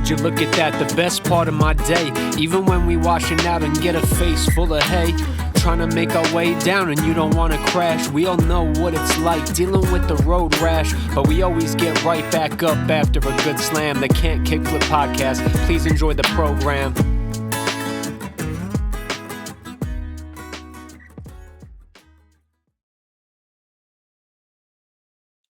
Would you look at that, the best part of my day. Even when we washing out and get a face full of hay, trying to make our way down and you don't want to crash. We all know what it's like dealing with the road rash, but we always get right back up after a good slam. The Can't Kickflip podcast, please enjoy the program.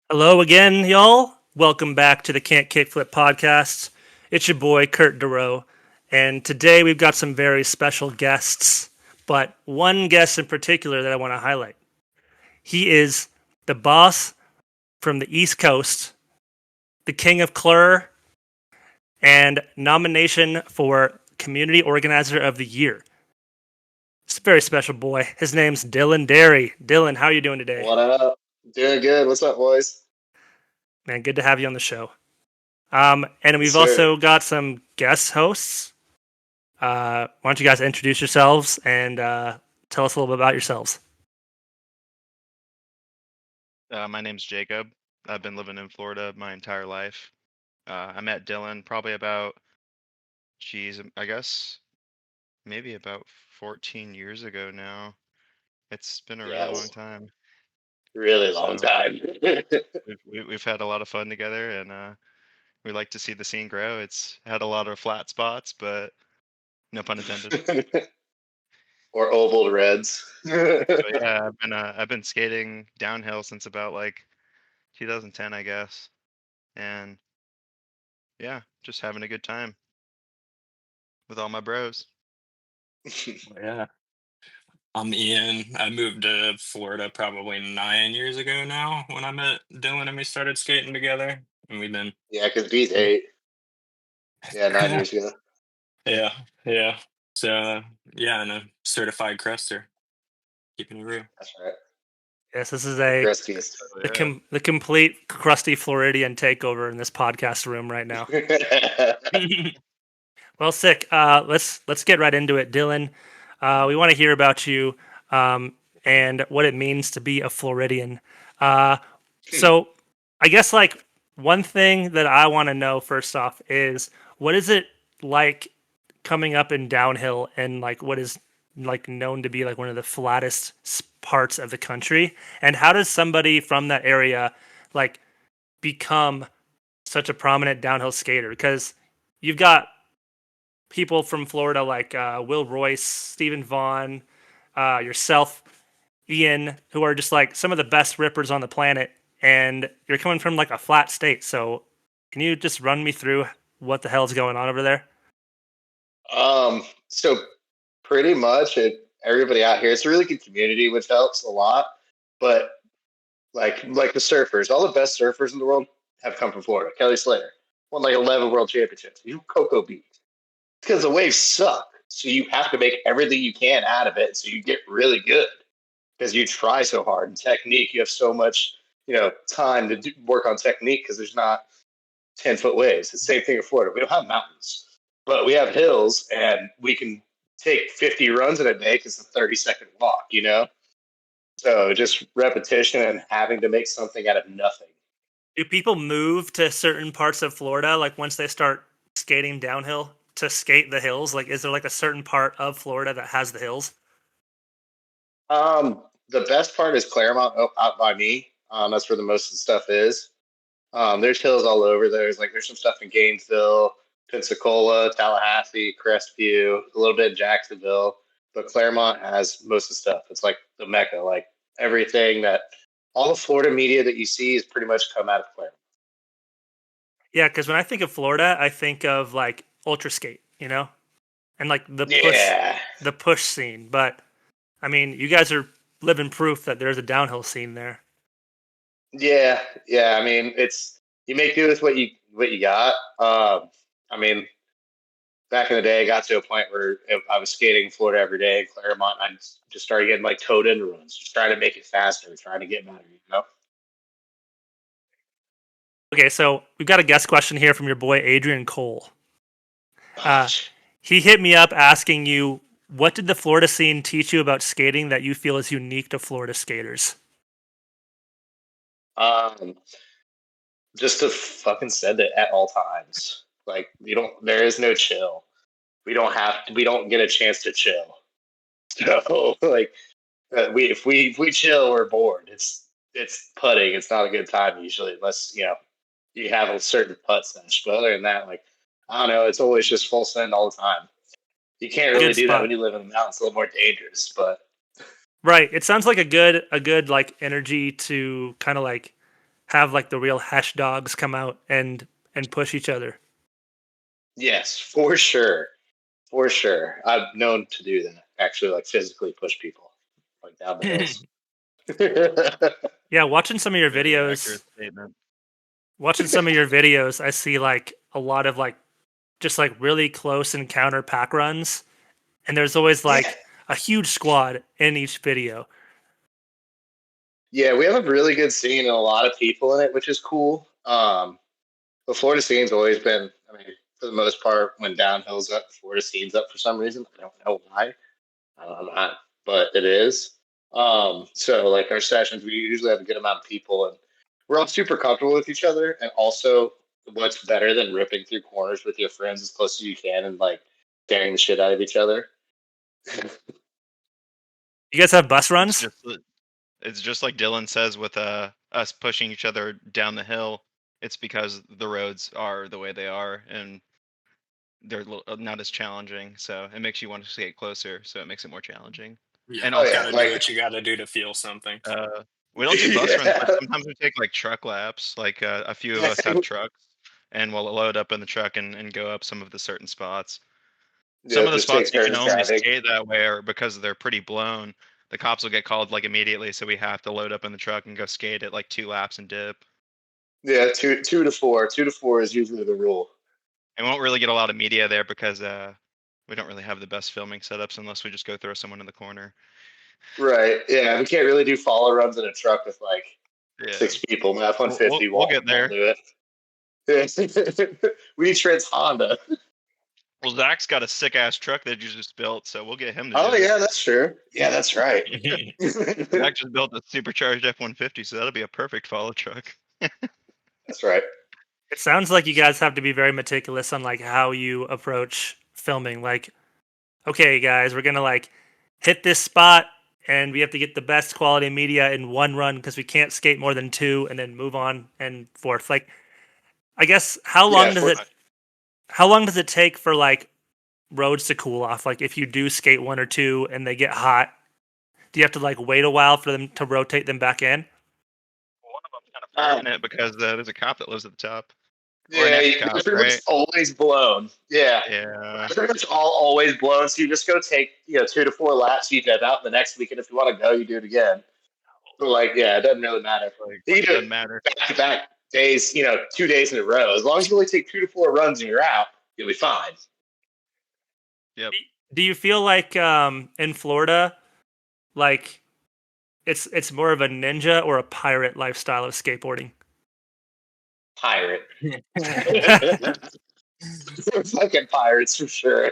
Hello again, y'all. Welcome back to the Can't Kickflip podcast. It's your boy, Kurt Duro, and today we've got some very special guests, but one guest in particular that I want to highlight. He is the boss from the East Coast, the king of Clur, and nomination for Community Organizer of the Year. It's a very special boy. His name's Dillon Dery. Dillon, how are you doing today? What up? Doing good. What's up, boys? Man, good to have you on the show. And we've also got some guest hosts. Why don't you guys introduce yourselves and tell us a little bit about yourselves? My name's Jacob. I've been living in Florida my entire life. I met Dillon probably about, I guess maybe about 14 years ago now. It's been a really long time. Really long time. We've had a lot of fun together, and we like to see the scene grow. It's had a lot of flat spots, but no pun intended. Or oval reds. So yeah, I've been skating downhill since about like 2010, I guess, and yeah, just having a good time with all my bros. Yeah. I'm Ian. I moved to Florida probably 9 years ago now when I met Dylan and we started skating together. And we've been... Yeah, because B's 8. Yeah, 9 years ago. Yeah. So, yeah, and a certified cruster. Keeping it real. That's right. Yes, this is the complete Crusty Floridian takeover in this podcast room right now. Well, sick. Let's get right into it, Dillon. We want to hear about you and what it means to be a Floridian. So I guess like one thing that I want to know first off is what is it like coming up in downhill and like what is like known to be like one of the flattest parts of the country, and how does somebody from that area like become such a prominent downhill skater? Because you've got people from Florida like Will Royce, Stephen Vaughn, yourself, Ian, who are just like some of the best rippers on the planet, and you're coming from like a flat state. So can you just run me through what the hell's going on over there? So pretty much everybody out here, it's a really good community, which helps a lot. But like the surfers, all the best surfers in the world have come from Florida. Kelly Slater won like 11 world championships. You Cocoa Beach. Because the waves suck. So you have to make everything you can out of it so you get really good. Because you try so hard. And technique, you have so much, time to work on technique because there's not 10-foot waves. It's the same thing in Florida. We don't have mountains. But we have hills, and we can take 50 runs in a day because it's a 30-second walk, So just repetition and having to make something out of nothing. Do people move to certain parts of Florida, like once they start skating downhill to skate the hills? Like, is there like a certain part of Florida that has the hills? The best part is Claremont out by me. That's where the most of the stuff is. There's hills all over. There's some stuff in Gainesville, Pensacola, Tallahassee, Crestview, a little bit in Jacksonville, but Claremont has most of the stuff. It's like the Mecca, like everything that all the Florida media that you see is pretty much come out of Claremont. Yeah, because when I think of Florida, I think of like ultra skate, and like the push scene. But I mean, you guys are living proof that there's a downhill scene there. Yeah. I mean, you make do with what you got. I mean, back in the day, I got to a point where I was skating in Florida every day in Claremont. And I just started getting like towed into runs, just trying to make it faster, trying to get better, Okay, so we've got a guest question here from your boy Adrian Cole. He hit me up asking you, what did the Florida scene teach you about skating that you feel is unique to Florida skaters? Just to fucking send it at all times. Like there is no chill. We don't get a chance to chill. So like if we chill, we're bored. It's putting. It's not a good time usually unless you have a certain putt session. But other than that, like I don't know, it's always just full send all the time. You can't really Good do that spot. when you live in the mountains. It's a little more dangerous, but Right. It sounds like a good like energy to kind of like have like the real hash dogs come out and push each other. yes, for sure. For sure. I've known to do that. Actually, like physically push people like down the hills. Yeah, watching some of your Very videos, accurate statement. I see like a lot of like just like really close encounter pack runs, and there's always like a huge squad in each video. Yeah, we have a really good scene and a lot of people in it, which is cool. The Florida scene's always been, I mean, for the most part, when downhill's up, the Florida scene's up for some reason. I don't know why. I'm not, but it is. So like our sessions, we usually have a good amount of people, and we're all super comfortable with each other. And also, what's better than ripping through corners with your friends as close as you can and like tearing the shit out of each other? You guys have bus It's runs? just like Dylan says with us pushing each other down the hill. It's because the roads are the way they are, and they're not as challenging. So it makes you want to skate closer. So it makes it more challenging. Yeah, And Oh also, yeah, gotta do what you gotta do to feel something. we don't do bus runs, yeah. but sometimes we take like truck laps. Like a few of us have trucks, and we'll load up in the truck and go up some of the certain spots. Some of the Just take spots you can turns only driving. skate that way are because they're pretty blown. The cops will get called like immediately, so we have to load up in the truck and go skate it like 2 laps and dip. Yeah, two to four. 2 to 4 is usually the rule. And we won't really get a lot of media there because we don't really have the best filming setups unless we just go throw someone in the corner. Right. Yeah, we can't really do follow runs in a truck with like Yeah. 6 people. My F-150 We'll get there. won't do it. We need Trent's Honda. Well, Zach's got a sick ass truck that you just built, so we'll get him to Oh do it. yeah, that's true. Yeah, that's right. Zach just built a supercharged F-150, so that'll be a perfect follow truck. That's right. It sounds like you guys have to be very meticulous on like how you approach filming. Like, okay, guys, we're gonna like hit this spot, and we have to get the best quality media in one run because we can't skate more than 2, and then move on and forth. Like, I guess how long does it take for like roads to cool off? Like, if you do skate 1 or 2 and they get hot, do you have to like wait a while for them to rotate them back in? One of them's kind of firing it because there's a cop that lives at the top. Or Yeah, an ex-cop, pretty much right? always blown. Yeah. Yeah. Pretty much always blown. So you just go take 2 to 4 laps. You get out the next weekend. If you want to go, you do it again. So like, yeah, it doesn't really matter. Like, You it do doesn't it matter. back to back days. 2 days in a row. As long as you only take 2 to 4 runs and you're out, you'll be fine. Yep. Do you feel like in Florida, like it's more of a ninja or a pirate lifestyle of skateboarding? Pirate. Fucking pirates for sure.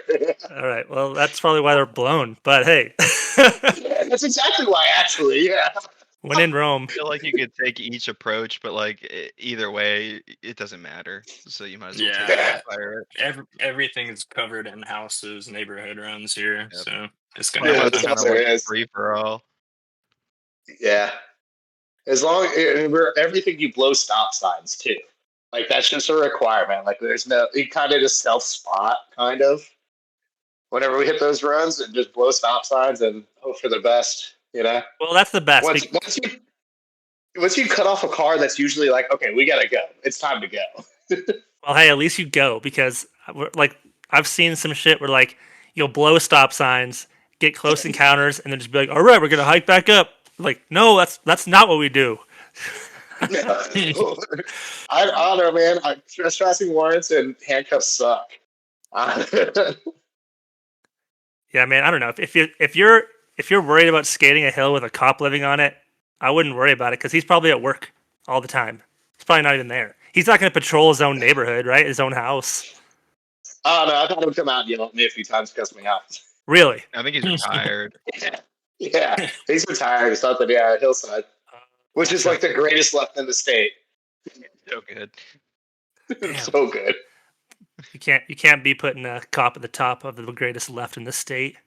All right, well that's probably why they're blown. But hey, Yeah, that's exactly why, actually. Yeah. when in Rome, I feel like you could take each approach, but like either way, it doesn't matter. So you might as well take Yeah. it fire Everything is covered in houses, neighborhood runs here, Yep. so it's it. gonna Yeah, It's that's happen. kind of what like it is. free for all. Yeah. As long we're everything you blow stop signs too. Like that's just a requirement. Like there's no you kind of just self spot kind of. Whenever we hit those runs and just blow stop signs and hope for the best, well that's the best. Once you cut off a car, that's usually like, okay, we gotta go. It's time to go. Well, hey, at least you go because like I've seen some shit where like you'll blow stop signs, get close encounters, and then just be like, all right, we're gonna hike back up. Like, no, that's not what we do. I don't know, man. Trespassing warrants and handcuffs suck. Yeah, man, I don't know. If you're worried about skating a hill with a cop living on it, I wouldn't worry about it because he's probably at work all the time. He's probably not even there. He's not going to patrol his own neighborhood, right? His own house. Oh no, I've had him come out and yell at me a few times, cuss me out. Really? I think he's retired. Yeah, he's retired or something. Yeah, Hillside, which is like the greatest left in the state. So good. Damn. So good. You can't be putting a cop at the top of the greatest left in the state.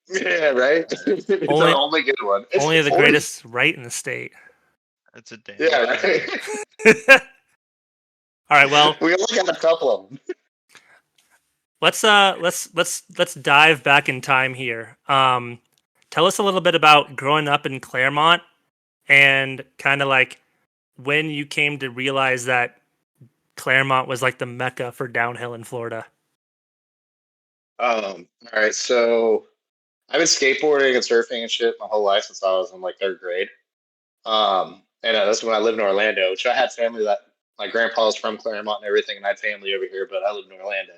Yeah, right. It's the Only- only good one. It's Only the only- greatest right in the state. That's a damn. Yeah, right. All right, well, We only got a couple of them. let's dive back in time here. Tell us a little bit about growing up in Claremont and kind of like when you came to realize that Claremont was like the mecca for downhill in Florida. All right, so I've been skateboarding and surfing and shit my whole life since I was in like third grade. And that's when I lived in Orlando, which I had family that my grandpa was from Claremont and everything, and I had family over here, but I lived in Orlando.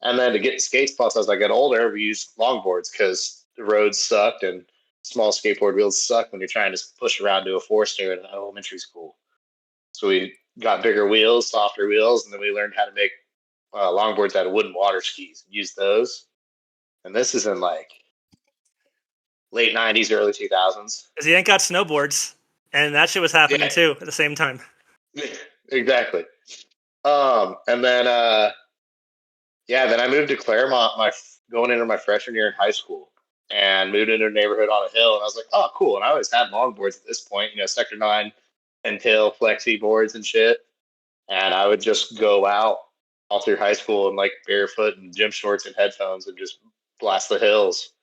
And then to get to skate spots as I got older, we used longboards because the roads sucked and small skateboard wheels suck when you're trying to push around to a four-stair in elementary school. So we got bigger wheels, softer wheels, and then we learned how to make longboards out of wooden water skis and use those. And this is in like late 90s, early 2000s. Because he ain't got snowboards, and that shit was happening too at the same time. Exactly. And then then I moved to Claremont going into my freshman year in high school and moved into a neighborhood on a hill. And I was like, oh, cool. And I always had longboards at this point, Sector 9 and tail flexi boards and shit. And I would just go out all through high school in like barefoot and gym shorts and headphones and just blast the hills.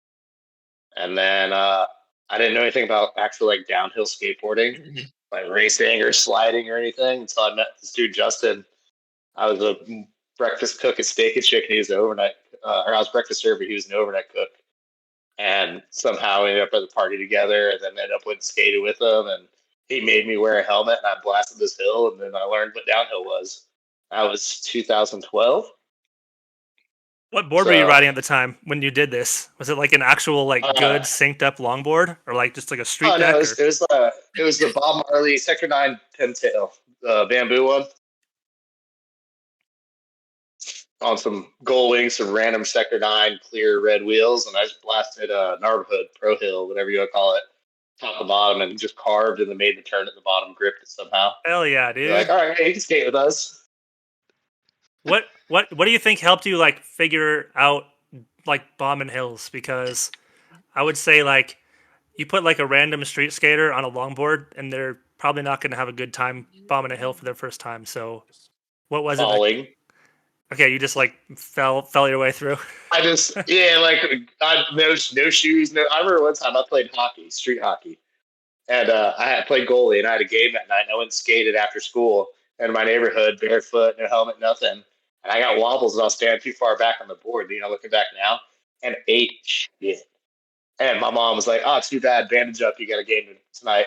And then I didn't know anything about actual like downhill skateboarding, like racing or sliding or anything until I met this dude, Justin. I was a breakfast cook at Steak and Chicken. He was an overnight, or I was breakfast server. He was an overnight cook. And somehow we ended up at the party together and then ended up with skating with him. And he made me wear a helmet and I blasted this hill. And then I learned what downhill was. That was 2012. What board were you riding at the time when you did this? Was it like an actual like good synced up longboard or like just like a street deck? No, it was the Bob Marley Sector 9 Pintail, the bamboo one. On some Gold Wings, some random Sector 9 clear red wheels, and I just blasted Neighborhood Pro Hill, whatever you want to call it, top to bottom, and just carved and then made the turn at the bottom, gripped it somehow. Hell yeah, dude! You're like, all right, hey, you can skate with us. What do you think helped you like figure out like bombing hills? Because I would say like you put like a random street skater on a longboard, and they're probably not going to have a good time bombing a hill for their first time. So, what was Falling. it? Okay, you just like fell your way through. I just no shoes. No, I remember one time I played hockey, street hockey, and I had played goalie, and I had a game that night. And I went and skated after school in my neighborhood, barefoot, no helmet, nothing. And I got wobbles, and I was standing too far back on the board. Looking back now, and ate shit. And my mom was like, "Oh, too bad. Bandage up. You got a game tonight."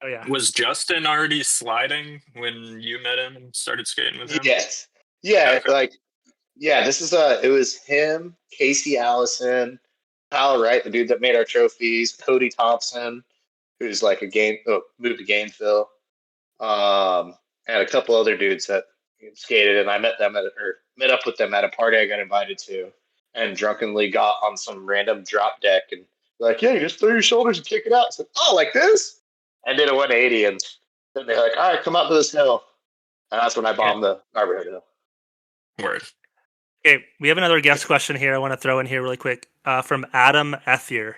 Oh yeah. Was Justin already sliding when you met him and started skating with him? Yes. Yeah. Okay. This is it was him, Casey Allison, Kyle Wright, the dude that made our trophies, Cody Thompson, who's like moved to Gainesville, and a couple other dudes that skated, and I met up with them at a party I got invited to, and drunkenly got on some random drop deck and like, yeah, you just throw your shoulders and kick it out. I said, oh, like this? And did a 180, and then they're like, all right, come up to this hill. And that's when I bombed the Neighborhood Hill. Word. Okay, we have another guest question here I want to throw in here really quick from Adam Ethier.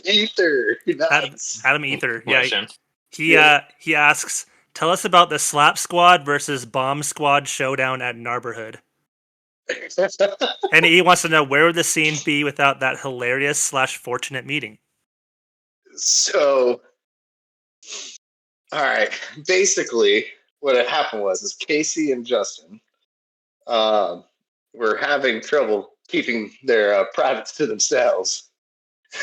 Ether. Nice. Adam Ether. Question. Yeah. He asks, tell us about the Slap Squad versus Bomb Squad showdown at Neighborhood. And he wants to know, where would the scene be without that hilarious/fortunate meeting? So, all right. Basically, what had happened was Casey and Justin were having trouble keeping their privates to themselves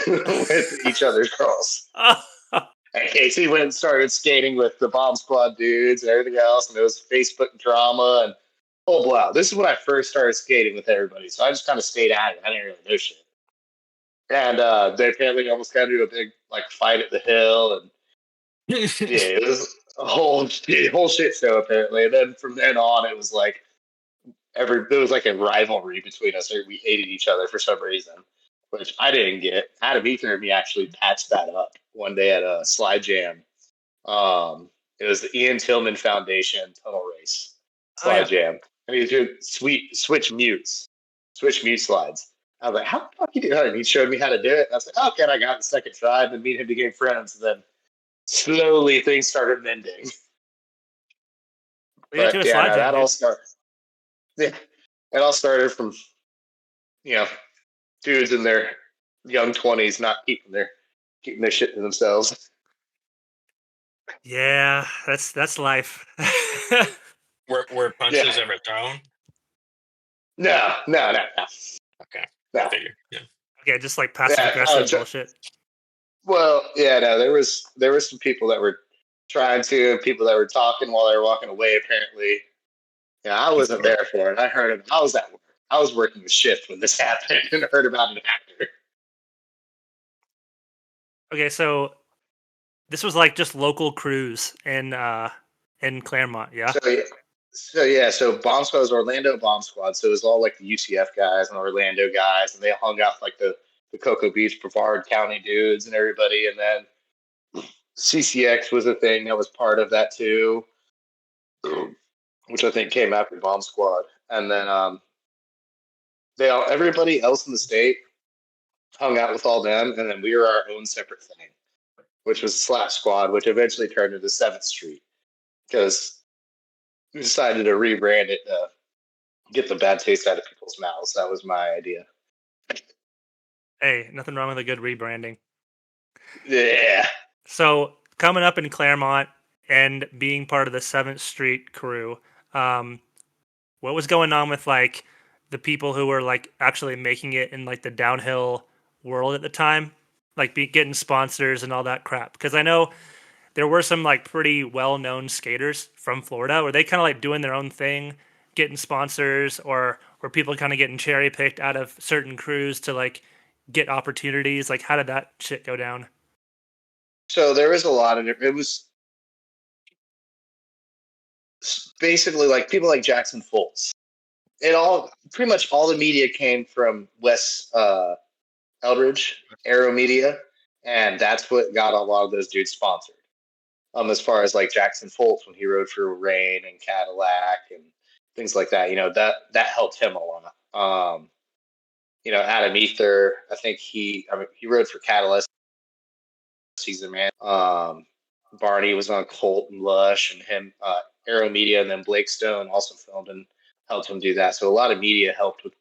with each other's girls. And Casey went and started skating with the Bomb Squad dudes and everything else, and there was Facebook drama and wow. This is when I first started skating with everybody, so I just kind of stayed at it. I didn't really know shit. And they apparently almost got into a big fight at the hill, and it was a whole shit show apparently. And then from then on, it was like there was like a rivalry between us. We hated each other for some reason, which I didn't get. Adam Ether and me actually patched that up one day at a slide jam. It was the Ian Tillman Foundation tunnel race slide jam. And he was doing switch mute slides. I was like, how the fuck you do that? And he showed me how to do it. And I was like, okay, I got it the second try. And then me and him became friends. And then slowly things started mending. But yeah, no, that all started. Yeah, it all started from, dudes in their young 20s not keeping their shit to themselves. Yeah, that's life. Were punches ever thrown? No. Okay. No. Figure. Yeah. Okay, just like passive aggressive bullshit. Well, yeah, no, there was some people that were trying to, people that were talking while they were walking away, apparently. Yeah, I wasn't there for it. I heard it. I was at work. I was working the shift when this happened and heard about it after. Okay, so this was like just local crews in Claremont, yeah? So Bomb Squad was Orlando Bomb Squad. So it was all like the UCF guys and Orlando guys, and they hung out like the Cocoa Beach, Brevard County dudes and everybody. And then CCX was a thing that was part of that too, which I think came after Bomb Squad. And then everybody else in the state hung out with all them, and then we were our own separate thing, which was Slap Squad, which eventually turned into 7th Street because we decided to rebrand it to get the bad taste out of people's mouths. That was my idea. Hey, nothing wrong with a good rebranding. Yeah. So coming up in Claremont and being part of the 7th Street crew, what was going on with like the people who were like actually making it in like the downhill world at the time, like getting sponsors and all that crap? Because I know there were some like pretty well-known skaters from Florida. Were they kind of like doing their own thing, getting sponsors, or were people kind of getting cherry picked out of certain crews to like get opportunities? Like, how did that shit go down? So there was a lot of it. It was basically like people like Jackson Foltz. Pretty much all the media came from Wes Eldridge, Aero Media, and that's what got a lot of those dudes sponsored. As far as like Jackson Foltz when he rode for Rain and Cadillac and things like that, that helped him a lot. Adam Ether, I think he rode for Catalyst. He's the man. Barney was on Colt and Lush, and him, Aero Media, and then Blake Stone also filmed and helped him do that. So a lot of media helped with,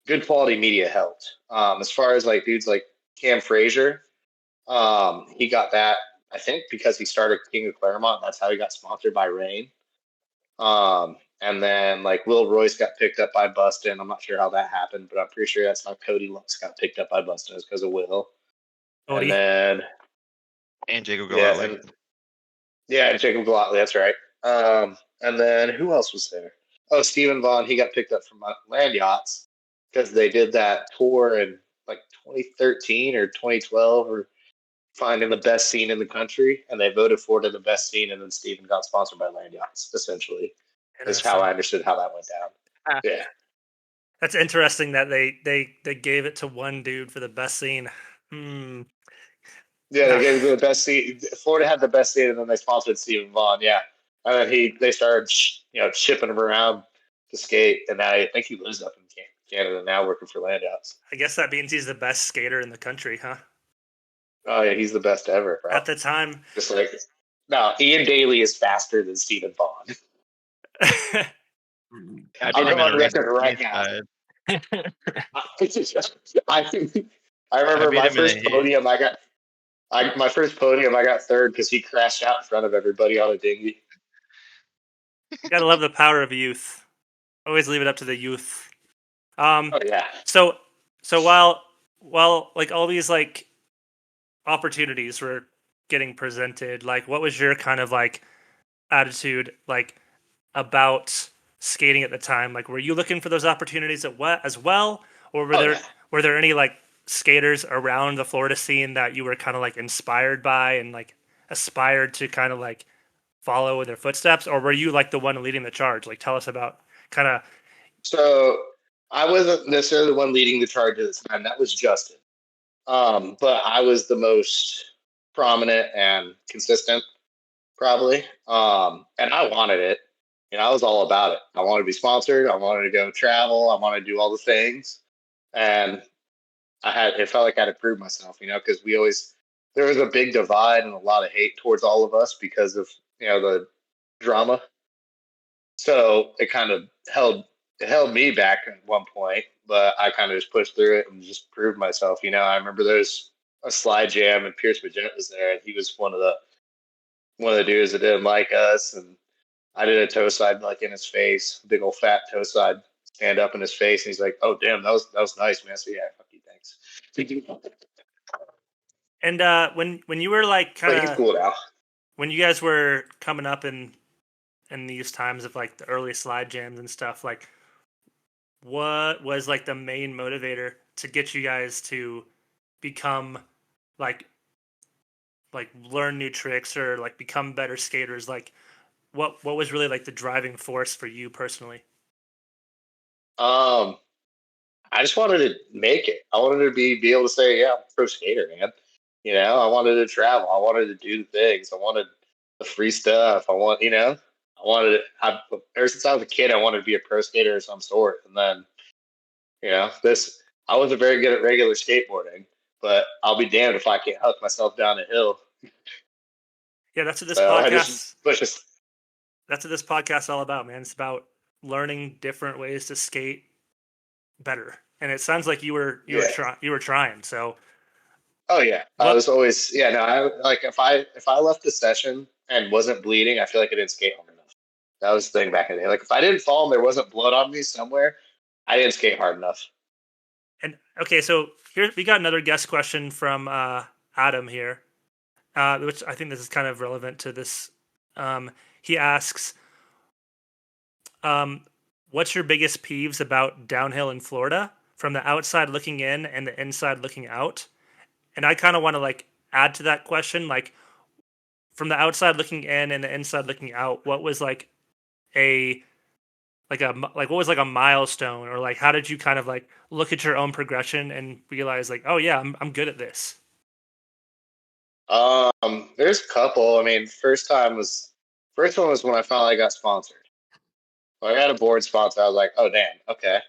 good quality media helped. As far as like dudes like Cam Frazier, he got that, I think, because he started King of Claremont. That's how he got sponsored by Rain. And then like Will Royce got picked up by Bustin'. I'm not sure how that happened, but I'm pretty sure that's how Cody Lux got picked up by Bustin', is because of Will. Cody. And Jacob Galatly. And Jacob Galatly, that's right. And then who else was there? Oh, Stephen Vaughn, he got picked up from Land Yachts because they did that tour in like 2013 or 2012 or finding the best scene in the country, and they voted for it as the best scene, and then Stephen got sponsored by Land Yachts, essentially. That's how I understood how that went down. Yeah. That's interesting that they gave it to one dude for the best scene. Yeah, they gave it the best scene. Florida had the best scene, and then they sponsored Stephen Vaughn, yeah. And then they started shipping him around to skate, and now I think he lives up in Canada now working for Land Yachts. I guess that means he's the best skater in the country, huh? Oh, yeah, he's the best ever, bro. At the time. Just like, no, Ian Daly is faster than Stephen Vaughn. I'll go on record right now. I remember my first podium, I got third because he crashed out in front of everybody on a dinghy. You gotta love the power of youth. Always leave it up to the youth. Oh yeah. So while like all these like opportunities were getting presented, like what was your kind of like attitude like about skating at the time? Like, were you looking for those opportunities as well, or were there any like skaters around the Florida scene that you were kind of like inspired by and like aspired to kind of like follow in their footsteps, or were you like the one leading the charge? Like, tell us about kind of. So I wasn't necessarily the one leading the charge at the time. That was Justin. But I was the most prominent and consistent. probably. And I wanted it. I was all about it. I wanted to be sponsored. I wanted to go travel. I wanted to do all the things. And it felt like I had to prove myself, because there was a big divide and a lot of hate towards all of us because of, the drama. So it kind of held me back at one point, but I kind of just pushed through it and just proved myself. I remember there was a slide jam and Pierce Magent was there, and he was one of the dudes that didn't like us, and I did a toe side like in his face, big old fat toe side stand up in his face, and he's like, "Oh damn, that was nice, man." So yeah, fuck you, thanks. And when you were like kind But he's of cool now. when you guys were coming up in these times of like the early slide jams and stuff, like what was like the main motivator to get you guys to become like learn new tricks or like become better skaters? Like what was really like the driving force for you personally? I just wanted to make it. I wanted to be able to say, yeah, I'm a pro skater, man. I wanted to travel. I wanted to do things. I wanted the free stuff. I wanted ever since I was a kid, I wanted to be a pro skater of some sort. And then, I wasn't very good at regular skateboarding, but I'll be damned if I can't hook myself down a hill. Yeah, that's what this So podcast. That's what this podcast is all about, man. It's about learning different ways to skate better. And it sounds like you were trying. So. Oh yeah, I was always no. I like if I left the session and wasn't bleeding, I feel like I didn't skate hard enough. That was the thing back in the day. Like if I didn't fall and there wasn't blood on me somewhere, I didn't skate hard enough. And okay, so here we got another guest question from Adam here, which I think this is kind of relevant to this. He asks, "What's your biggest peeves about downhill in Florida, from the outside looking in and the inside looking out?" And I kind of want to like add to that question, like from the outside looking in and the inside looking out, what was like what was like a milestone, or like how did you kind of like look at your own progression and realize like, oh yeah, I'm good at this? There's a couple. I mean, first one was when I finally got sponsored. When I got a board sponsor, I was like, oh damn, okay,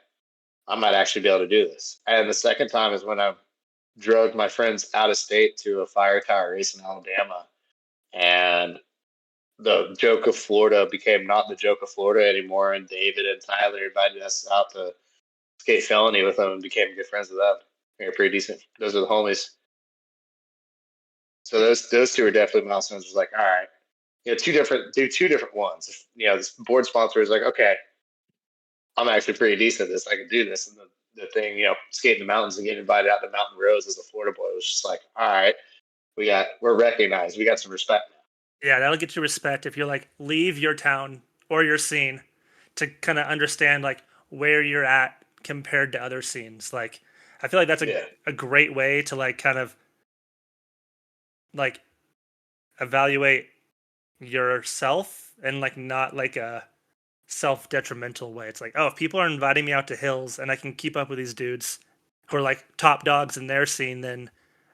I might actually be able to do this. And the second time is when I drove my friends out of state to a fire tower race in Alabama, and the joke of Florida became not the joke of Florida anymore. And David and Tyler invited us out to skate felony with them and became good friends with them. They're pretty decent. Those are the homies. So those two are definitely milestones. It was like, all right, two different ones. This board sponsor was like, okay, I'm actually pretty decent at this. I can do this. And the thing, skating the mountains and getting invited out to Mountain Rose as a Florida boy was just like, all right, we're recognized. We got some respect now. Yeah, that'll get you respect if you like leave your town or your scene to kind of understand like where you're at compared to other scenes. Like, I feel like that's a great way to like kind of like evaluate yourself, and like not like a self-detrimental way. It's like, oh, if people are inviting me out to hills and I can keep up with these dudes who are like top dogs in their scene, then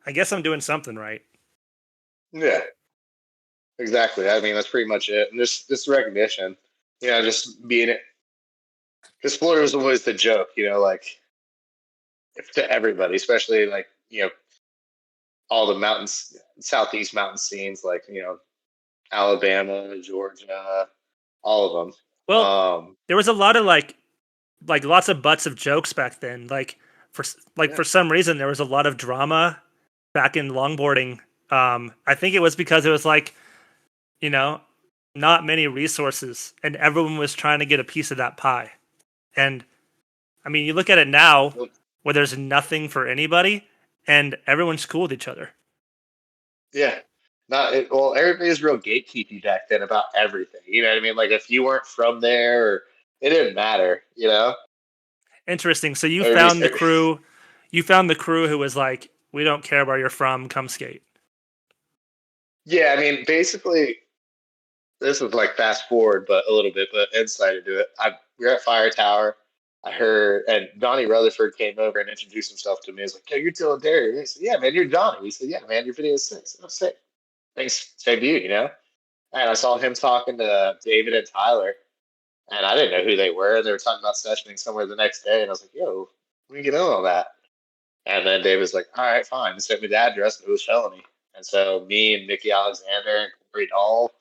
I guess I'm doing something right. Yeah. Exactly. I mean, that's pretty much it. And this recognition, just being it. Because Florida was always the joke, like to everybody, especially like, all the mountains, Southeast mountain scenes, like, Alabama, Georgia, all of them. Well, there was a lot of like lots of butts of jokes back then. Like for some reason, there was a lot of drama back in longboarding. I think it was because it was like, not many resources, and everyone was trying to get a piece of that pie. And I mean, you look at it now where there's nothing for anybody and everyone's cool with each other. Yeah. Everybody's real gatekeepy back then about everything. You know what I mean? Like if you weren't from there, it didn't matter, Interesting. So you found the crew who was like, we don't care where you're from, come skate. Yeah, I mean, basically, this is like fast forward, but a little bit, but insight into it. We were at Fire Tower. I heard, and Donnie Rutherford came over and introduced himself to me. He was like, "Yo, you're Dillon Dery." I said, "Yeah, man, you're Donnie." He said, "Yeah, man, your video is sick." I said, "Oh, sick. Thanks, same to you, and I saw him talking to David and Tyler, and I didn't know who they were. They were talking about sessioning somewhere the next day, and I was like, "Yo, we get in on that." And then David was like, "All right, fine." He sent me the address, and it was Felony. And so me and Mickey Alexander and Corey Dahl,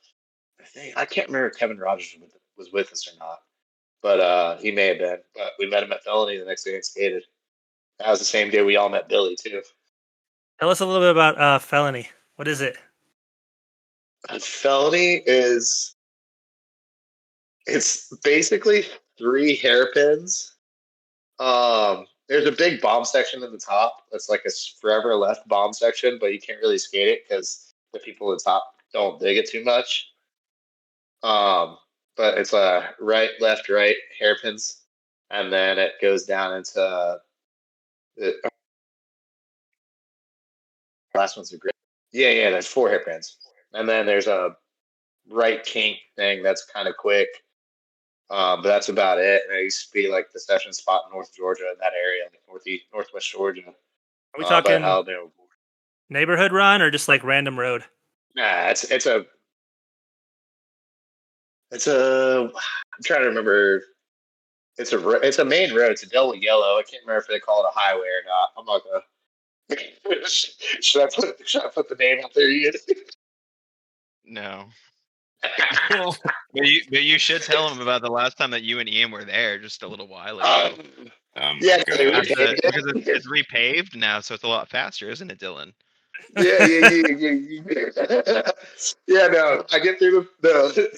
I can't remember if Kevin Rogers was with us or not, but he may have been. But we met him at Felony the next day and skated. That was the same day we all met Billy too. Tell us a little bit about Felony. What is it? Felony is it's basically 3 hairpins. There's a big bomb section at the top. That's like a forever left bomb section, but you can't really skate it because the people at the top don't dig it too much. But it's a right, left, right hairpins, and then it goes down into the last one's a great. Yeah. There's 4 hairpins, and then there's a right kink thing that's kind of quick. But that's about it. And it used to be like the session spot in North Georgia, in that area, like northwest Georgia. Are we talking Alabama? Neighborhood run or just like random road? Nah, it's a. I'm trying to remember. It's a main road. It's a double yellow. I can't remember if they call it a highway or not. I'm not gonna. Should I put the name out there yet? No. But you should tell him about the last time that you and Ian were there, just a little while ago. Yeah, because it's repaved now, so it's a lot faster, isn't it, Dylan? Yeah. Yeah, no. I get through the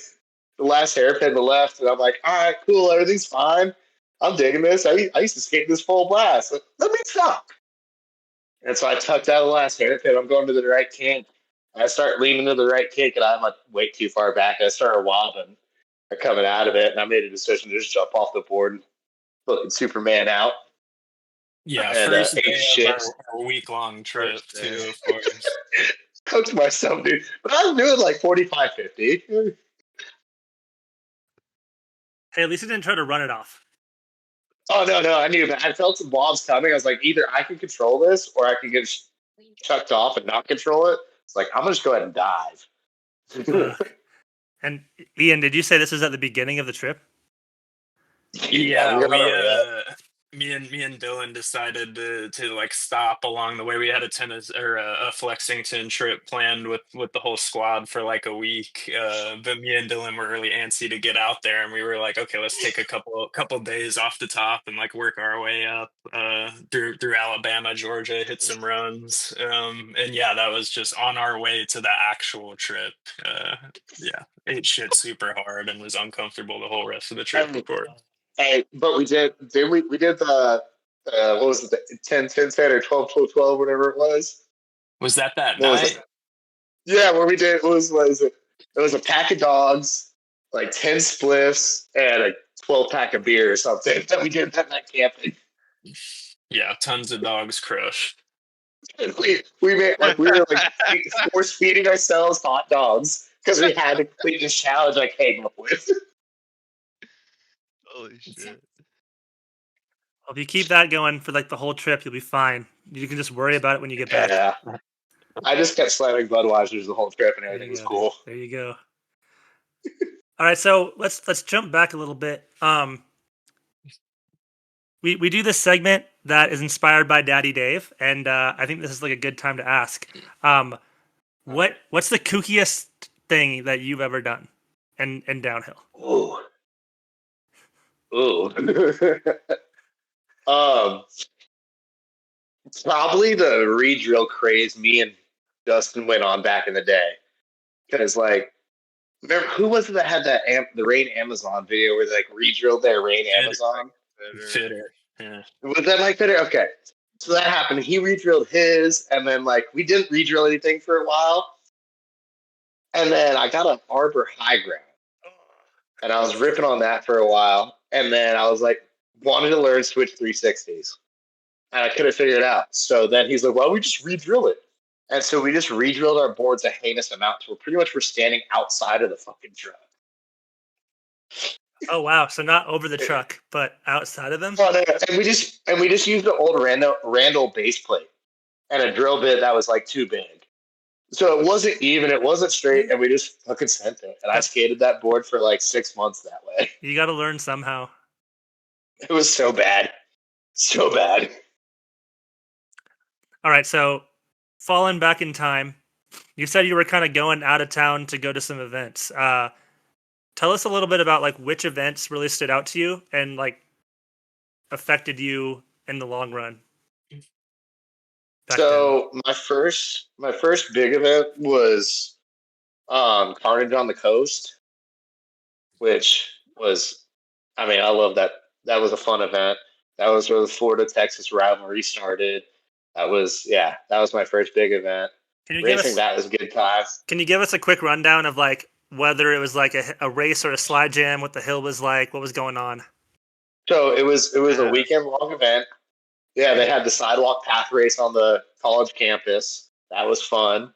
last hairpin to the left, and I'm like, all right, cool, everything's fine. I'm digging this. I used to skate this full blast. Let me tuck. And so I tucked out the last hairpin. I'm going to the right kink. I start leaning to the right kink, and I'm like way too far back. I started wobbling, coming out of it, and I made a decision to just jump off the board, looking Superman out. Yeah, and, first day of our week-long trip, too, of course. Cooked myself, dude. But I was doing like 45, 50. Hey, at least you didn't try to run it off. Oh, no, I knew that. I felt some blobs coming. I was like, either I can control this, or I can get chucked off and not control it. It's like, I'm going to just go ahead and dive. And Ian, did you say this was at the beginning of the trip? Yeah, me and Dylan decided to like stop along the way. We had a Flexington trip planned with the whole squad for like a week. But me and Dylan were really antsy to get out there, and we were like, okay, let's take a couple days off the top and like work our way up through Alabama, Georgia, hit some runs. And yeah, that was just on our way to the actual trip. Ate shit super hard and was uncomfortable the whole rest of the trip, of course. Hey, but we did the what was it, the 10 or 12 whatever it was. Was that what night? Yeah, what we did was it was a pack of dogs, like 10 spliffs, and a 12-pack of beer or something that we did that night camping. Yeah, tons of dogs crushed. We made we were like force feeding ourselves hot dogs because we had to complete this challenge I came up with. Holy shit. Well, if you keep that going for like the whole trip, you'll be fine. You can just worry about it when you get back. Yeah. I just kept slamming Budweisers the whole trip, and everything was cool. There you go. All right, so let's jump back a little bit. We do this segment that is inspired by Daddy Dave, and I think this is like a good time to ask. What's the kookiest thing that you've ever done in downhill? Ooh. Probably the re-drill craze me and Dustin went on back in the day. Because, like, remember, who was it that had that the Rain Amazon video where they, like, re-drilled their Rain Amazon? Fitter. Yeah. Was that Mike Fitter? Okay. So that happened. He re-drilled his, and then, like, we didn't re-drill anything for a while. And then I got an Arbor high ground. And I was ripping on that for a while. And then I was like, wanted to learn switch 360s. And I couldn't figure it out. So then he's like, why don't we just re-drill it? And so we just re-drilled our boards a heinous amount. So we're standing outside of the fucking truck. Oh wow! So not over the truck, but outside of them. Oh, no. And we just used the old Randall base plate and a drill bit that was like too big. So it wasn't even, it wasn't straight, and we just fucking sent it. And I skated that board for like 6 months that way. You got to learn somehow. It was so bad. So bad. All right, so falling back in time, you said you were kind of going out of town to go to some events. Tell us a little bit about like which events really stood out to you and like affected you in the long run. So my first big event was Carnage on the Coast, which was, I mean, I love that. That was a fun event. That was where the Florida-Texas rivalry started. That was my first big event. Racing that was a good time. Can you give us a quick rundown of like whether it was like a race or a slide jam, what the hill was like, what was going on? So it was a weekend long event. Yeah, they had the sidewalk path race on the college campus. That was fun.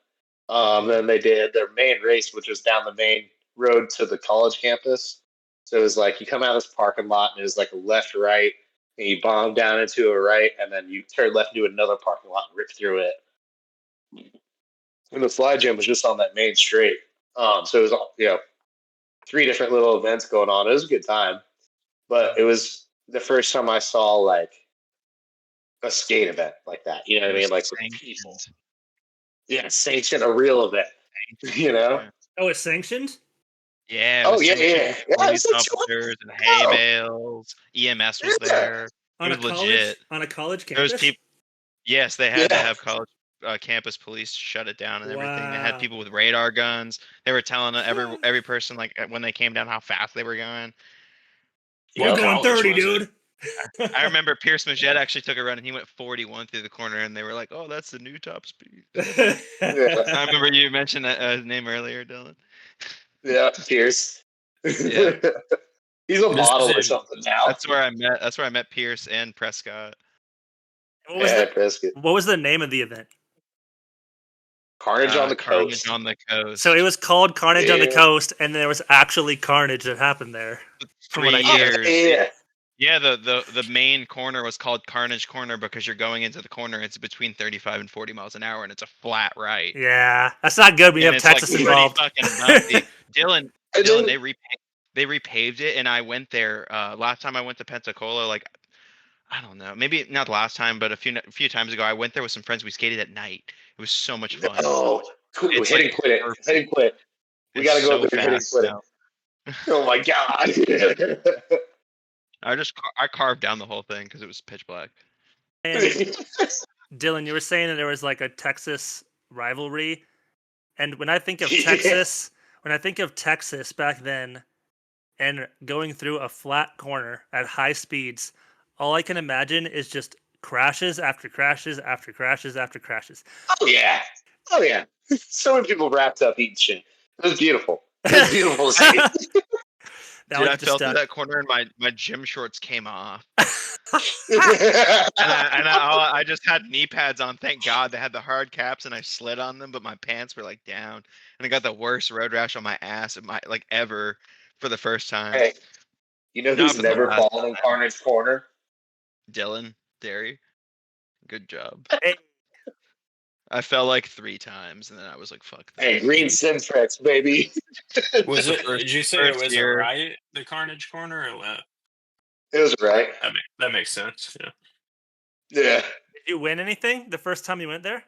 Then they did their main race, which was down the main road to the college campus. So it was like you come out of this parking lot and it was like a left, right, and you bomb down into a right, and then you turn left into another parking lot and rip through it. And the slide jam was just on that main straight. So it was 3 different little events going on. It was a good time, but it was the first time I saw like a skate event like that. You know what I mean? Like with people. Yeah, sanctioned a real event. You know? Oh, it's sanctioned? Yeah. Yeah. Police officers and hay bales. EMS was there. It was legit. On a college campus? Those people. Yes, they had to have college campus police shut it down and everything. They had people with radar guns. They were telling every person like when they came down how fast they were going. We're going 30, dude. I remember Pierce Majette actually took a run and he went 41 through the corner and they were like, "Oh, that's the new top speed." I remember you mentioned that name earlier, Dylan. Yeah, Pierce. Yeah, he's a model or something now. That's where I met Pierce and Prescott. Prescott. What was the name of the event? Carnage on the Coast. Carnage on the Coast. So it was called Carnage on the Coast, and there was actually carnage that happened there. 3 years. Yeah, the main corner was called Carnage Corner because you're going into the corner. It's between 35 and 40 miles an hour, and it's a flat right. Yeah, that's not good when you have Texas involved. Dylan, they repaved it, and I went there last time I went to Pensacola. Like, I don't know, maybe not the last time, but a few times ago, I went there with some friends. We skated at night. It was so much fun. Oh, cool. Hit and quit. We gotta go up there and hit and quit. Oh my god. I carved down the whole thing because it was pitch black. And Dylan, you were saying that there was like a Texas rivalry, and when I think of Texas back then, and going through a flat corner at high speeds, all I can imagine is just crashes after crashes after crashes after crashes. Oh yeah. So many people wrapped up eating shit. It was beautiful. It was beautiful to see. Dude, I fell through that corner and my gym shorts came off. I just had knee pads on. Thank God they had the hard caps and I slid on them, but my pants were like down. And I got the worst road rash on my ass ever for the first time. Hey, you know who's never fallen in Carnage Corner? Dillon Dery. Good job. I fell like 3 times, and then I was like, "Fuck that." Hey, green Simfrex, baby. Was it? Did you say it was a right, the Carnage Corner, or left? It was right. That makes sense. Yeah. Yeah. Did you win anything the first time you went there?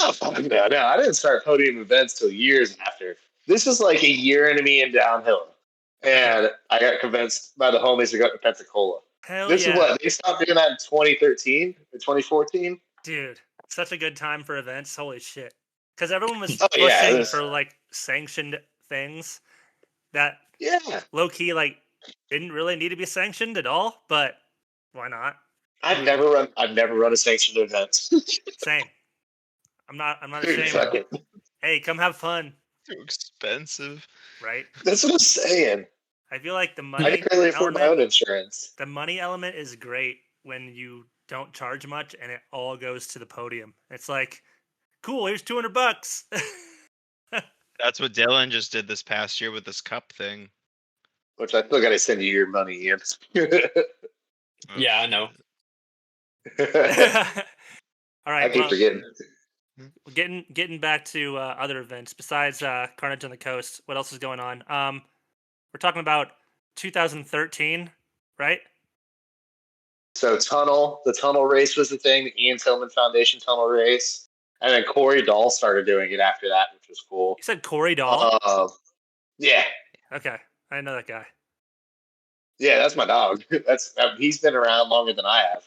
Oh fuck no! I didn't start podium events till years after. This was like a year into me in downhill, and I got convinced by the homies to go to Pensacola. This is what they stopped doing that in 2013 or 2014. Dude. Such a good time for events. Holy shit. Because everyone was pushing for like sanctioned things that low key like didn't really need to be sanctioned at all, but why not? I've never run a sanctioned event. Same. I'm not ashamed. Hey, come have fun. Too expensive. Right? That's what I'm saying. I feel like the money I can barely afford my own insurance. The money element is great when you don't charge much and it all goes to the podium. It's like, cool, here's $200. That's what Dylan just did this past year with this cup thing. Which I still gotta send you your money, Ian. Yeah, I know. All right. I keep forgetting. Getting back to other events besides Carnage on the Coast, what else is going on? We're talking about 2013, right? So the tunnel race was the thing, the Ian Tillman Foundation tunnel race. And then Corey Dahl started doing it after that, which was cool. You said Corey Dahl? Yeah. Okay. I didn't know that guy. Yeah, that's my dog. He's been around longer than I have.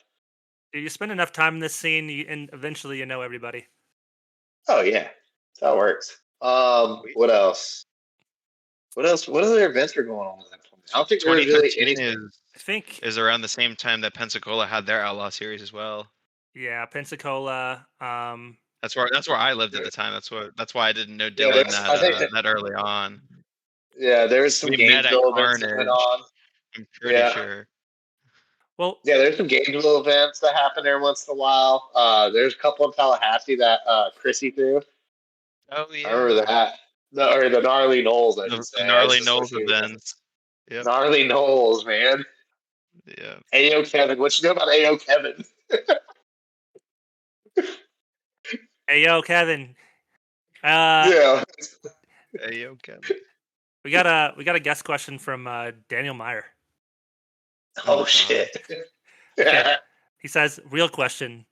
You spend enough time in this scene, and eventually you know everybody. Oh yeah, that's how it works. What else? What other events are going on at that point? I don't think there was really anything. I think is around the same time that Pensacola had their Outlaw series as well. Yeah, Pensacola. That's where I lived at the time. That's why I didn't know Dillon that early on. Yeah, there was some Gainesville events that went on. I'm pretty sure. Well, yeah, there's some Gainesville events that happen every once in a while. There's a couple in Tallahassee that Chrissy threw. Oh yeah, I remember that. The Gnarly Knolls, I should say. The Gnarly Knolls events. Yep. Gnarly Knolls, man. Yeah. Ayo Kevin, what you know about Ayo Kevin? Ayo Kevin. Yeah. Ayo Kevin. We got a guest question from Daniel Meyer. Oh shit. Okay. He says, real question.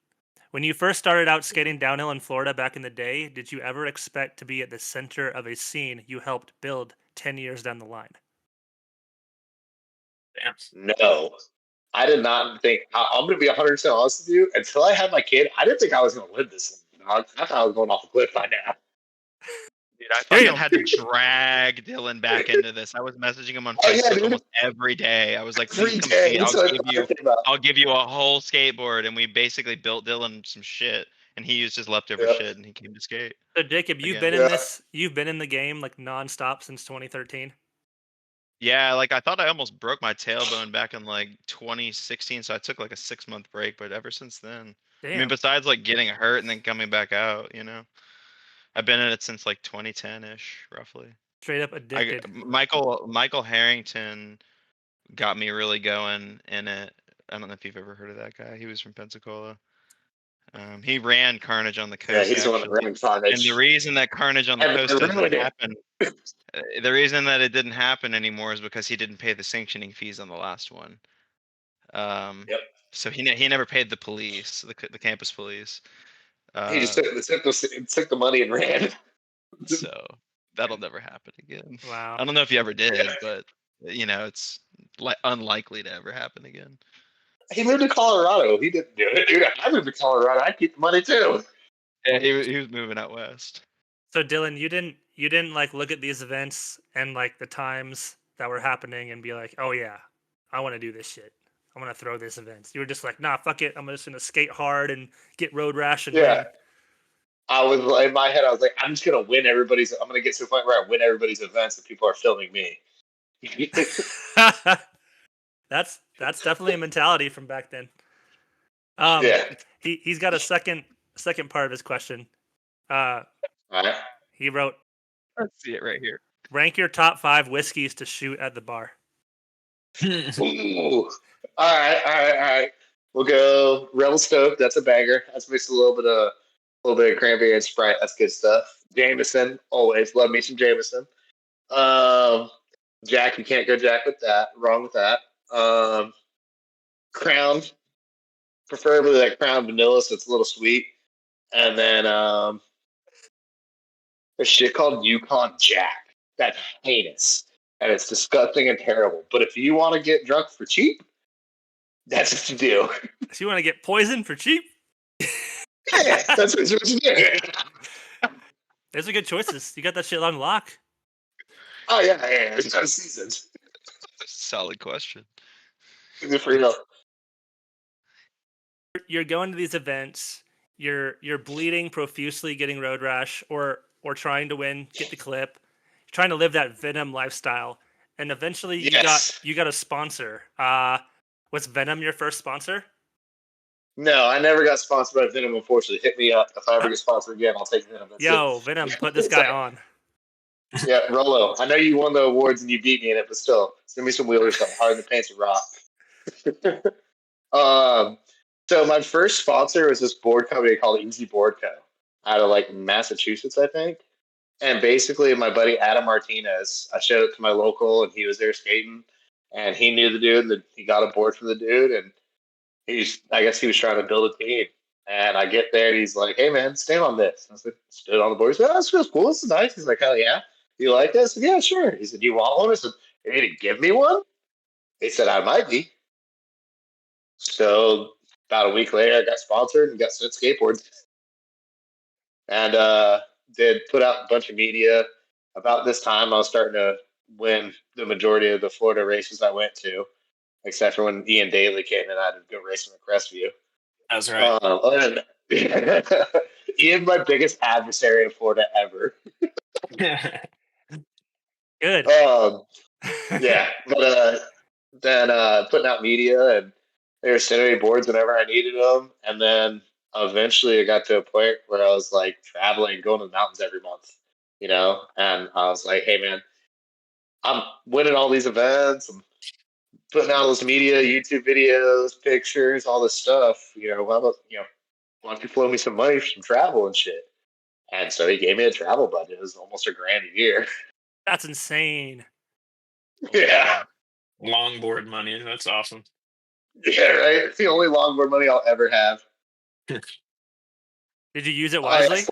When you first started out skating downhill in Florida back in the day, did you ever expect to be at the center of a scene you helped build 10 years down the line? Damn. No. I did not think, I'm going to be 100% honest with you, until I had my kid, I didn't think I was going to live this long. I thought I was going off a cliff by now. Dude, I fucking had to drag Dillon back into this. I was messaging him on Facebook almost every day. I was like, please come see. I'll give you a whole skateboard. And we basically built Dillon some shit. And he used his leftover shit and he came to skate. So Jacob, you've been in this, you've been in the game like nonstop since 2013? Yeah, like I thought I almost broke my tailbone back in like 2016. So I took like a 6-month break, but ever since then, I mean, besides like getting hurt and then coming back out, you know. I've been in it since like 2010-ish, roughly. Straight up addicted. Michael Harrington got me really going in it. I don't know if you've ever heard of that guy. He was from Pensacola. He ran Carnage on the Coast. Yeah, he's the one that ran Carnage. And the reason that Carnage on the Coast doesn't happen, the reason that it didn't happen anymore is because he didn't pay the sanctioning fees on the last one. So he never paid the police, the campus police. He just took the money and ran. So that'll never happen again. Wow. I don't know if you ever did, but you know, it's unlikely to ever happen again. He moved to Colorado. He didn't do it, dude. I moved to Colorado. I'd keep the money too. Yeah, he was moving out west. So Dillon, you didn't like look at these events and like the times that were happening and be like, oh yeah, I want to do this shit. I want to throw this event. You were just like, nah, fuck it. I'm just going to skate hard and get road rash and win. I was in my head. I was like, I'm just going to win everybody's. I'm going to get to a point where I win everybody's events and people are filming me. That's definitely a mentality from back then. He's got a second part of his question. All right. He wrote, let's see it right here. Rank your top 5 whiskeys to shoot at the bar. Ooh. All right. We'll go Rebel Stoked. That's a banger. That's mixed a little bit of cranberry and Sprite. That's good stuff. Jameson, always love me some Jameson. Jack, you can't go Jack with that. Wrong with that. Crown, preferably that Crown vanilla, so it's a little sweet. And then there's shit called Yukon Jack. That's heinous. And it's disgusting and terrible. But if you want to get drunk for cheap, that's what you do. So you want to get poisoned for cheap? Yeah, that's what you do. Those are good choices. You got that shit on lock. Oh, yeah. It's not seasoned. Solid question. Good for you. You're going to these events. You're bleeding profusely, getting road rash, or trying to win, get the clip. You're trying to live that Venom lifestyle, and eventually you got a sponsor. Was Venom your first sponsor? No, I never got sponsored by Venom. Unfortunately, hit me up if I ever get sponsored again. I'll take Venom. Venom, put this guy on. Yeah, Rolo. I know you won the awards and you beat me in it, but still, send me some wheelers, something hard in the pants and rock. So my first sponsor was this board company called Easy Board Co. out of like Massachusetts, I think. And basically, my buddy Adam Martinez, I showed it to my local, and he was there skating, and he knew the dude, and he got a board from the dude, and I guess he was trying to build a team. And I get there, and he's like, "Hey, man, stand on this." And I was like, "Stood on the board." He's like, "Oh, this feels cool. This is nice." He's like, "Hell yeah, you like this?" I said, "Yeah, sure." He said, "Do you want one?" I said, "You need to give me one." He said, "I might be." So about a week later, I got sponsored and got sent skateboards, and did put out a bunch of media. About this time, I was starting to win the majority of the Florida races I went to, except for when Ian Daly came in. I had to go racing at Crestview. That's right. And Ian, my biggest adversary in Florida ever. Good. Yeah, but then putting out media, and they were sending me boards whenever I needed them, and then eventually I got to a point where I was like traveling, going to the mountains every month, and I was like, "Hey, man, I'm winning all these events. I'm putting out all this media, YouTube videos, pictures, all this stuff. Why don't you flow me some money for some travel and shit?" And so he gave me a travel budget. It was almost $1,000 a year. That's insane. Yeah. Longboard money. That's awesome. Yeah, right? It's the only longboard money I'll ever have. Did you use it wisely?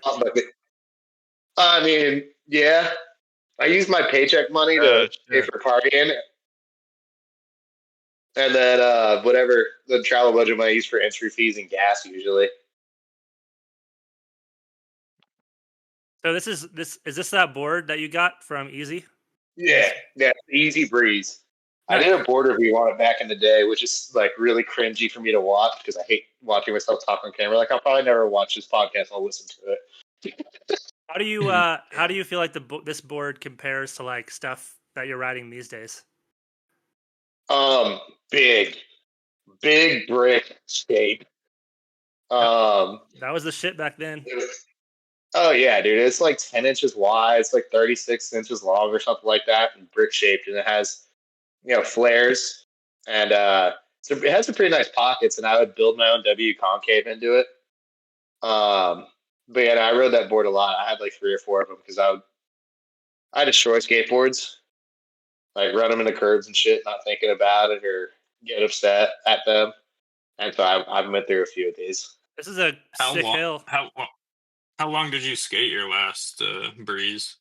I mean, yeah. I use my paycheck money to pay for partying. And then whatever the travel budget money I use for entry fees and gas usually. So is this that board that you got from Easy? Yeah, easy breeze. I did a board review on it back in the day, which is like really cringy for me to watch because I hate watching myself talk on camera. Like I'll probably never watch this podcast. I'll listen to it. How do you feel like this board compares to like stuff that you're riding these days? Big brick skate. That was the shit back then. Oh yeah, dude! It's like 10 inches wide. It's like 36 inches long or something like that, and brick shaped. And it has, flares, and so it has some pretty nice pockets. And I would build my own W concave into it. But yeah, I rode that board a lot. I had like 3 or 4 of them because I destroy skateboards, like run them into curbs and shit, not thinking about it or get upset at them. And so I went through a few of these. This is a sick hill. How long did you skate your last breeze?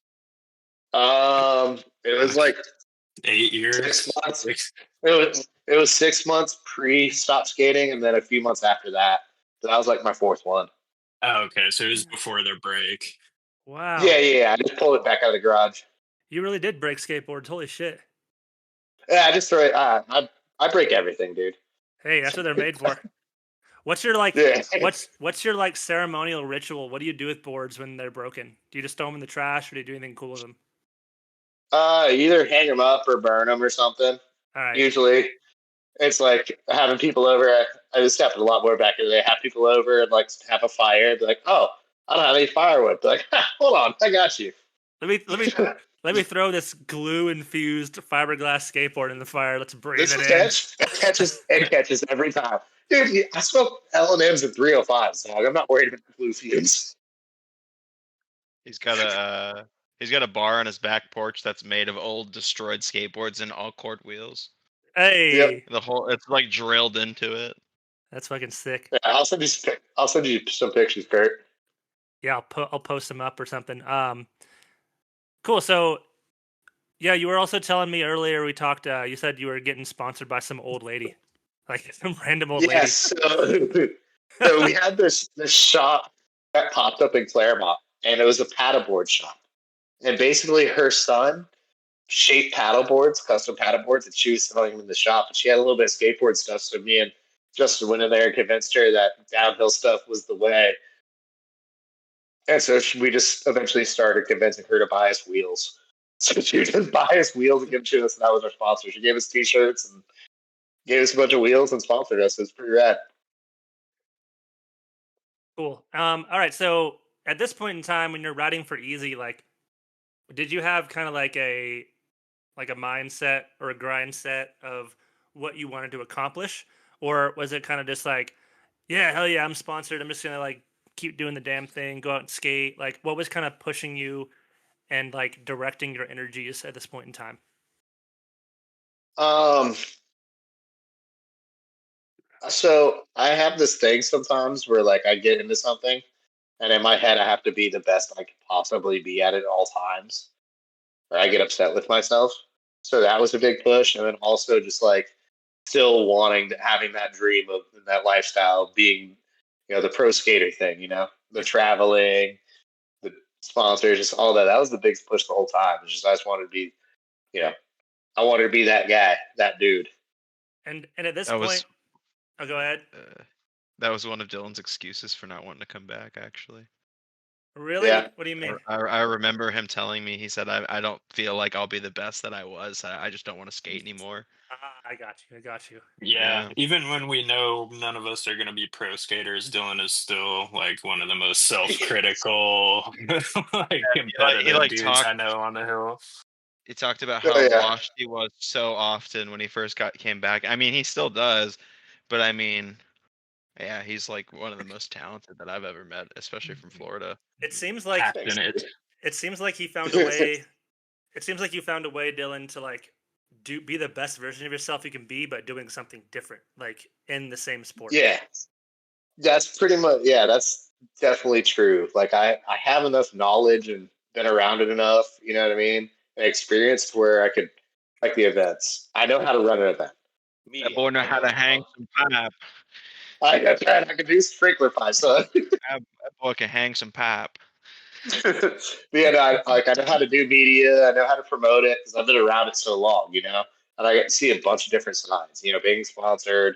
It was like 8 years. 6 months. It was 6 months pre-stop skating, and then a few months after that. So that was like my 4th one. Oh, okay, so it was before their break. Wow. Yeah. I just pulled it back out of the garage. You really did break skateboards. Holy shit. Yeah, I just throw it. I break everything, dude. Hey, that's what they're made for. What's your what's your like ceremonial ritual? What do you do with boards when they're broken? Do you just throw them in the trash, or do you do anything cool with them? Either hang them up or burn them or something. All right. Usually, it's like having people over. I just happened a lot more back in the day. Have people over and like have a fire. Be like, "Oh, I don't have any firewood." Be like, "Hold on, I got you." Let me throw this glue-infused fiberglass skateboard in the fire. Let's breathe it in. It catches every time. Dude, I smoke L&Ms at 305s, dog. I'm not worried about the glue fumes. He's got a bar on his back porch that's made of old destroyed skateboards and all cord wheels. Hey, yep. It's like drilled into it. That's fucking sick. Yeah, I'll send you some pictures, Kurt. Yeah, I'll post them up or something. Cool. So, yeah, you were also telling me earlier we talked. You said you were getting sponsored by some old lady, like some random old lady. Yes. So we had this shop that popped up in Claremont, and it was a paddleboard shop. And basically, her son shaped paddleboards, custom paddleboards, and she was selling them in the shop. And she had a little bit of skateboard stuff. So me and Justin went in there and convinced her that downhill stuff was the way. And so we just eventually started convincing her to buy us wheels. So she would just buy us wheels and give them to us, and that was our sponsor. She gave us T-shirts and gave us a bunch of wheels and sponsored us. It was pretty rad. Cool. All right. So at this point in time, when you're riding for Easy, like, did you have kind of like a mindset or a grind set of what you wanted to accomplish, or was it kind of just like, yeah, hell yeah, I'm sponsored. I'm just gonna like keep doing the damn thing, go out and skate? Like, what was kind of pushing you and like directing your energies at this point in time? So I have this thing sometimes where like I get into something, and in my head I have to be the best I could possibly be at it all times, or I get upset with myself. So that was a big push, and then also just like still wanting to having that dream of that lifestyle, being the pro skater thing, the traveling, the sponsors, just all that. That was the biggest push the whole time. It's just I just wanted to be, I wanted to be that guy, that dude. And at this That point, was oh, go ahead. that was one of Dylan's excuses for not wanting to come back. Actually, Really? Yeah. What do you mean? I remember him telling me. He said, "I don't feel like I'll be the best that I was. I just don't want to skate anymore." I got you. Yeah, even when we know none of us are going to be pro skaters, Dylan is still like one of the most self-critical, like competitive dudes talked. I know on the hill. He talked about Oh, how yeah. washed he was so often when he first came back. I mean, he still does, but I mean, yeah, he's like one of the most talented that I've ever met, especially from Florida. It seems like Passionate. it seems like he found a way. It seems like you found a way, Dylan, to like be the best version of yourself you can be, but doing something different, like in the same sport. Yeah, that's pretty much, that's definitely true. Like I have enough knowledge and been around it enough, you know what I mean, and experience to where I could, like the events. I know how to run an event. That boy know how to hang some pipe. I could do sprinkler pipe, so That boy can hang some pipe. yeah, no, I know how to do media. I know how to promote it because I've been around it so long, and I get to see a bunch of different sides. Being sponsored,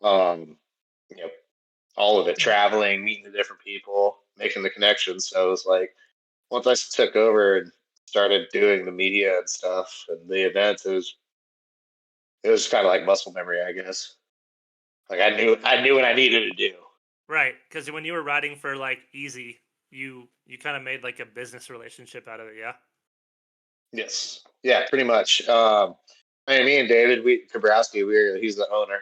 um, you know, all of it, traveling, meeting the different people, making the connections. So it was like once I took over and started doing the media and stuff and the events, it was kind of like muscle memory, I guess. Like I knew what I needed to do. Right, because when you were riding for like Easy, you kind of made like a business relationship out of it, yeah. Yes, yeah, pretty much. Me and David, Kabrowski, he's the owner.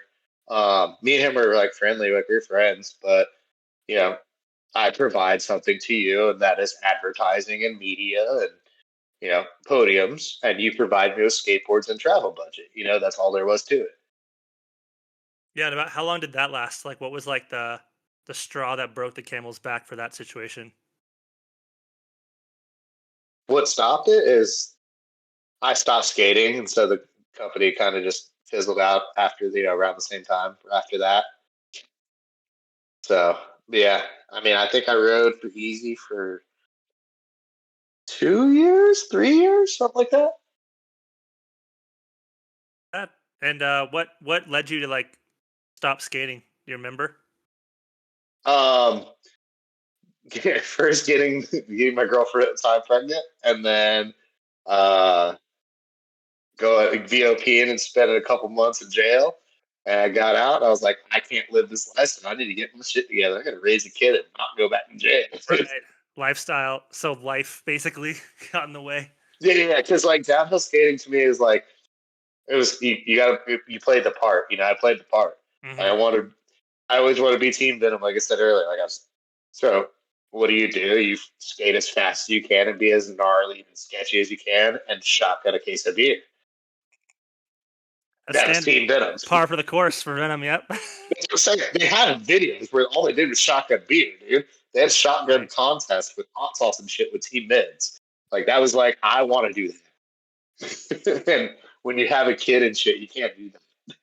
Me and him were like friendly, like we're friends, but I provide something to you, and that is advertising and media and podiums, and you provide me with skateboards and travel budget. That's all there was to it. Yeah, and about how long did that last? Like, what was like the straw that broke the camel's back for that situation? What stopped it is I stopped skating, and so the company kind of just fizzled out after around the same time after that. So yeah, I think I rode for Easy for 2 years, 3 years, something like that. And what led you to like stop skating? Do you remember? First getting my girlfriend at the time pregnant, and then go VOPing and spending a couple months in jail. And I got out. And I was like, I can't live this lifestyle. I need to get my shit together. I got to raise a kid and not go back in jail. Right. Lifestyle. So life basically got in the way. Yeah. Because like downhill skating to me is like it was. You played the part. I played the part. Mm-hmm. I always want to be Team Venom. Like I said earlier. So what do? You skate as fast as you can and be as gnarly and sketchy as you can, and shotgun a case of beer. That's Team Venom. Par for the course for Venom, yep. They had videos where all they did was shotgun beer, dude. They had shotgun contests with hot sauce and shit with Team Mids. Like, that was like, I want to do that. And when you have a kid and shit, you can't do that.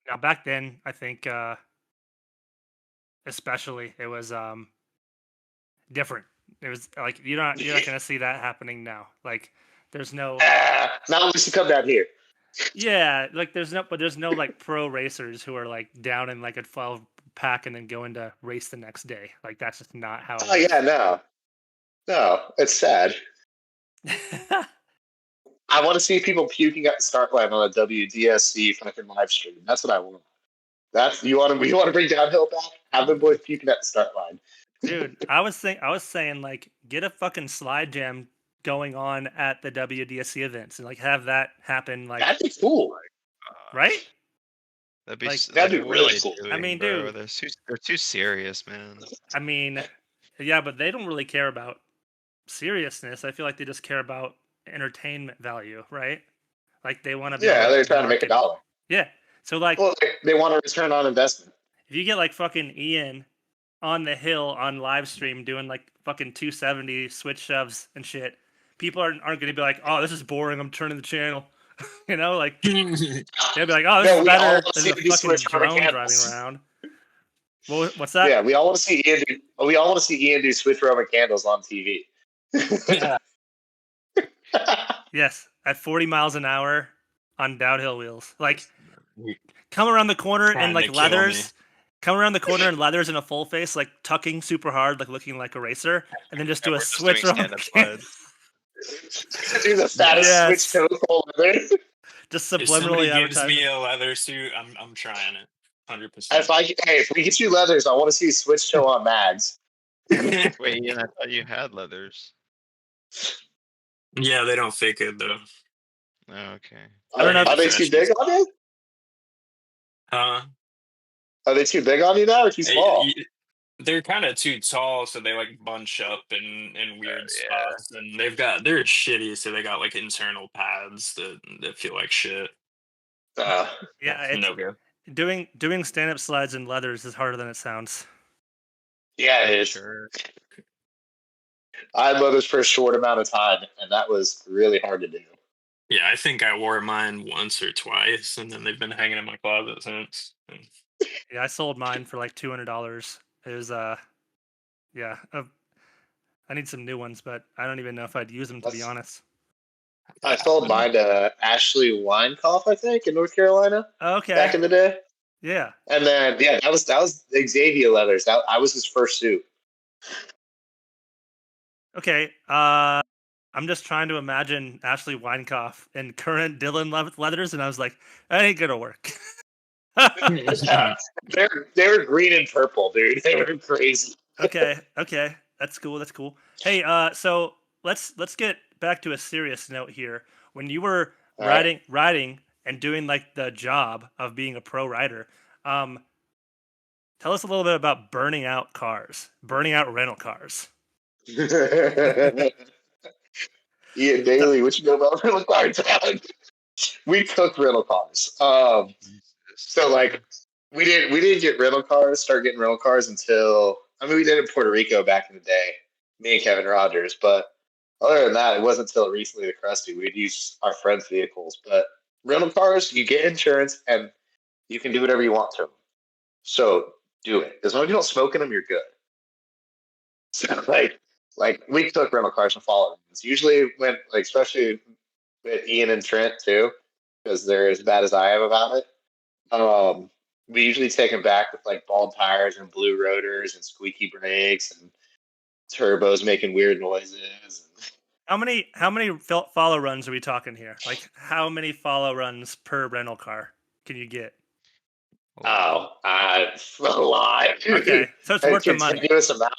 Now, back then, I think, especially, it was different. It was like, you're not going to see that happening now. Like, there's no... not unless you come down here. Yeah, like there's no like pro racers who are like down in like a 12 pack and then going to race the next day. Like that's just not how. Oh yeah, no, it's sad. I want to see people puking at the start line on a WDSC fucking live stream. That's what I want. You want to bring downhill back? Have them boys puking at the start line. Dude, I was saying like get a fucking slide jam going on at the WDSC events and like have that happen. Like that'd be cool, right? That'd be Like, that'd be what are really they cool. doing, I mean, bro? dude. They're too serious, man. I mean, yeah, but they don't really care about seriousness. I feel like they just care about entertainment value, right? Like they want to be able Yeah, to they're trying to make a market. dollar. Yeah. So like, Well, they want a return on investment. if you get like fucking Ian on the hill on live stream doing like fucking 270 switch shoves and shit, people aren't going to be like, oh, this is boring. I'm turning the channel. You know, like they'll be like, oh, this No, is we all better. want to There's see a these fucking switch rubber drone driving candles. around. What's that? Yeah, we all want to see Ian do. We all want to see Ian do switch Roman candles on TV. Yeah. Yes, at 40 miles an hour on downhill wheels. Like, come around the corner in Trying like to kill leathers. Come around the corner in leathers in a full face, like tucking super hard, like looking like a racer, and then just do Yeah, a we're just switch doing Roman stand-up candle. Do the fattest Yes. switch toe full leather. Just If somebody subliminally gives me advertising. a leather suit, I'm trying it. 100%. If we get you leathers, I want to see switch toe on mags. Wait, Ian, I thought you had leathers. Yeah, they don't fit good though. Oh, okay. I don't know if- Are they too big on you? Are they too big on you now or too small? They're kind of too tall, so they like bunch up in weird yeah. spots, and they're shitty, so they got like internal pads that feel like shit. Yeah, it's, No good. doing stand-up slides in leathers is harder than it sounds. Yeah, it is. Sure. I had leathers for a short amount of time, and that was really hard to do. Yeah, I think I wore mine once or twice, and then they've been hanging in my closet since. Yeah, I sold mine for like $200. It was yeah. I need some new ones, but I don't even know if I'd use them to be honest. I sold mine to Ashley Winecoff, I think, in North Carolina Okay. back in the day. Yeah. And then that was Xavier Leathers. I was his first suit. Okay. I'm just trying to imagine Ashley Winecoff in current Dillon leathers, and I was like, that ain't gonna work. They were green and purple, dude. They were crazy. Okay, that's cool. Hey, so let's get back to a serious note here. When you were riding and doing like the job of being a pro rider, tell us a little bit about burning out rental cars. Ian Daly, what you know about rental cars? We took rental cars. So like we didn't start getting rental cars until we did it in Puerto Rico back in the day, me and Kevin Rogers, but other than that, it wasn't until recently the Crusty. We'd use our friends' vehicles. But rental cars, you get insurance and you can do whatever you want to them. So do it. As long as you don't smoke in them, you're good. So like we took rental cars and followed them. It's usually when especially with Ian and Trent too, because they're as bad as I am about it. We usually take them back with like bald tires and blue rotors and squeaky brakes and turbos making weird noises. How many follow runs are we talking here? Like how many follow runs per rental car can you get? A lot. Okay, so it's worth the money. Give us about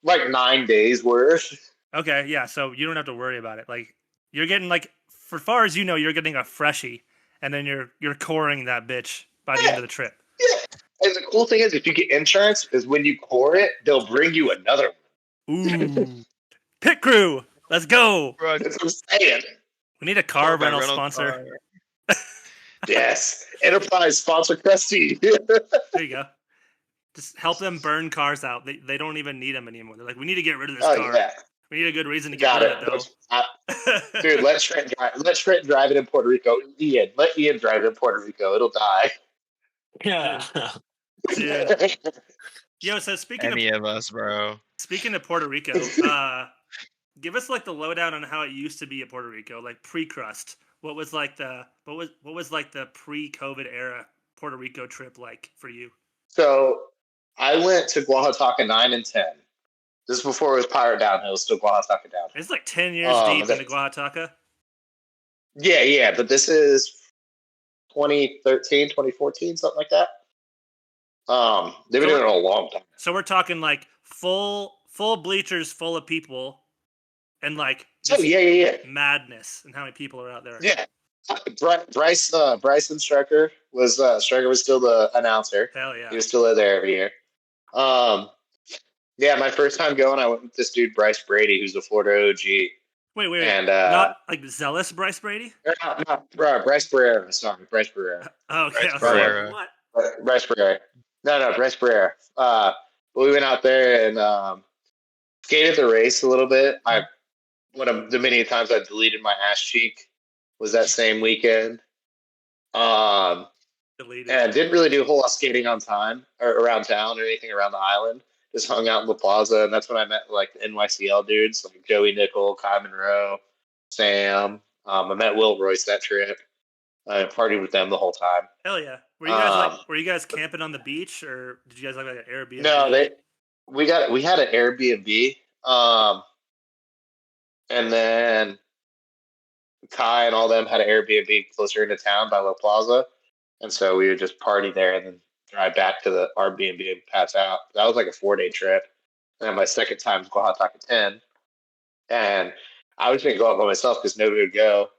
like 9 days worth. Okay, yeah, so you don't have to worry about it. Like you're getting like, for far as you know, you're getting a freshie, and then you're coring that bitch by the end of the trip. Yeah, and the cool thing is, if you get insurance, is when you core it, they'll bring you another one. Ooh, pit crew, let's go. That's what I'm saying. We need a car rental sponsor. Yes, Enterprise sponsor Crusty. There you go. Just help them burn cars out. They don't even need them anymore. They're like, we need to get rid of this car. Yeah. We need a good reason to get rid of it, though. Dude, let Trent drive it in Puerto Rico. Let Ian drive it in Puerto Rico. It'll die. Yeah. Dude. Yo, so speaking of us, bro. Speaking of Puerto Rico, give us like the lowdown on how it used to be at Puerto Rico, like pre-crust. What was like the pre-COVID era Puerto Rico trip like for you? So I went to Oaxaca 9 and 10. This is before it was Pirate Downhill, still Oaxaca Downhill. It's like 10 years deep into Oaxaca. Yeah, but this is 2013, 2014, something like that. They've been doing it a long time. So we're talking like full bleachers full of people and like yeah. madness and how many people are out there. Yeah. Bryson Strucker was still the announcer. Hell yeah. He was still there every year. Yeah, my first time going, I went with this dude Bryce Brady, who's the Florida OG. Wait. And not like zealous Bryce Brady? Bryce Barrera. Sorry, Bryce Barrera. Oh, okay. Bryce Barrera. Barrera. What? Bryce Barrera. No, Bryce Barrera. But we went out there and skated the race a little bit. One of the many times I deleted my ass cheek was that same weekend. Deleted. And didn't really do a whole lot of skating on time or around town or anything around the island. Just hung out in the plaza, and that's when I met like the NYCL dudes like Joey Nickel, Kai Monroe, Sam. I met Will Royce that trip. I partied with them the whole time. Hell yeah. Were you guys camping on the beach, or did you guys have like an Airbnb? No, we had an Airbnb. And then Kai and all them had an Airbnb closer into town by La Plaza. And so we would just party there and then drive back to the Airbnb and pass out. That was like a 4-day trip. And then my second time was go hot talk at 10. And I was going to go out by myself because nobody would go.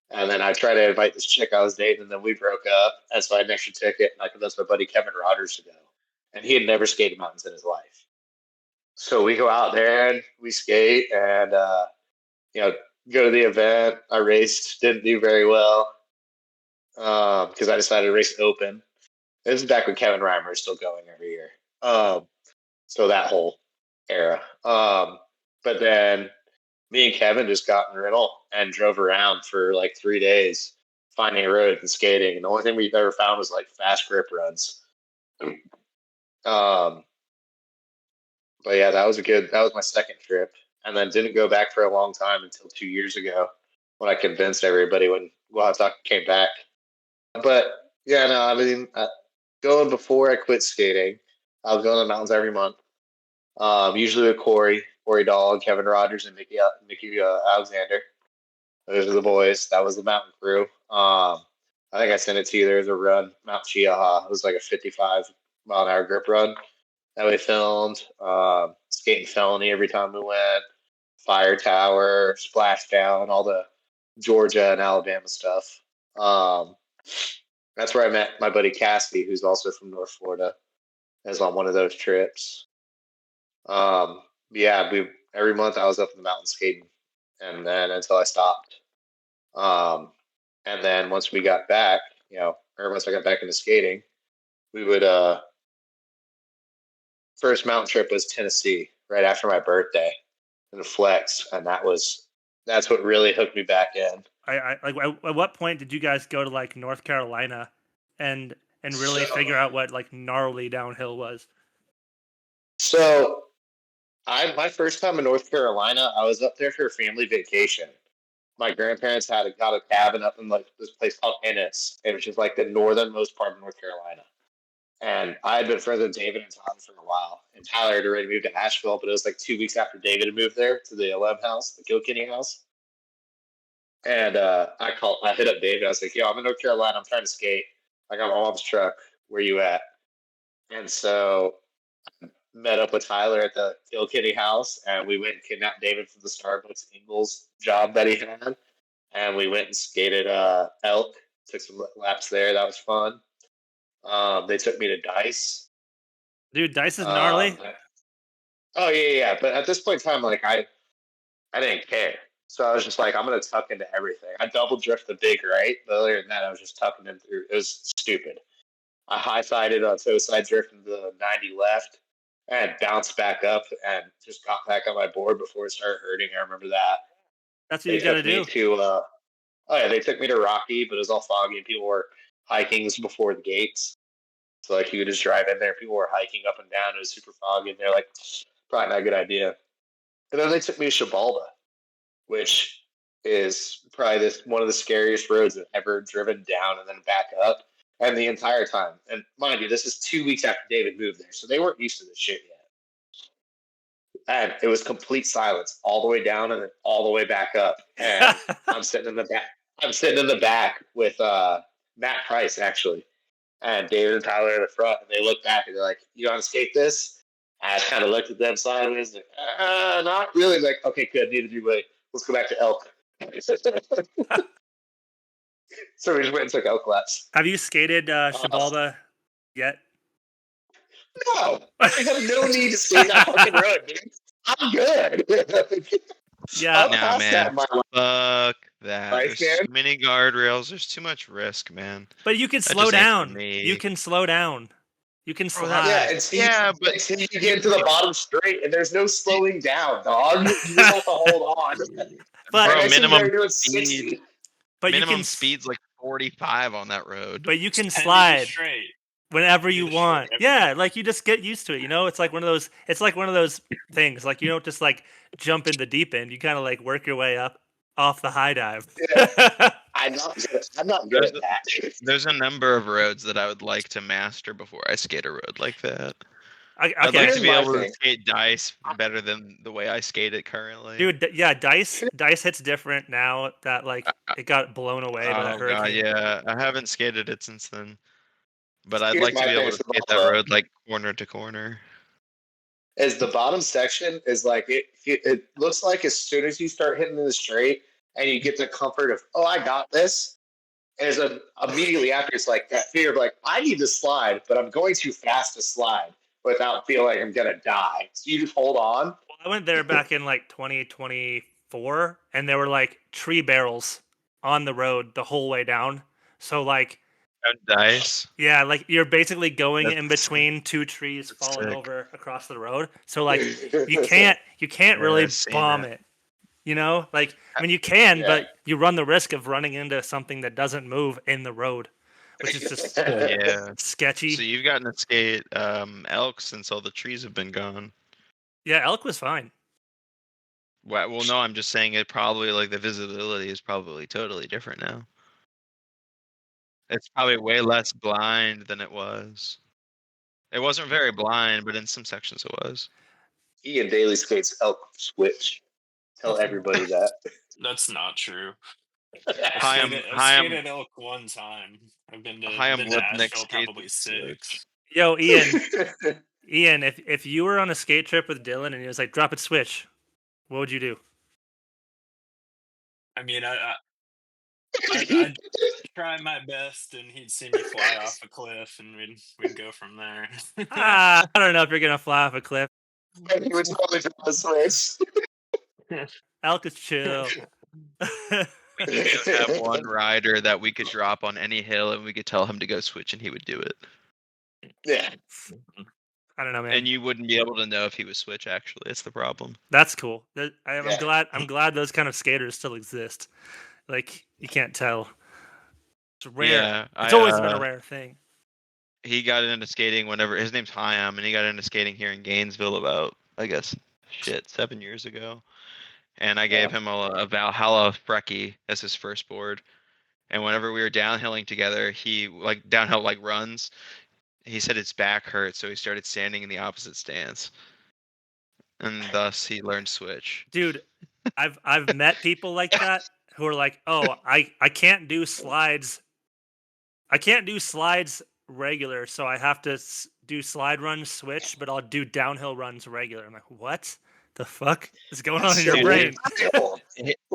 And then I tried to invite this chick I was dating, and then we broke up. And so I had an extra ticket, and I convinced my buddy Kevin Rodgers to go. And he had never skated mountains in his life. So we go out there and we skate and, go to the event. I raced, didn't do very well because I decided to race open. This is back when Kevin Reimer was still going every year. So that whole era. But then me and Kevin just got in the rental and drove around for like 3 days, finding roads and skating. And the only thing we've ever found was like fast grip runs. But yeah, that was my second trip. And then didn't go back for a long time until 2 years ago when I convinced everybody when Oaxaca came back. But yeah, no, I mean, going before I quit skating, I was going to the mountains every month. Usually with Corey Dahl, Kevin Rodgers, and Mickey Alexander. Those are the boys. That was the mountain crew. I think I sent it to you. There was a run, Mount Chiaha. It was like a 55-mile-an-hour grip run that we filmed. Skating Felony every time we went. Fire Tower, Splashdown, all the Georgia and Alabama stuff. That's where I met my buddy Cassidy, who's also from North Florida, as on one of those trips. Every month I was up in the mountain skating, and then until I stopped. And then once we got back, once I got back into skating, we would first mountain trip was Tennessee right after my birthday in the flex, and that's what really hooked me back in. At what point did you guys go to like North Carolina and really figure out what like gnarly downhill was? So my first time in North Carolina, I was up there for a family vacation. My grandparents got a cabin up in like this place called Ennis, which is like the northernmost part of North Carolina. And I had been friends with David and Tyler for a while. And Tyler had already moved to Asheville, but it was like 2 weeks after David had moved there to the LM house, the Kilkenny house. And I hit up David. I was like, yo, I'm in North Carolina. I'm trying to skate. I got my mom's truck. Where you at? And so I met up with Tyler at the Kilkenny house, and we went and kidnapped David from the Starbucks Ingles job that he had. And we went and skated Elk. Took some laps there. That was fun. They took me to Dice. Dude, Dice is gnarly. Oh yeah. But at this point in time, like I didn't care. So I was just like, I'm gonna tuck into everything. I double drift the big right, but other than that, I was just tucking in through. It was stupid. I high-sided on toe side drift into the 90 left and bounced back up and just got back on my board before it started hurting. I remember that. That's what you gotta do. They took me to Rocky, but it was all foggy and people were hiking before the gates. So like you could just drive in there. People were hiking up and down. It was super foggy, and they're like, probably not a good idea. And then they took me to Shabalba, which is probably one of the scariest roads I've ever driven down and then back up. And the entire time, and mind you, this is 2 weeks after David moved there, so they weren't used to this shit yet. And it was complete silence all the way down and then all the way back up. And I'm sitting in the back. I'm sitting in the back with Matt Price, actually. And David and Tyler in the front, and they look back and they're like, "You want to skate this?" And I kind of looked at them sideways, like, not really. Like, okay, good, neither do we. Let's go back to Elk. So we just went and took elk laps. Have you skated Shibalba yet? No, I have no need to skate that fucking road, dude. I'm good. Yeah. I'm Nah, past man. that in my life. Fuck that. Right, There's man? too many guardrails. There's too much risk, man. But you can That slow just ain't for down. me. You can slow down. You can Bro, slide. Yeah, it's but until you get to the bottom straight, and there's no slowing down, dog. You just have to hold on. But- bro, And I see minimum they're doing speed. 60. But you Minimum can speed's like 45 on that road. But you can Just slide straight. whenever You you just want. straight Yeah, everything. like you just get used to it. You know, it's like one of those. It's like one of those things. Like you don't just like jump in the deep end. You kind of like work your way up off the high dive. I'm not good at that. There's a number of roads that I would like to master before I skate a road like that. I'd Okay, like Here's to be my able to thing. skate dice better than the way I skate it currently. dude. Yeah, dice hits different now that like it got blown away by that Oh hurricane. god, yeah. I haven't skated it since then. But I'd Here's like to my be able thing to for skate that Buffalo. road like corner to corner. Is the bottom section is like it looks like as soon as you start hitting the straight and you get the comfort of, oh, I got this, as immediately after it's like that fear of like, I need to slide, but I'm going too fast to slide without feeling like I'm gonna die. So you just hold on. Well, I went there back in like 2024, and there were like tree barrels on the road the whole way down. So like, Dice. yeah, like you're basically going That's in between two trees that's falling sick. over across the road. So like you can't really I've seen bomb that. it. You know, like I mean you can, Yeah. but you run the risk of running into something that doesn't move in the road, which is just Yeah. sketchy. So you've gotten to skate elk since all the trees have been gone. Yeah, elk was fine. Well, no, I'm just saying it probably like the visibility is probably totally different now. It's probably way less blind than it was. It wasn't very blind, but in some sections it was. Ian Daly skates elk switch. Tell everybody that. That's not true. Hi, I'm I've skated elk one time. I've been to, Hi, I'm been to Lipnick Asheville skates probably switch. 6. Yo, Ian, if you were on a skate trip with Dillon and he was like, drop it switch, what would you do? I mean, I'd try my best, and he'd see me fly off a cliff, and we'd go from there. I don't know if you're gonna fly off a cliff. He would totally drop the switch. Elk is chill. We could just have one rider that we could drop on any hill and we could tell him to go switch and he would do it. Yeah. I don't know, man. And you wouldn't be able to know if he was switch actually. It's the problem. That's cool. I'm Yeah. glad those kind of skaters still exist. Like you can't tell. It's rare. Yeah, It's always been a rare thing. He got into skating whenever his name's Hyam, and he got into skating here in Gainesville about, I guess, 7 years ago. And I gave him a Valhalla Breckie as his first board. And whenever we were downhilling together, he like downhill like runs. He said his back hurt, so he started standing in the opposite stance, and thus he learned switch. Dude, I've met people like that who are like, oh, I can't do slides. I can't do slides regular, so I have to do slide runs switch, but I'll do downhill runs regular. I'm like, what the fuck is going on in your Dude, brain?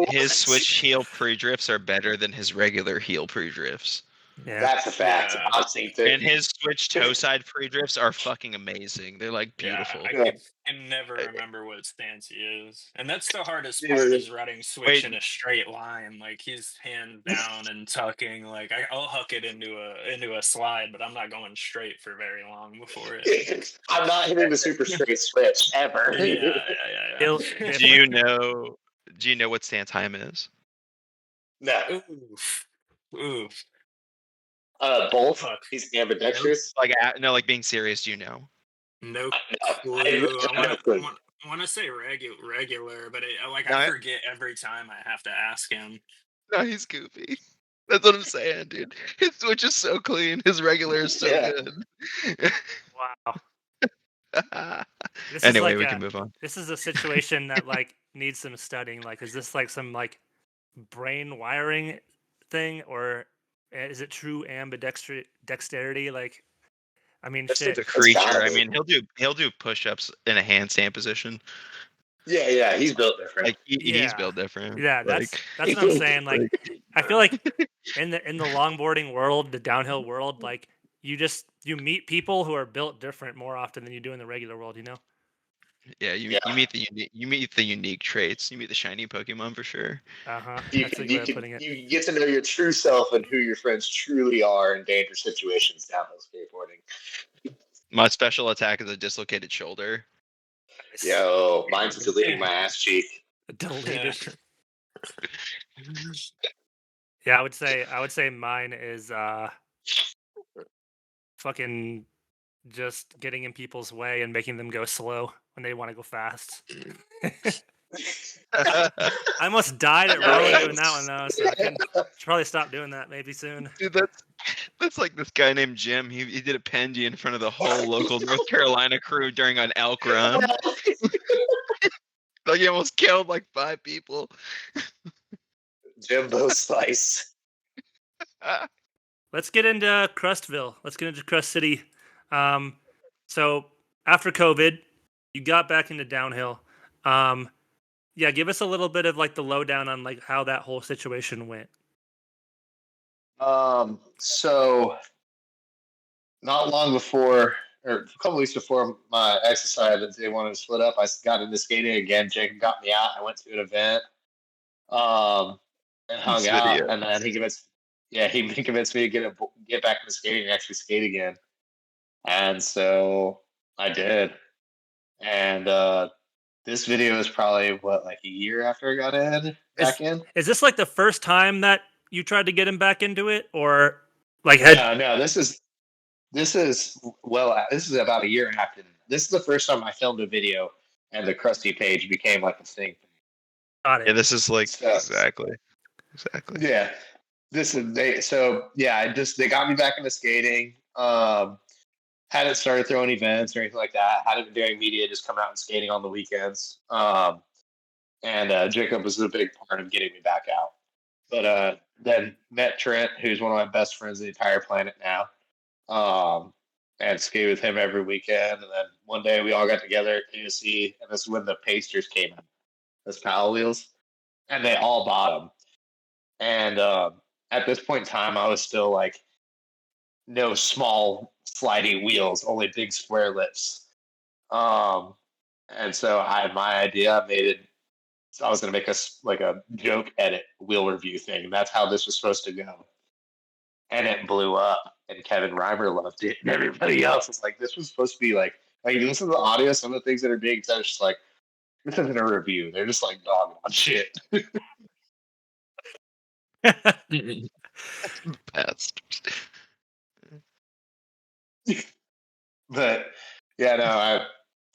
His switch heel pre-drifts are better than his regular heel pre-drifts. Yeah. That's a fact. Yeah. I've seen things. And his switch toe side pre-drifts are fucking amazing. They're like beautiful. Yeah, I can never remember what stance he is, and that's the hardest part is running switch in a straight line. Like he's hand down and tucking. Like I'll huck it into a slide, but I'm not going straight for very long before it. I'm not hitting the super straight switch ever. Yeah. Do you know what stance Hyam is? No. Oof. Both. Fuck. He's ambidextrous. Like like being serious, do you know? No clue. I I want to say regular, but No, I forget every time I have to ask him. No, he's goofy. That's what I'm saying, dude. His switch is so clean. His regular is so good. Wow. Anyway, we can move on. This is a situation that like needs some studying. Like, is this like some like brain wiring thing, or is it true ambidexterity? Like, I mean, That's shit. The creature. I mean, he'll do push-ups in a handstand position. Yeah, he's built different. Like he's built different. Yeah, that's Like, what I'm saying. Like, I feel like in the longboarding world, the downhill world, like you meet people who are built different more often than you do in the regular world. You know? Yeah, you meet the unique traits. You meet the shiny Pokemon for sure. That's a good way of putting it. You get to know your true self and who your friends truly are in dangerous situations downhill skateboarding. My special attack is a dislocated shoulder. Yo, mine's deleting my ass cheek. Deleted. Yeah, I would say mine is fucking just getting in people's way and making them go slow when they want to go fast. I almost died at rolling doing that one though, so I should probably stop doing that maybe soon. Dude, that's like this guy named Jim. He did a pendy in front of the whole local North Carolina crew during an elk run. Like he almost killed like 5 people. Jimbo Slice. Let's get into Crustville. Let's get into Crust City. So after COVID, you got back into downhill. Yeah, give us a little bit of like the lowdown on like how that whole situation went. So not long before, or a couple weeks before my ex decided that they wanted to split up, I got into skating again. Jacob got me out. I went to an event, and hung out, and then he convinced me to get back into skating and actually skate again. And so I did. And this video is probably like a year after I got back in. Is this like the first time that you tried to get him back into it, or like No, this is about a year after. This is the first time I filmed a video and the Crusty page became like a thing. Got it. Yeah, this is like exactly. Yeah, they got me back into skating. Hadn't started throwing events or anything like that. Hadn't been doing media, just coming out and skating on the weekends. And Jacob was a big part of getting me back out. But then met Trent, who's one of my best friends on the entire planet now, and skated with him every weekend. And then one day we all got together at KSC, and this is when the Pasters came in, those paddle wheels, and they all bought them. And at this point in time, I was still like, no small sliding wheels, only big square lips. And so I had my idea. I made it. So I was going to make a joke edit wheel review thing. And that's how this was supposed to go. And it blew up. And Kevin Reimer loved it. And everybody else was like, this was supposed to be like you listen to the audio, some of the things that are being said, it's just like, this isn't a review. They're just like dogging on shit. Bastards. But yeah, no, I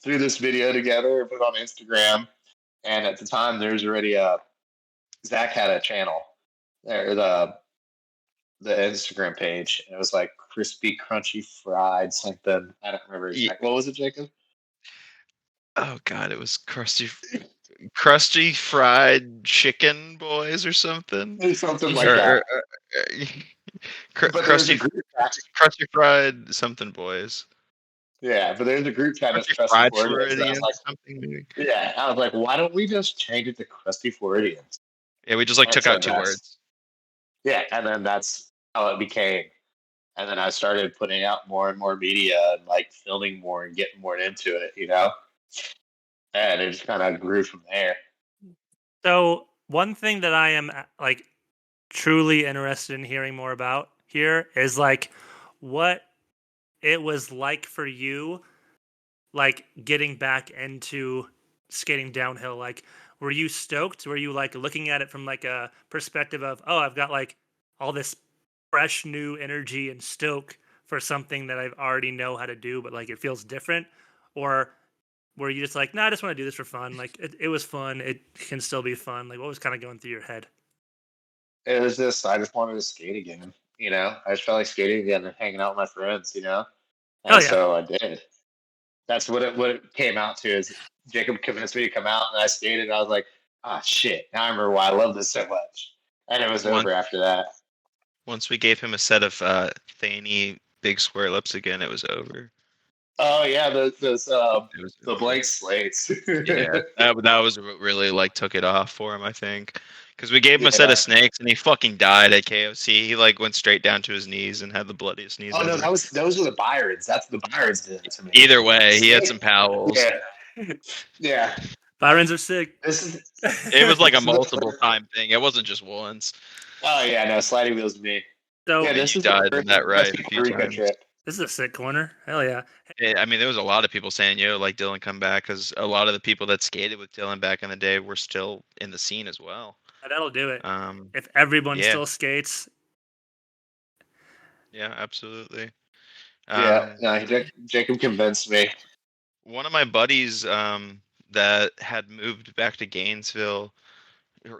threw this video together, put it on Instagram, and at the time there's already Zach had a channel there, the Instagram page, and it was like crispy, crunchy, fried something. I don't remember exactly. What was it, Jacob? Oh God, it was crusty fried chicken boys or something. Something like that. Crusty fried something boys. Yeah, but there's a group chat that's Crusty Floridian. Yeah, I was like, why don't we just change it to Crusty Floridian? Yeah, we just took out 2 words. Yeah, and then that's how it became. And then I started putting out more and more media and like filming more and getting more into it, you know? And it just kind of grew from there. So one thing that I am like truly interested in hearing more about here is like what it was like for you, like getting back into skating downhill. Like, were you stoked? Were you like looking at it from like a perspective of, oh, I've got like all this fresh new energy and stoke for something that I already know how to do, but like it feels different? Or were you just like, nah, I just want to do this for fun? Like it was fun. It can still be fun. Like what was kind of going through your head? It was just, I just wanted to skate again, you know? I just felt like skating again and hanging out with my friends, you know? And so I did. That's what it came out to, is Jacob convinced me to come out, and I skated, and I was like, ah, shit, now I remember why I love this so much. And it was over after that. Once we gave him a set of Thany big square lips again, it was over. Oh yeah, those It was the blank slates. yeah, that was what really like took it off for him, I think, because we gave him a set Yeah. of snakes and he fucking died at KOC. He like went straight down to his knees and had the bloodiest knees Oh no, ever. those were the Byrons. That's the Byrons did it to me. Either way, he had some Powells. Yeah, yeah. Byrons are sick. This is. It was like a This is the multiple first- time thing. It wasn't just once. Oh yeah, no sliding wheels me. So Yeah, this You is the died in first that ride a Costa few Rica times. trip. this is a sick corner. Hell yeah. I mean, there was a lot of people saying, "Yo, like Dillon, come back," because a lot of the people that skated with Dillon back in the day were still in the scene as well. That'll do it. Um, If everyone yeah. still skates. yeah, absolutely. Yeah, no, Jacob convinced me. One of my buddies that had moved back to Gainesville,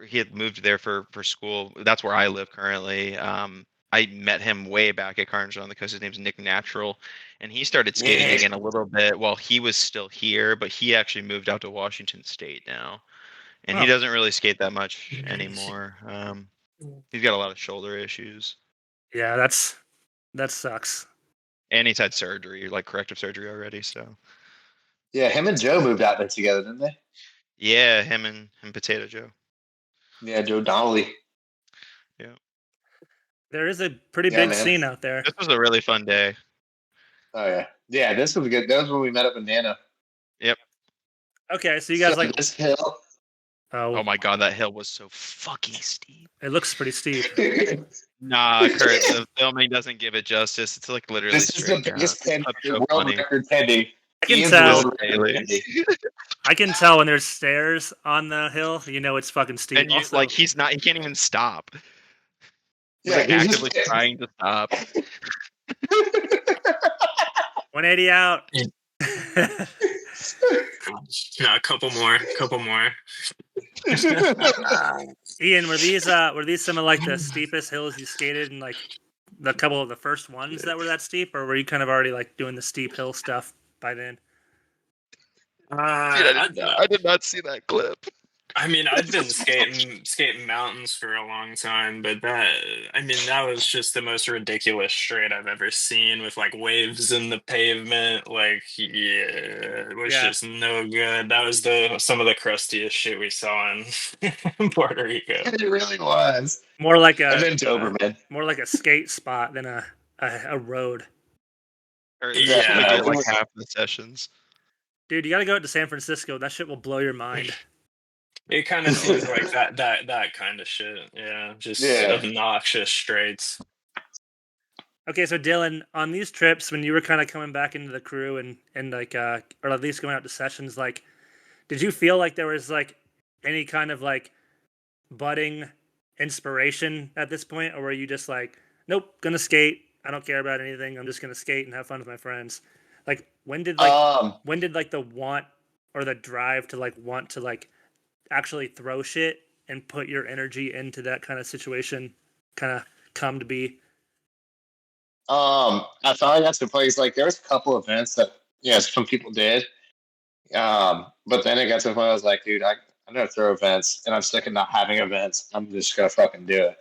he had moved there for school. That's where I live currently. I met him way back at Carnegie on the Coast. His name's Nick Natural, and he started skating Yeah. again a little bit while he was still here, but he actually moved out to Washington State now, and he Oh. doesn't really skate that much anymore. He's got a lot of shoulder issues, Yeah, that sucks. and he's had surgery, like corrective surgery already. So Yeah, him and Joe moved out there together, didn't they? yeah, him and Potato Joe. Yeah, Joe Donnelly. There is a pretty Yeah, big man. scene out there. This was a really fun day. Oh yeah, yeah. This was good. That was when we met up in Nana. Okay, so you guys like this hill. Oh my god, that hill was so fucking steep. it looks pretty steep. Nah, Kurt, the filming doesn't give it justice. It's like literally This is the straight down. biggest pin, That's so world funny. record pending. I can Ian's tell. world record Really? pending. I can tell when there's stairs on the hill, you know it's fucking steep. And you, Also, like he can't even stop. He's Yeah, like he's actively just- trying to stop. 180 out. No, a couple more. Ian, were these some of like the steepest hills you skated, and like the couple of the first ones that were that steep, or were you kind of already like doing the steep hill stuff by then? Dude, I did not see that clip. I mean, I've been skating mountains for a long time, but that was just the most ridiculous straight I've ever seen, with like waves in the pavement. Like, yeah, it was just no good. That was some of the crustiest shit we saw in Puerto Rico. It really was. More like And then a Doberman. more like a skate spot than a road. Or Yeah, that's what we did it like was- half the sessions. Dude, you got to go out to San Francisco. That shit will blow your mind. It kind of seems like that kind of shit. Yeah, just obnoxious straights. Okay, so Dillon, on these trips when you were kind of coming back into the crew and like or at least going out to sessions, like did you feel like there was like any kind of like budding inspiration at this point, or were you just like, nope, gonna skate, I don't care about anything, I'm just gonna skate and have fun with my friends? Like when did like the want or the drive to like want to like actually throw shit and put your energy into that kind of situation kind of come to be? I finally got to the place, like there was a couple events that some people did. But then it got to the point I was like, dude, I'm gonna throw events and I'm sick of not having events. I'm just gonna fucking do it.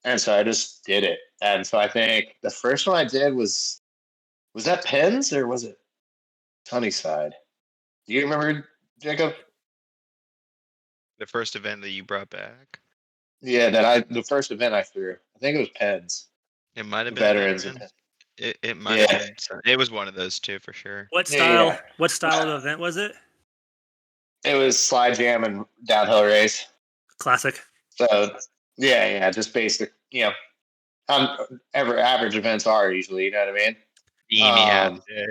And so I just did it. And so I think the first one I did was that Penn's or was it Sunnyside? Do you remember, Jacob? The first event that you brought back. Yeah, the first event I threw. I think it was Penn's. It might have been Veterans Veterans. event. It might have been. It was one of those two for sure. What Yeah, style? yeah. What style of event was it? It was slide jam and downhill race. Classic. So yeah, just basic, average events are usually, you know what I mean? Steamy half day.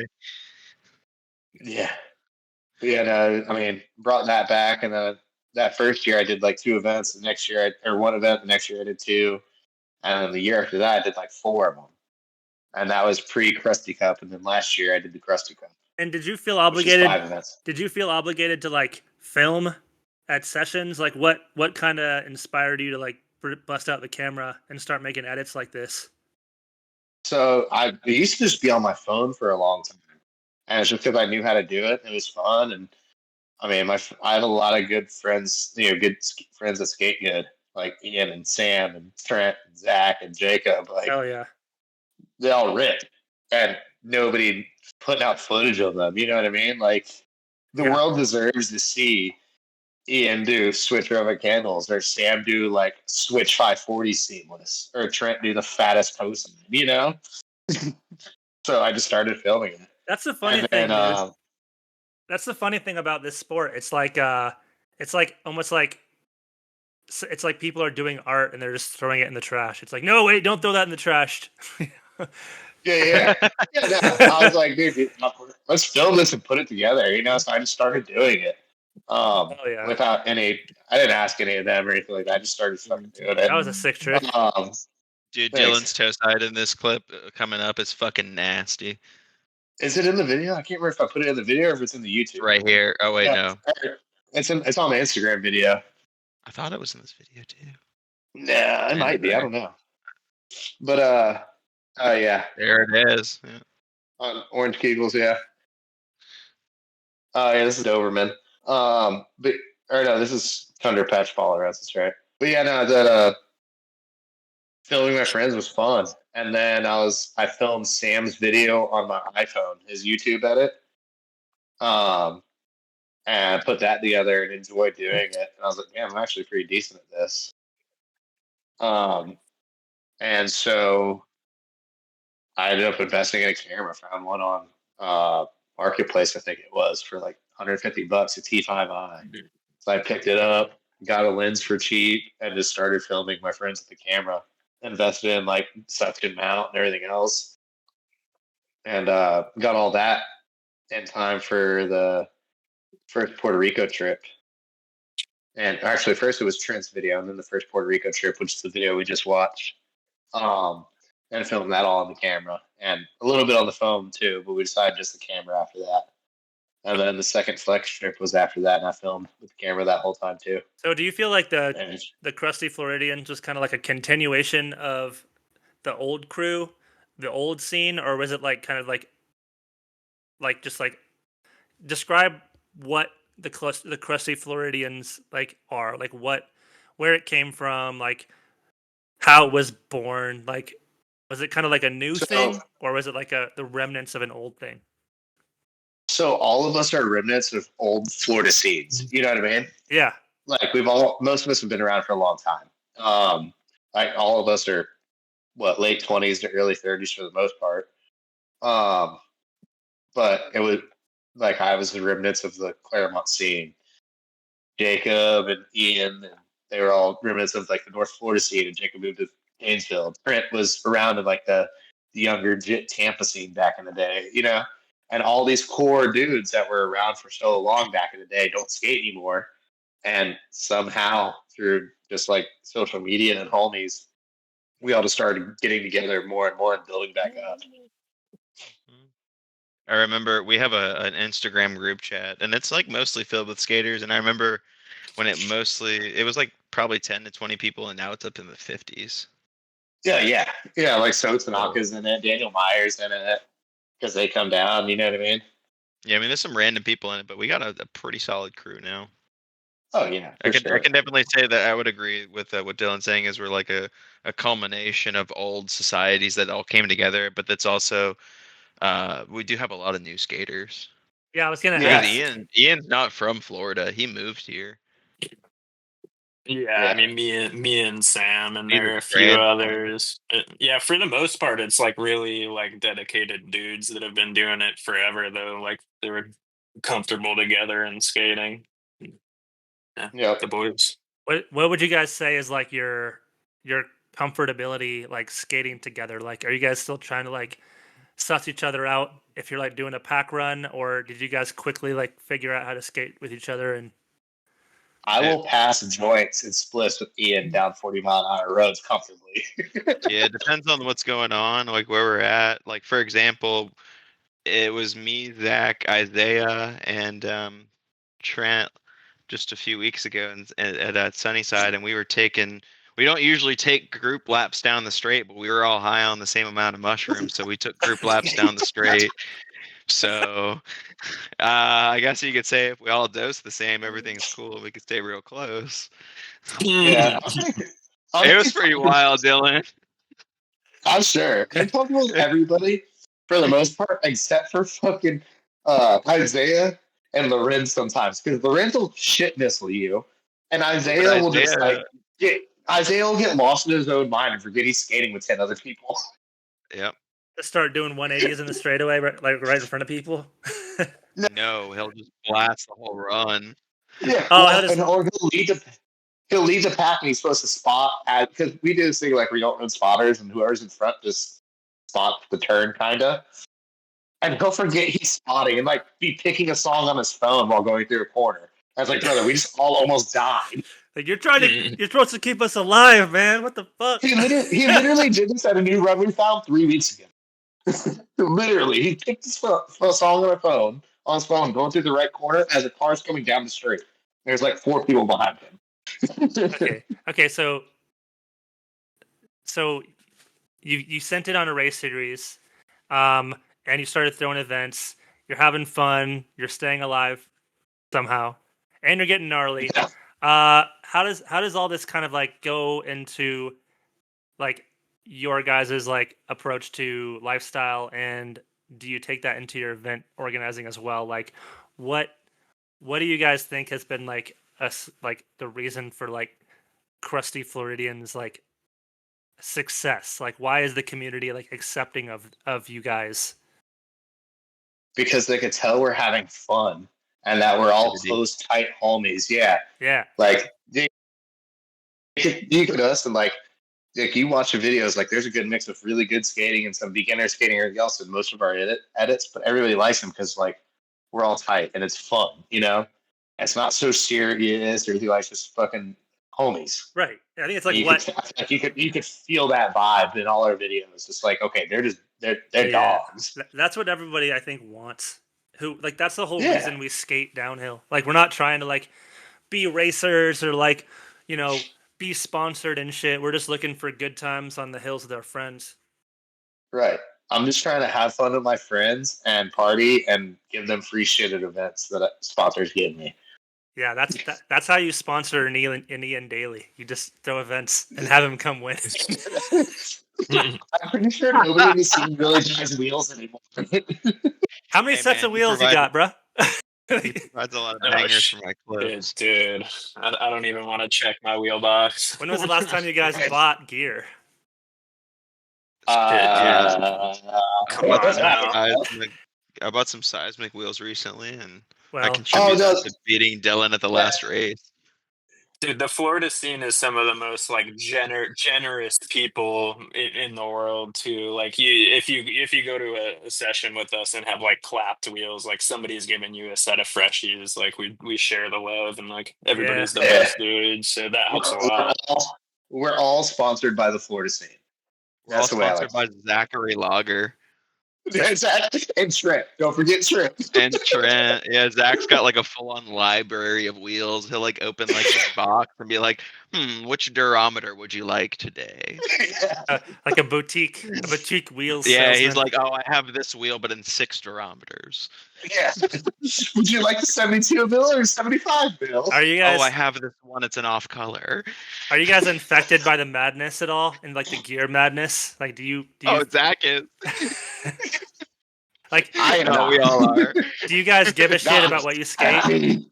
Yeah. Yeah, no, I mean, brought that back, and that first year I did like 2 events. The next year, or 1 event. The next year I did 2, and then the year after that I did like 4 of them, and that was pre-Crusty Cup. And then last year I did the Crusty Cup. And did you feel Which is obligated? 5 events. Did you feel obligated to like film at sessions? Like what kind of inspired you to like bust out the camera and start making edits like this? So I used to just be on my phone for a long time, and it's just because I knew how to do it. It was fun, and I mean, I have a lot of good friends, good friends that skate good, like Ian and Sam and Trent and Zach and Jacob. Like Oh yeah. they all rip, and nobody putting out footage of them. You know what I mean? Like the world deserves to see Ian do switch over candles, or Sam do like switch 540 seamless, or Trent do the fattest post. You know. So I just started filming it. That's the funny thing, dude. That's the funny thing about this sport. It's like almost like it's like people are doing art and they're just throwing it in the trash. It's like, no, wait, don't throw that in the trash. Yeah. No, I was like, dude, let's film this and put it together. You know, so I just started doing it. Without any, I didn't ask any of them or anything like that. I just started fucking doing it. That was a sick trick. Dude, Dylan's toe side in this clip coming up is fucking nasty. Is it in the video? I can't remember if I put it in the video or if it's in the YouTube. Right here. Oh wait, no. It's on the Instagram video. I thought it was in this video too. Nah, it might be. I don't know. But yeah. There it is. Yeah. On Orange Kegels, yeah. Yeah, this is Doberman. This is Thunder Patch Followers, that's right. But yeah, no, that filming my friends was fun. And then I filmed Sam's video on my iPhone, his YouTube edit. And I put that together and enjoyed doing it. And I was like, man, I'm actually pretty decent at this. And so I ended up investing in a camera. Found one on Marketplace, I think it was, for like $150, a T5i. So I picked it up, got a lens for cheap, and just started filming my friends with the camera. Invested in like suction mount and everything else. And got all that in time for the first Puerto Rico trip. And actually, first it was Trent's video, and then the first Puerto Rico trip, which is the video we just watched. And filmed that all on the camera, and a little bit on the phone too, but we decided just the camera after that. And then the second flex trip was after that, and I filmed with the camera that whole time too. So do you feel like the Crusty Floridian just kind of like a continuation of the old crew, the old scene, or was it like kind of like just like describe what the Crusty Floridians like are, like where it came from, like how it was born, like was it kind of like a new thing, or was it like the remnants of an old thing? So all of us are remnants of old Florida scenes. You know what I mean? Yeah. Like most of us have been around for a long time. Like all of us are late 20s to early 30s for the most part. But it was like I was the remnants of the Claremont scene. Jacob and Ian, and they were all remnants of like the North Florida scene, and Jacob moved to Gainesville. Trent was around in like the younger Tampa scene back in the day, you know? And all these core dudes that were around for so long back in the day don't skate anymore. And somehow through just like social media and homies, we all just started getting together more and more and building back up. I remember we have an Instagram group chat, and it's like mostly filled with skaters. And I remember when it was like probably 10 to 20 people, and now it's up in the 50s. Yeah. Like Tanaka's in it, Daniel Myers in it, because they come down. You know what I mean? Yeah, I mean, there's some random people in it, but we got a pretty solid crew now. Oh yeah, I can definitely say that I would agree with what Dylan's saying. Is we're like a culmination of old societies that all came together, but that's also we do have a lot of new skaters. Yeah, I was gonna ask. Ian's not from Florida. He moved here. Yeah, I mean, me and Sam, and there are a few others. Yeah, for the most part, it's like really like dedicated dudes that have been doing it forever, though. Like they were comfortable together and skating. Yeah, the boys. What would you guys say is like your comfortability like skating together? Like, are you guys still trying to like suss each other out if you're like doing a pack run, or did you guys quickly like figure out how to skate with each other? And I will pass joints and splits with Ian down 40-mile-an-hour roads comfortably. Yeah, it depends on what's going on, like where we're at. Like, for example, it was me, Zach, Isaiah, and Trent just a few weeks ago at Sunnyside, and we don't usually take group laps down the straight, but we were all high on the same amount of mushrooms, so we took group laps down the straight. So I guess you could say if we all dose the same, everything's cool. We could stay real close. Yeah. It was pretty wild, Dylan. I'm sure. I talked with everybody. for the most part, except for fucking Isaiah and Lorenz sometimes, because Lorenz will shit missile you, and Isaiah will just like Isaiah will get lost in his own mind and forget he's skating with 10 other people. Yep. Just start doing 180s in the straightaway, right in front of people. No, he'll just blast the whole run. Yeah. Oh, or he'll lead the pack and he's supposed to spot because we do this thing like we don't run spotters and whoever's in front just spot the turn kinda. And he'll forget he's spotting and like be picking a song on his phone while going through a corner. I was like, brother, we just all almost died. Like you're supposed to keep us alive, man. What the fuck? He literally did this at a new run we found 3 weeks ago. Literally, he picked his song on his phone, going through the right corner as a car's coming down the street. There's like 4 people behind him. Okay. So you sent it on a race series, and you started throwing events. You're having fun. You're staying alive somehow, and you're getting gnarly. Yeah. How does all this kind of like go into like your guys' like approach to lifestyle, and do you take that into your event organizing as well? Like what do you guys think has been like the reason for like Crusty Floridian's like success? Like why is the community like accepting of you guys? Because they could tell we're having fun and that we're all close, tight homies. Yeah. Like you could us and like you watch the videos, like there's a good mix of really good skating and some beginner skating or everything else in most of our edits, but everybody likes them because like we're all tight and it's fun, you know? It's not so serious or anything, like just fucking homies. Right. I think it's like you could feel that vibe in all our videos. It's like, okay, they're dogs. That's what everybody I think wants. Who like that's the whole reason we skate downhill. Like we're not trying to like be racers or like, you know, be sponsored and shit. We're just looking for good times on the hills with our friends. Right. I'm just trying to have fun with my friends and party and give them free shit at events that sponsors give me. Yeah, that's how you sponsor an Ian Daly. You just throw events and have him come win. I'm pretty sure nobody in the scene really drives wheels anymore. How many sets of wheels you got, bro? He provides a lot of bangers for my clips. Dude, I don't even want to check my wheel box. When was the last time you guys bought gear? Come on now. I bought some seismic wheels recently, and Well, I contributed to beating Dillon at the last race. Dude, the Florida scene is some of the most like generous people in the world too. Like if you go to a session with us and have like clapped wheels, like somebody's giving you a set of freshies. Like we share the love and like everybody's the best dude. So that helps a lot. We're all sponsored by the Florida scene. That's the way sponsored by Zachary Lager. And Trent. Don't forget Trent. And Trent. Yeah, Zach's got like a full-on library of wheels. He'll like open like this box and be like, which durometer would you like today? Like a boutique wheels. Yeah, salesman. he's like, oh, I have this wheel, but in 6 durometers. Yeah. Would you like the 72 bill or 75 bill? Are you guys? Oh, I have this one. It's an off color. Are you guys infected by the madness at all? And like the gear madness? Like, do you? Oh, Zach is. Like, I know we all are. Do you guys give a shit about what you skate?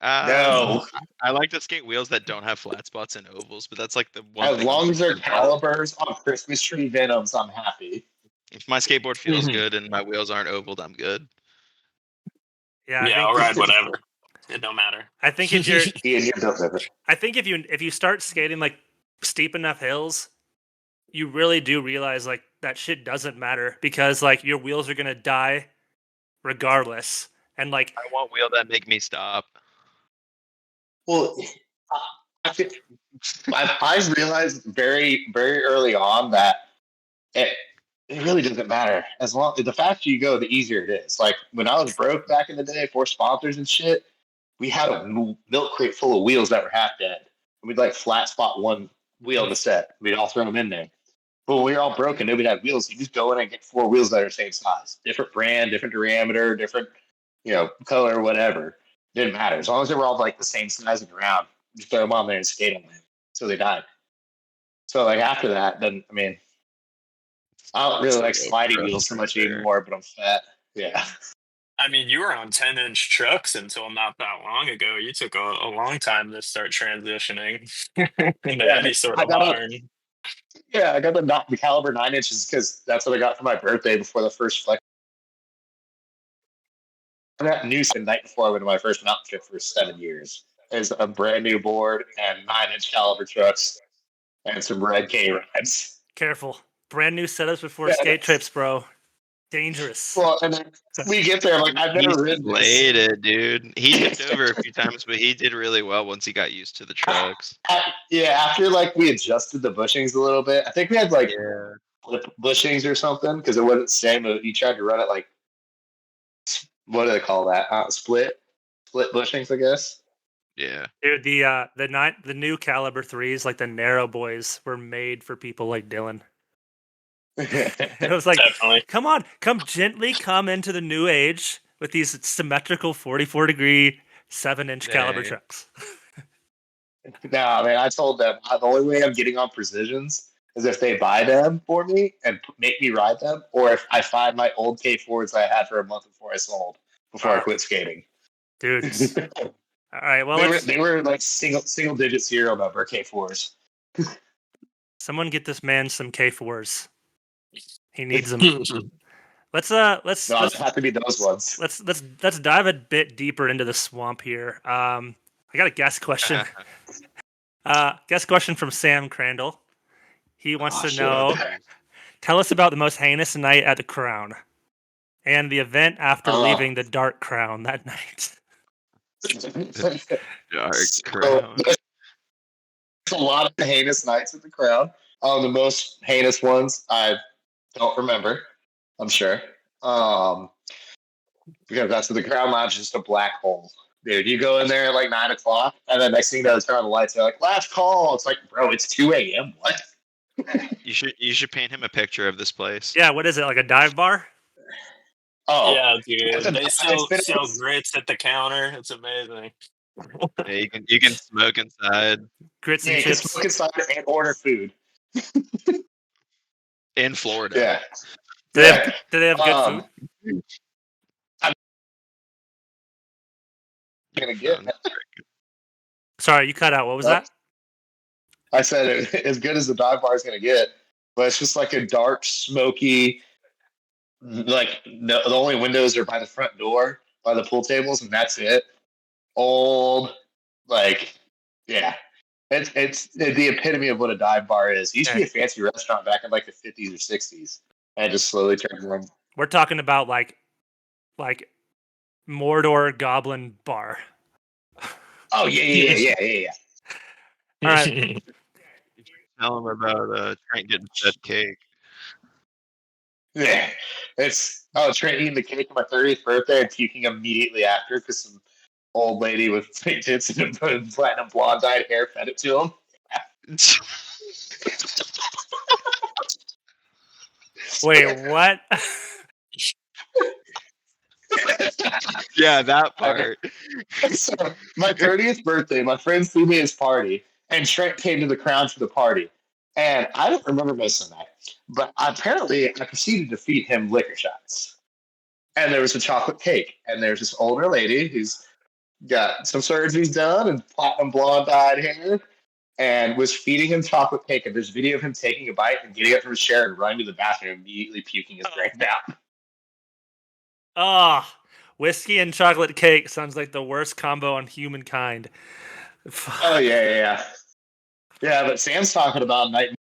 No. I like to skate wheels that don't have flat spots and ovals, but that's like the one. As long as they're calipers on Christmas tree Venoms, I'm happy. If my skateboard feels good and my wheels aren't ovaled, I'm good. Yeah, I'll ride whatever. It don't matter. I think if you're, I think if you start skating like steep enough hills, you really do realize like that shit doesn't matter because like your wheels are gonna die regardless, and like I want wheels that make me stop. Well, I realized very, very early on that it really doesn't matter. As long the faster you go, the easier it is. Like when I was broke back in the day for sponsors and shit, we had a milk crate full of wheels that were half dead. And we'd like flat spot one wheel in the set. We'd all throw them in there. But when we were all broken, nobody had wheels. You just go in and get 4 wheels that are the same size, different brand, different diameter, different color, whatever. Didn't matter as long as they were all like the same size and round. Just throw them on there and skate on them. So they died. So like after that, then I mean. I don't really like Road sliding truck wheels so right much there. anymore, but I'm fat. Yeah. I mean, you were on 10-inch trucks until not that long ago. You took a long time to start transitioning into Yeah, any sort I of got a barn. I got the caliber 9 inches because that's what I got for my birthday before the first flex. I got new the night before I went to my first mountain trip for 7 years. Is a brand new board and 9 inch caliber trucks and some red K rides. Careful. Brand new setups before Yeah, skate trips, bro. Dangerous. well, and then we get there, like I've He never ridden this. slayed it, dude. He tipped over a few times, but he did really well once he got used to the trucks. Yeah, after like we adjusted the bushings a little bit, I think we had like Yeah. flip bushings or something because it wasn't the same. But you tried to run it like what do they call that? Split bushings, I guess. Yeah. Dude, the new caliber threes, like the narrow boys, were made for people like Dylan. It was like, Definitely. come gently come into the new age with these symmetrical 44-degree 7-inch caliber Dang. trucks. No, man, I told them the only way I'm getting on precisions is if they buy them for me and make me ride them, or if I find my old K4s I had for a month before I sold, before I quit skating. Dude. All right, well, they were like single digit serial number K4s. Someone get this man some K4s. He needs them. Let's No, it have to be those ones. let's dive a bit deeper into the swamp here. I got a guest question. Guest question from Sam Crandall. He wants to know, tell us about the most heinous night at the Crown and the event after leaving the Dark Crown that night. Dark Crown. There's a lot of heinous nights at the Crown. The most heinous ones I don't remember, I'm sure. Because that's the Crown Lounge is just a black hole. Dude, you go in there at like 9 o'clock, and then next thing you know, turn on the lights. They're like, last call. It's like, bro, it's 2 a.m. What? You should paint him a picture of this place. Yeah, what is it, like a dive bar? Oh, Yeah, dude. They sell it's been- grits at the counter. It's amazing. Yeah, you can smoke inside Grits yeah, and you can chips. smoke inside and order food. in Florida. Yeah. Do they have good food? I'm gonna get. Sorry, you cut out. What was that? I said as good as the dive bar is gonna get, but it's just like a dark, smoky. Like the only windows are by the front door, by the pool tables, and that's it. Old, like, yeah. It's the epitome of what a dive bar is. It used to be a fancy restaurant back in like the 50s or 60s, and it just slowly turned around. We're talking about like Mordor Goblin Bar. Oh yeah. All right. Tell him about Trent getting fed cake. Yeah, it's Trent eating the cake on my 30th birthday and puking immediately after because some old lady with fake tits and platinum blonde dyed hair fed it to him. Wait, what? Yeah, that part. So my 30th birthday, my friends threw me his party, and Trent came to the Crown for the party. And I don't remember most of the night, but apparently I proceeded to feed him liquor shots. And there was a chocolate cake, and there's this older lady who's got some surgeries done and platinum blonde dyed hair, and was feeding him chocolate cake. And there's video of him taking a bite and getting up from his chair and running to the bathroom, immediately puking his brains out. Oh, whiskey and chocolate cake sounds like the worst combo on humankind. Oh yeah. Yeah, but Sam's talking about night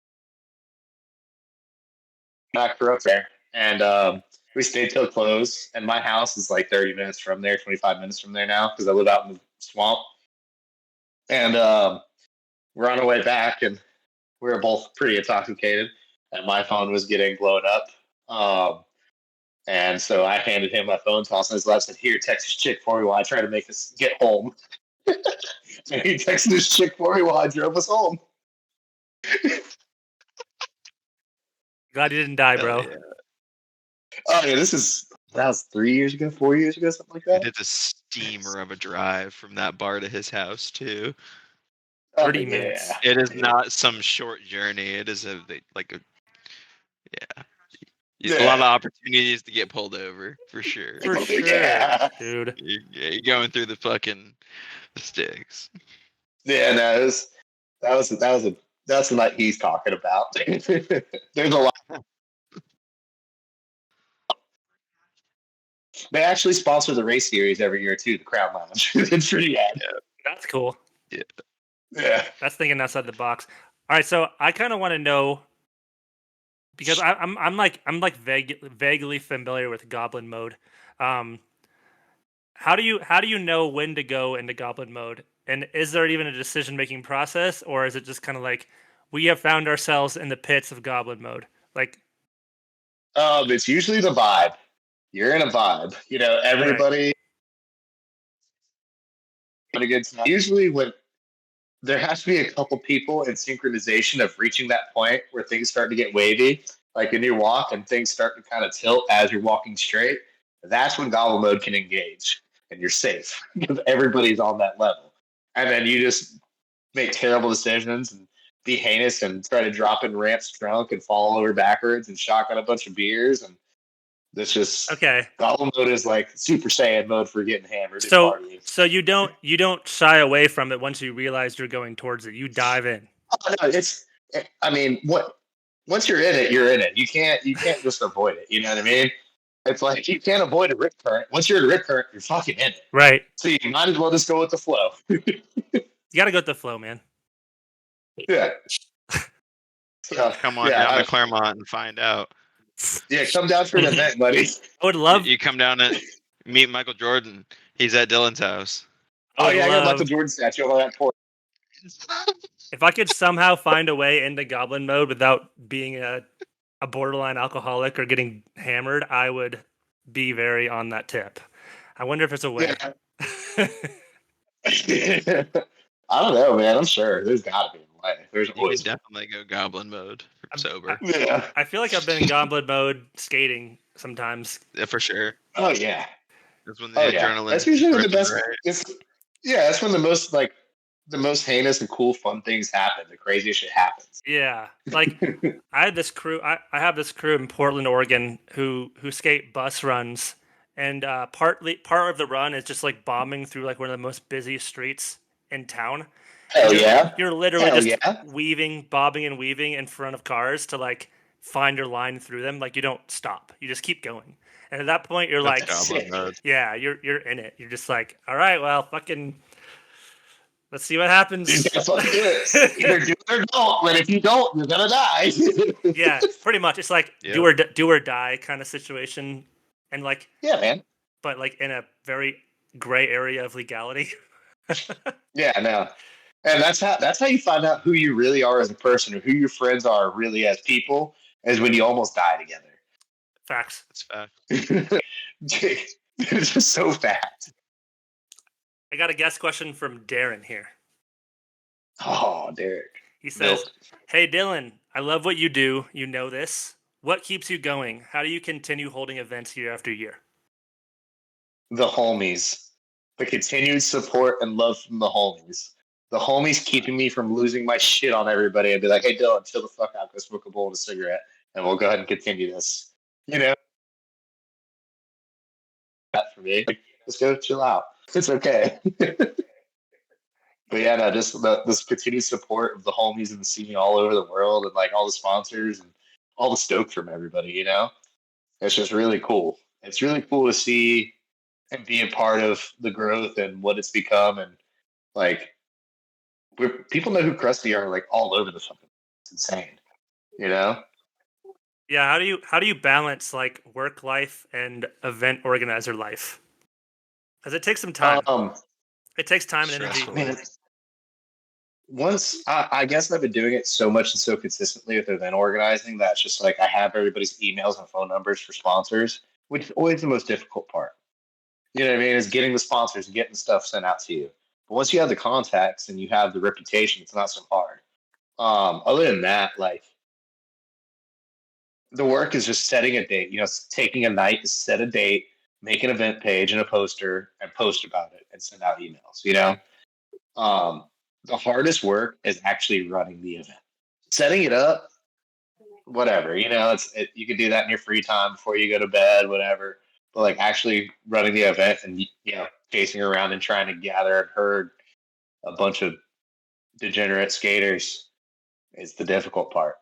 knocked her up there, and we stayed till close. And my house is like 30 minutes from there, 25 minutes from there now, because I live out in the swamp. And we're on our way back, and we were both pretty intoxicated, and my phone was getting blown up. And so I handed him my phone, tossed on his lap, said, "Here, text this chick for me while I try to make us get home." And he texted this chick for me while I drove us home. Glad you didn't die, bro. Yeah. Oh yeah, that was 3 years ago, 4 years ago, something like that. It's a steamer of a drive from that bar to his house too. 30 minutes. It is not some short journey. It is yeah. A lot of opportunities to get pulled over, for sure. For sure, Yeah. dude. You're going through the sticks. Yeah, no, that's the night he's talking about. There's a lot. They actually sponsor the race series every year too, the Crown Lounge. It's pretty rad. That's cool. Yeah. That's thinking outside the box. All right, so I kind of want to know because I'm vaguely familiar with Goblin mode. How do you know when to go into Goblin mode? And is there even a decision making process, or is it just kind of like we have found ourselves in the pits of Goblin mode? Like, It's usually the vibe. You're in a vibe. You know, everybody having a good time. Usually when there has to be a couple people in synchronization of reaching that point where things start to get wavy, like in your walk and things start to kind of tilt as you're walking straight. That's when Goblin mode can engage and you're safe because everybody's on that level. And then you just make terrible decisions and be heinous and try to drop in Ramp's trunk and fall over backwards and shotgun a bunch of beers. And this just okay, Goblin mode is like Super Saiyan mode for getting hammered. So you don't shy away from it once you realize you're going towards it. You dive in. Oh, no, I mean, once you're in it, you're in it. You can't just avoid it. You know what I mean? It's like you can't avoid a rip current. Once you're in a rip current, you're fucking in it. Right. So you might as well just go with the flow. You got to go with the flow, man. Yeah. So, Come on down to Claremont and find out. Yeah, come down for an event, buddy. I would love. You come down and meet Michael Jordan. He's at Dylan's house. I got Michael Jordan statue on that porch. If I could somehow find a way into Goblin mode without being a borderline alcoholic or getting hammered, I would be very on that tip. I wonder if there's a way. Yeah. I don't know, man. I'm sure there's got to be a way. There's You always can definitely go Goblin mode for sober. Yeah. I feel like I've been in Goblin mode skating sometimes. Yeah, for sure. Oh yeah. That's when the adrenaline. That's usually when the best. Right. That's when the most heinous and cool fun things happen. The craziest shit happens. Yeah, like I had this crew. I have this crew in Portland, Oregon, who skate bus runs, and part of the run is just like bombing through like one of the most busy streets in town. Hell yeah! You're literally weaving, bobbing and weaving in front of cars to like find your line through them. Like you don't stop. You just keep going. And at that point, you're yeah, you're in it. You're just like, all right, well, fucking, let's see what happens. Either do it or don't. But if you don't, you're gonna die. Yeah, pretty much. It's like do or die kind of situation, and like man. But like in a very gray area of legality. Yeah, no. And that's how you find out who you really are as a person or who your friends are really as people, is when you almost die together. Facts. That's fact. It's just so fast. I got a guest question from Darren here. Oh, Derek. He says, "Hey, Dylan, I love what you do. You know this. What keeps you going? How do you continue holding events year after year?" The homies. The continued support and love from the homies. The homies keeping me from losing my shit on everybody and be like, hey, Dylan, chill the fuck out. Go smoke a bowl and a cigarette, and we'll go ahead and continue this. You know? That for me. Let's go chill out. It's okay. But yeah, no, just this continued support of the homies in the scene all over the world and like all the sponsors and all the stoke from everybody, you know? It's just really cool. It's really cool to see and be a part of the growth and what it's become. And like, people know who Crusty are like all over the fucking. It's insane, you know? Yeah, how do you balance like work life and event organizer life? Because it takes some time. It takes time and energy. Man, I guess I've been doing it so much and so consistently with event organizing that's just like I have everybody's emails and phone numbers for sponsors, which is always the most difficult part. You know what I mean? Is getting the sponsors and getting stuff sent out to you. But once you have the contacts and you have the reputation, it's not so hard. Other than that, like the work is just setting a date. You know, taking a night to set a date, make an event page and a poster, and post about it and send out emails. You know, the hardest work is actually running the event, setting it up, whatever. You can do that in your free time before you go to bed, whatever. But like actually running the event and chasing around and trying to gather and herd a bunch of degenerate skaters is the difficult part.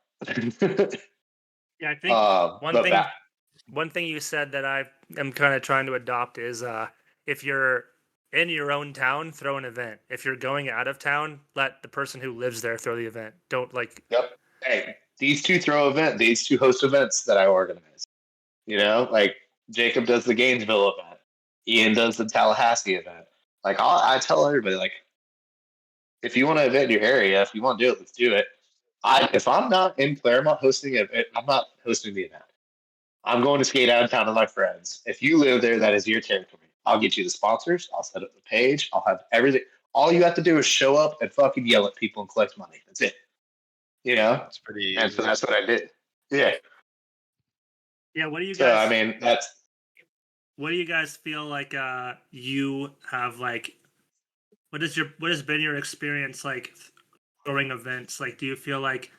Yeah, I think but one thing you said that I am kind of trying to adopt is if you're in your own town, throw an event. If you're going out of town, let the person who lives there throw the event. Don't like. Yep. Hey, these two host events that I organize. Like Jacob does the Gainesville event, Ian does the Tallahassee event. Like I tell everybody, like, if you want to event in your area, if you want to do it, let's do it. If I'm not in Claremont hosting it, I'm not hosting the event. I'm going to skate out of town with my friends. If you live there, that is your territory. I'll get you the sponsors. I'll set up the page. I'll have everything. All you have to do is show up and fucking yell at people and collect money. That's it. It's pretty easy. And so that's what I did. Yeah. Yeah. What do you guys? So I mean, what do you guys feel like? You have like, what has been your experience like throwing events? Like, do you feel like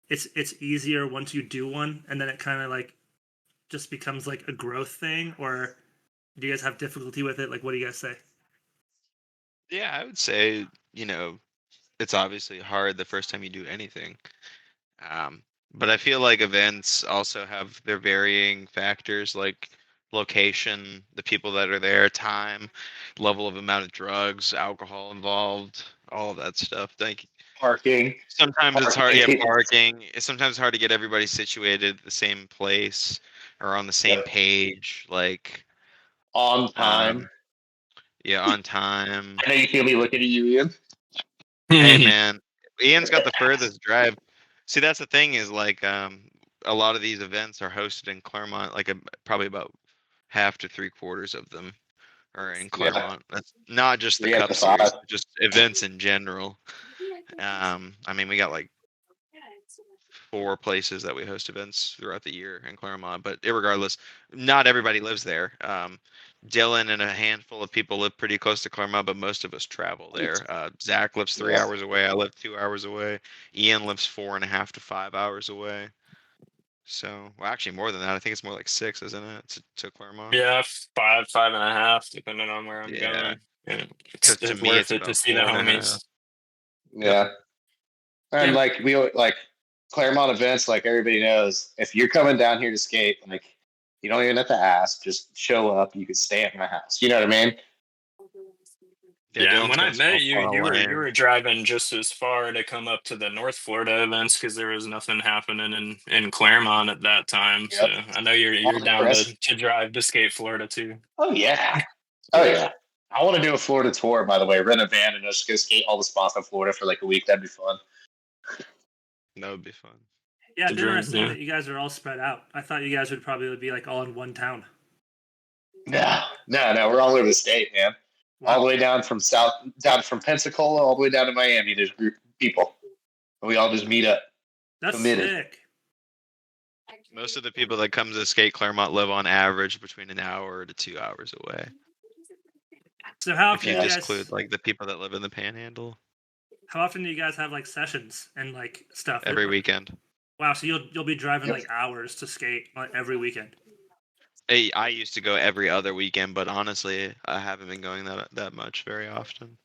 it's easier once you do one, and then it kind of like just becomes like a growth thing, or do you guys have difficulty with it? Like, what do you guys say? Yeah, I would say, it's obviously hard the first time you do anything. But I feel like events also have their varying factors, like location, the people that are there, time, level of amount of drugs, alcohol involved, all of that stuff. parking. Sometimes it's hard. Yeah, parking. It's sometimes hard to get everybody situated at the same place or on the same page. Like on time. Yeah, on time. I know you feel me looking at you, Ian. Hey, man, Ian's got the furthest drive. See, that's the thing is like a lot of these events are hosted in Claremont. Like probably about half to 3/4 of them are in Claremont. That's not just the Cup Series, just events in general. I mean, we got like 4 places that we host events throughout the year in Claremont, but irregardless, not everybody lives there. Dillon and a handful of people live pretty close to Claremont, but most of us travel there. Zach lives 3 hours away. I live 2 hours away. Ian lives 4.5 to 5 hours away. So, well, actually more than that. I think it's more like 6, isn't it, to Claremont? Yeah, 5.5, depending on where I'm going. Yeah. Because to it's me, worth it's it about to see the 4.5. homies. Yeah. And like Claremont events, like everybody knows, if you're coming down here to skate, like you don't even have to ask, just show up. You could stay at my house. You know what I mean? Yeah, and when I met you, you were driving just as far to come up to the North Florida events because there was nothing happening in Claremont at that time. Yep. So I know you're down to drive to skate Florida too. Oh yeah, I want to do a Florida tour. By the way, rent a van and just go skate all the spots in Florida for like a week. That'd be fun. That would be fun. Yeah, it's interesting that you guys are all spread out. I thought you guys would probably be like all in one town. No, we're all over the state, man. Wow. All the way down from Pensacola, all the way down to Miami. There's a group of people, and we all just meet up. That's sick. Most of the people that come to skate Claremont live on average between an hour to 2 hours away. So how often if you exclude like the people that live in the Panhandle? How often do you guys have like sessions and like stuff? Every weekend. Wow, so you'll be driving like hours to skate every weekend. I used to go every other weekend, but honestly, I haven't been going that much very often.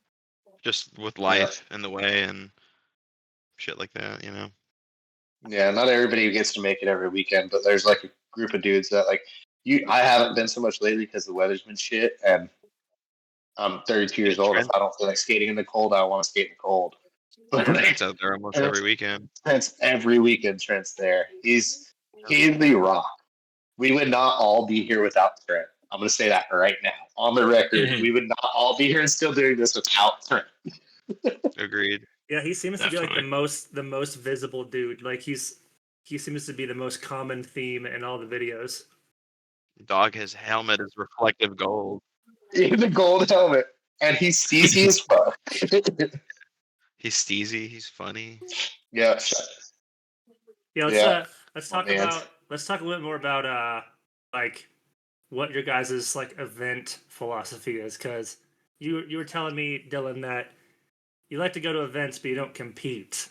Just with life in the way and shit like that, Yeah, not everybody gets to make it every weekend, but there's like a group of dudes that like I haven't been so much lately because the weather's been shit, and I'm 32 years old. If I don't feel like skating in the cold, I want to skate in the cold. Trent's out there almost every weekend. Trent's every weekend. Trent's there. He's the rock. We would not all be here without Trent. I'm going to say that right now on the record. We would not all be here and still doing this without Trent. Agreed. Yeah, he seems to be like the most visible dude. Like he seems to be the most common theme in all the videos. Dog, his helmet is reflective gold. He's a gold helmet, and he's steezy as fuck. He's steezy. He's funny. Yeah. Yeah. Let's talk a little bit more about like what your guys' like event philosophy is, because you were telling me, Dillon, that you like to go to events but you don't compete.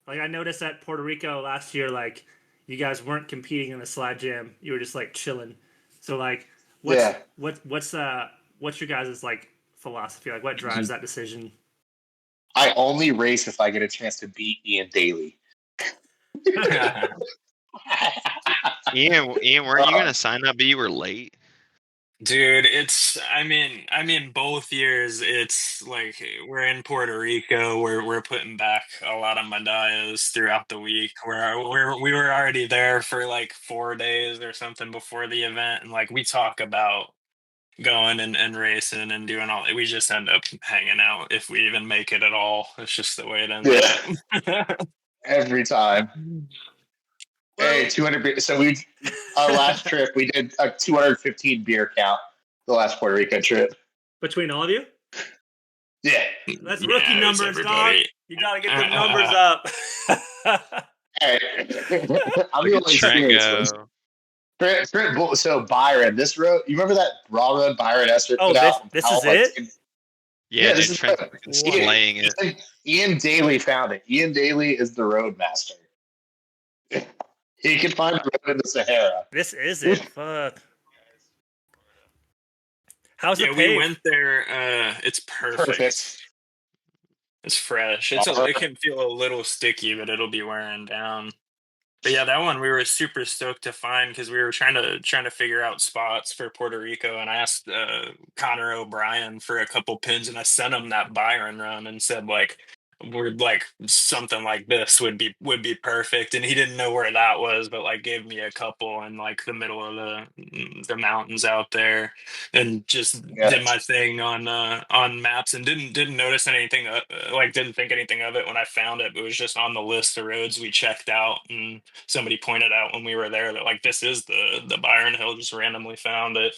Like I noticed at Puerto Rico last year, like you guys weren't competing in the slide jam. You were just like chilling. So like, what's your guys' like philosophy? Like, what drives that decision? I only race if I get a chance to beat Ian Daly. Ian, weren't you gonna sign up, but you were late? Dude, I mean both years it's like we're in Puerto Rico, we're putting back a lot of medallas throughout the week. We were already there for like 4 days or something before the event, and like we talk about going and racing and doing all, we just end up hanging out if we even make it at all. It's just the way it ends up. Every time. Hey, 200 beer. So our last trip, we did a 215 beer count. The last Puerto Rico trip. Between all of you? Yeah. That's rookie numbers, dog. You gotta get the numbers up. Hey, I'm the only experienced one. So Byron, this road, you remember that raw road Byron Esser put out? This is it? Yeah, this is slaying it. Ian Daly found it. Ian Daly is the road master. He can find the road in the Sahara. This is it. Fuck. How's it? We went there. It's perfect. It's fresh. It can feel a little sticky, but it'll be wearing down. But yeah, that one we were super stoked to find because we were trying to figure out spots for Puerto Rico, and I asked Connor O'Brien for a couple pins, and I sent him that Byron run and said like, we're like something like this would be perfect, and he didn't know where that was, but like gave me a couple in like the middle of the mountains out there, and just did my thing on maps, and didn't notice anything, like didn't think anything of it when I found it. It was just on the list of roads we checked out, and somebody pointed out when we were there that like this is the Byron Hill, just randomly found it.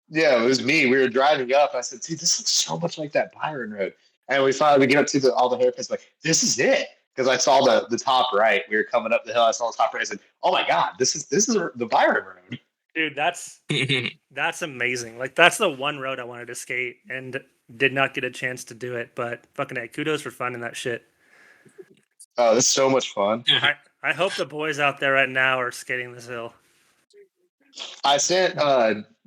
Yeah, it was me. We were driving up. I said, dude, this looks so much like that Byron road. And we get up to all the haircuts, like, this is it. Because I saw the top right. We were coming up the hill. I saw the top right. I said, oh my God, this is the Byron road. Dude, that's amazing. Like, that's the one road I wanted to skate and did not get a chance to do it. But fucking kudos for finding that shit. Oh, this is so much fun. I hope the boys out there right now are skating this hill. I sent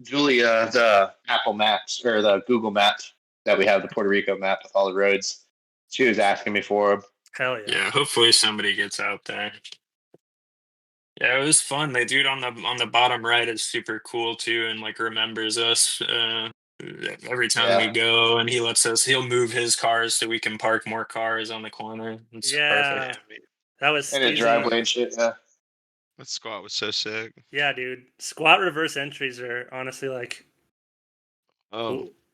Julia the Apple Maps or the Google Maps that we have, the Puerto Rico map with all the roads. She was asking me for them. Hell yeah. Yeah, hopefully somebody gets out there. Yeah, it was fun. The dude on the bottom right is super cool too, and like remembers us every time we go, and he'll move his cars so we can park more cars on the corner. It's perfect. That was in a driveway and shit. Yeah, that squat was so sick. Yeah, dude, squat reverse entries are honestly like,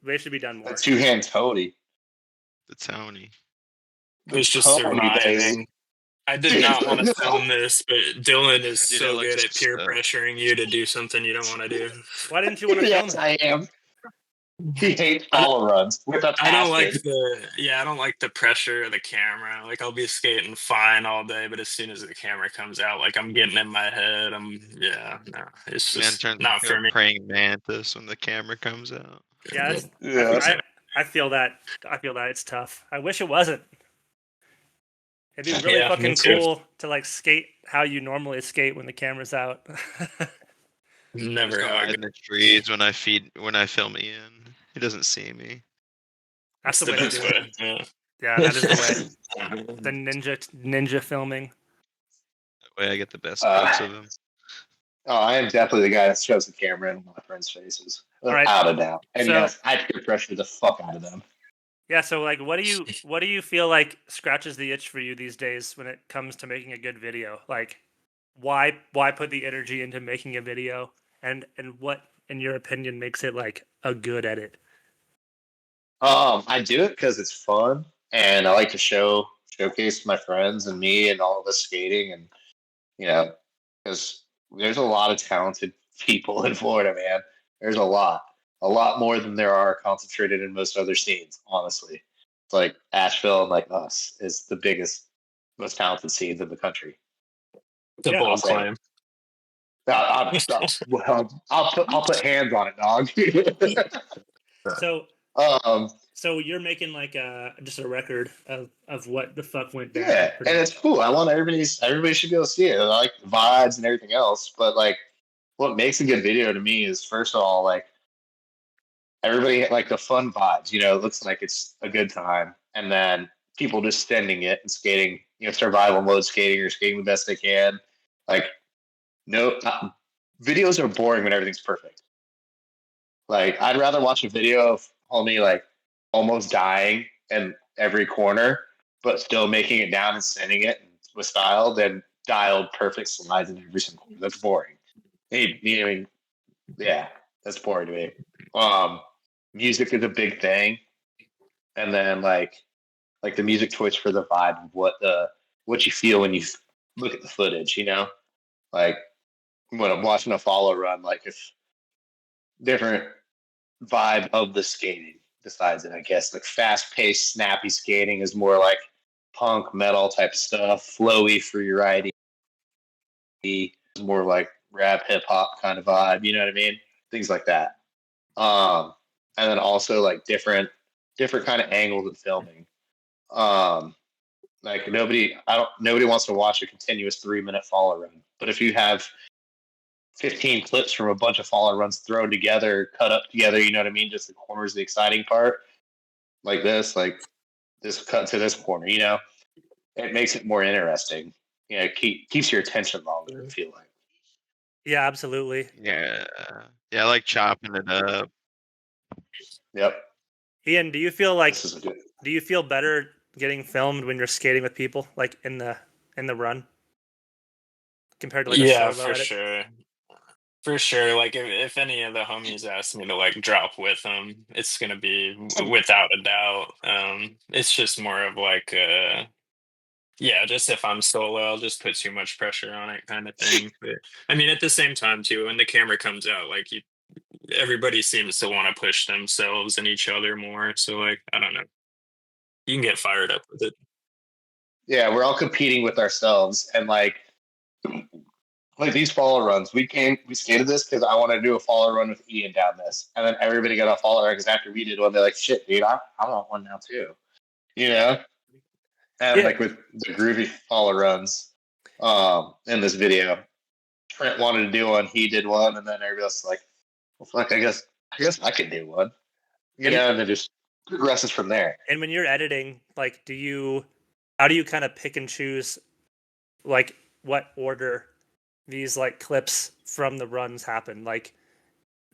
they should be done more. A two-hand Tony. The Tony. It was just surviving. I did not want to film this, but Dillon is so good at peer pressuring you to do something you don't want to do. Why didn't you want to film it? I am. He hates follow runs. I don't like the pressure of the camera. Like, I'll be skating fine all day, but as soon as the camera comes out, like, I'm getting in my head. It's just not for me. Praying mantis when the camera comes out. Yeah, I feel that. It's tough. I wish it wasn't. It'd be really fucking cool to like skate how you normally skate when the camera's out. Never hug in the trees when I film Ian. He doesn't see me. That's the way to do it. Yeah, that is the way. The ninja filming. That way I get the best clips of him. Oh, I am definitely the guy that shows the camera in my friends' faces. Without a doubt. And yes, I peer pressure the fuck out of them. Yeah, so like what do you feel like scratches the itch for you these days when it comes to making a good video? Like why put the energy into making a video, and what in your opinion makes it like a good edit? I do it because it's fun and I like to showcase my friends and me and all of us skating, and because there's a lot of talented people in Florida, man. There's a lot more than there are concentrated in most other scenes, honestly. It's like Asheville and like us is the biggest, most talented scenes in the country. The bold claim. I'll put hands on it, dog. So you're making like just a record of what the fuck went down. Yeah, and it's cool. I want everybody should be able to see it. I like the vibes and everything else, but like, what makes a good video to me is first of all, like everybody like the fun vibes. You know, it looks like it's a good time, and then people just sending it and skating. You know, survival mode skating or skating the best they can. Like, no, videos are boring when everything's perfect. Like, I'd rather watch a video of homie like almost dying in every corner, but still making it down and sending it with style than dialed perfect slides in every single corner. That's boring. I mean, yeah, that's boring to me. Music is a big thing, and then like the music choice for the vibe of what you feel when you look at the footage. You know, like when I'm watching a follow run, like if different vibe of the skating decides it, I guess. Like fast paced, snappy skating is more like punk, metal type stuff. Flowy, free riding is more like rap, hip hop kind of vibe. You know what I mean? Things like that. And then also like different kind of angles of filming. Like nobody wants to watch a continuous 3-minute follow run. But if you have 15 clips from a bunch of follow runs thrown together, cut up together, you know what I mean? Just the corners, the exciting part, like this cut to this corner, you know, it makes it more interesting. You know, keeps your attention longer, I feel like. Yeah, absolutely. Yeah, I like chopping it up. Yep. Ian, do you feel like This is a good. do you feel better getting filmed when you're skating with people, like in the run, compared to like Yeah, a solo for edit? sure. For sure. Like if any of the homies ask me to like drop with them, it's gonna be without a doubt. It's just more of like yeah, just if I'm solo, I'll just put too much pressure on it kind of thing. But I mean at the same time too, when the camera comes out, like everybody seems to want to push themselves and each other more. So like I don't know. You can get fired up with it. Yeah, we're all competing with ourselves, and like these follow runs, we skated this because I want to do a follow run with Ian down this, and then everybody got a follow run because after we did one, they're like, "Shit, dude, I want one now too," you know. And Yeah. like with the groovy follow runs, in this video, Trent wanted to do one, he did one, and then everybody else was like, "Well, fuck, I guess I could do one," you know, and it just progresses from there. And when you're editing, like, how do you kind of pick and choose, like, what order these like clips from the runs happen? Like,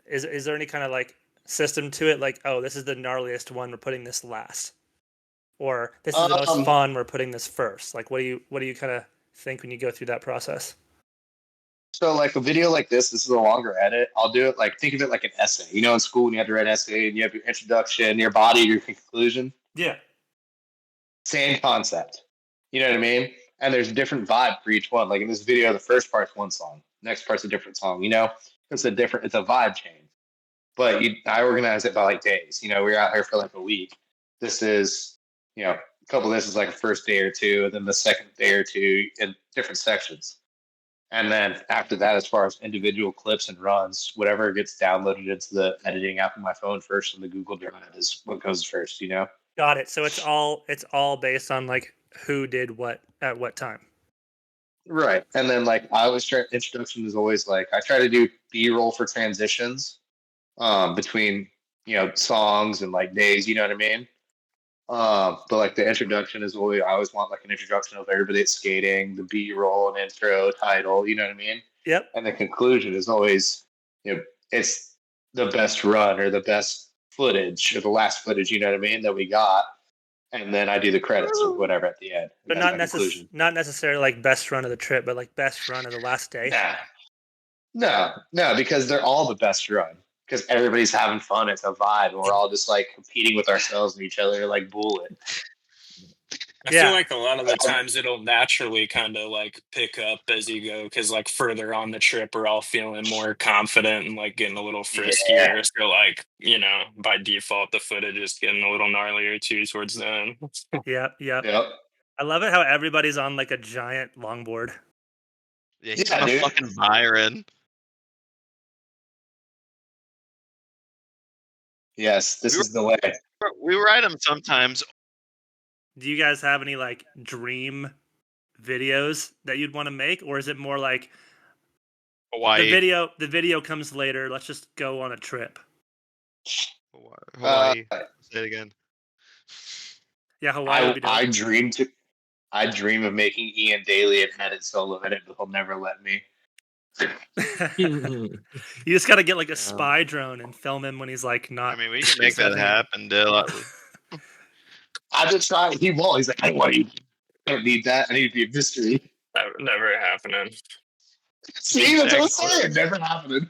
is there any kind of like system to it? Like, oh, this is the gnarliest one, we're putting this last, or this is the most fun, we're putting this first. Like, what do you kind of think when you go through that process? So like a video like this is a longer edit. I'll do it like, think of it like an essay. You know, in school when you have to write an essay and you have your introduction, your body, your conclusion. Yeah. Same concept. You know what I mean? And there's a different vibe for each one. Like in this video, the first part's one song, next part's a different song. You know, it's a vibe change. But I organize it by like days. You know, we're out here for like a week. This is, you know, a couple of this is like a first day or two, and then the second day or two in different sections. And then after that, as far as individual clips and runs, whatever gets downloaded into the editing app on my phone first, and the Google Drive is what goes first. You know. Got it. So it's all based on like who did what at what time. Right. And then like I always try, introduction is always like I try to do B-roll for transitions between, you know, songs and like days, you know what I mean? But like the introduction is always, I always want like an introduction of everybody that's skating, the B-roll and intro title, you know what I mean? Yep. And the conclusion is always, you know, it's the best run or the best footage or the last footage, you know what I mean, that we got. And then I do the credits or whatever at the end. But not necessarily like best run of the trip, but like best run of the last day. No, because they're all the best run. Because everybody's having fun. It's a vibe. And we're all just like competing with ourselves and each other like bullet. I feel like a lot of the times it'll naturally kind of like pick up as you go, because like further on the trip we're all feeling more confident and like getting a little friskier. Yeah. So like, you know, by default the footage is getting a little gnarlier too towards the end. Yep. Yep. I love it how everybody's on like a giant longboard. Yeah, he's on a fucking Byron. Yes, this We is the way. We ride them sometimes. Do you guys have any like dream videos that you'd want to make, or is it more like Hawaii. the video comes later, let's just go on a trip? Hawaii. Say it again. Yeah, Hawaii would be dope. I dream of making Ian Daly and edit solo edit, but he'll never let me. You just got to get like a spy drone and film him when he's like not. I mean, we can make that happen, Dill. I just tried. He won't. He's like, I don't need that. I need to be a mystery. Never happening. See, that's what I'm saying. Never happening.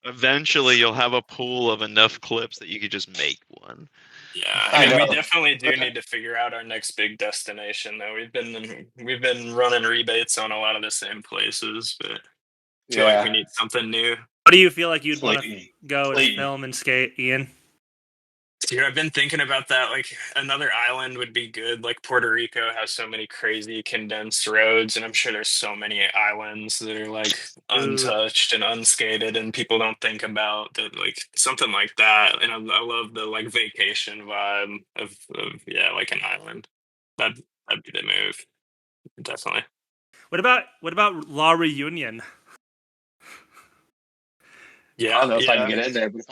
Eventually, you'll have a pool of enough clips that you could just make one. Yeah, I mean, we definitely do need to figure out our next big destination. Though we've been running rebates on a lot of the same places, but I feel like we need something new. What do you feel like you'd want to go and film and skate, Ian? Dude, I've been thinking about that. Like, another island would be good. Like, Puerto Rico has so many crazy condensed roads, and I'm sure there's so many islands that are like untouched and unskated, and people don't think about that. Like something like that. And I love the like vacation vibe of like an island. That'd be the move, definitely. What about La Reunion? Yeah, I don't know if I can get in there, but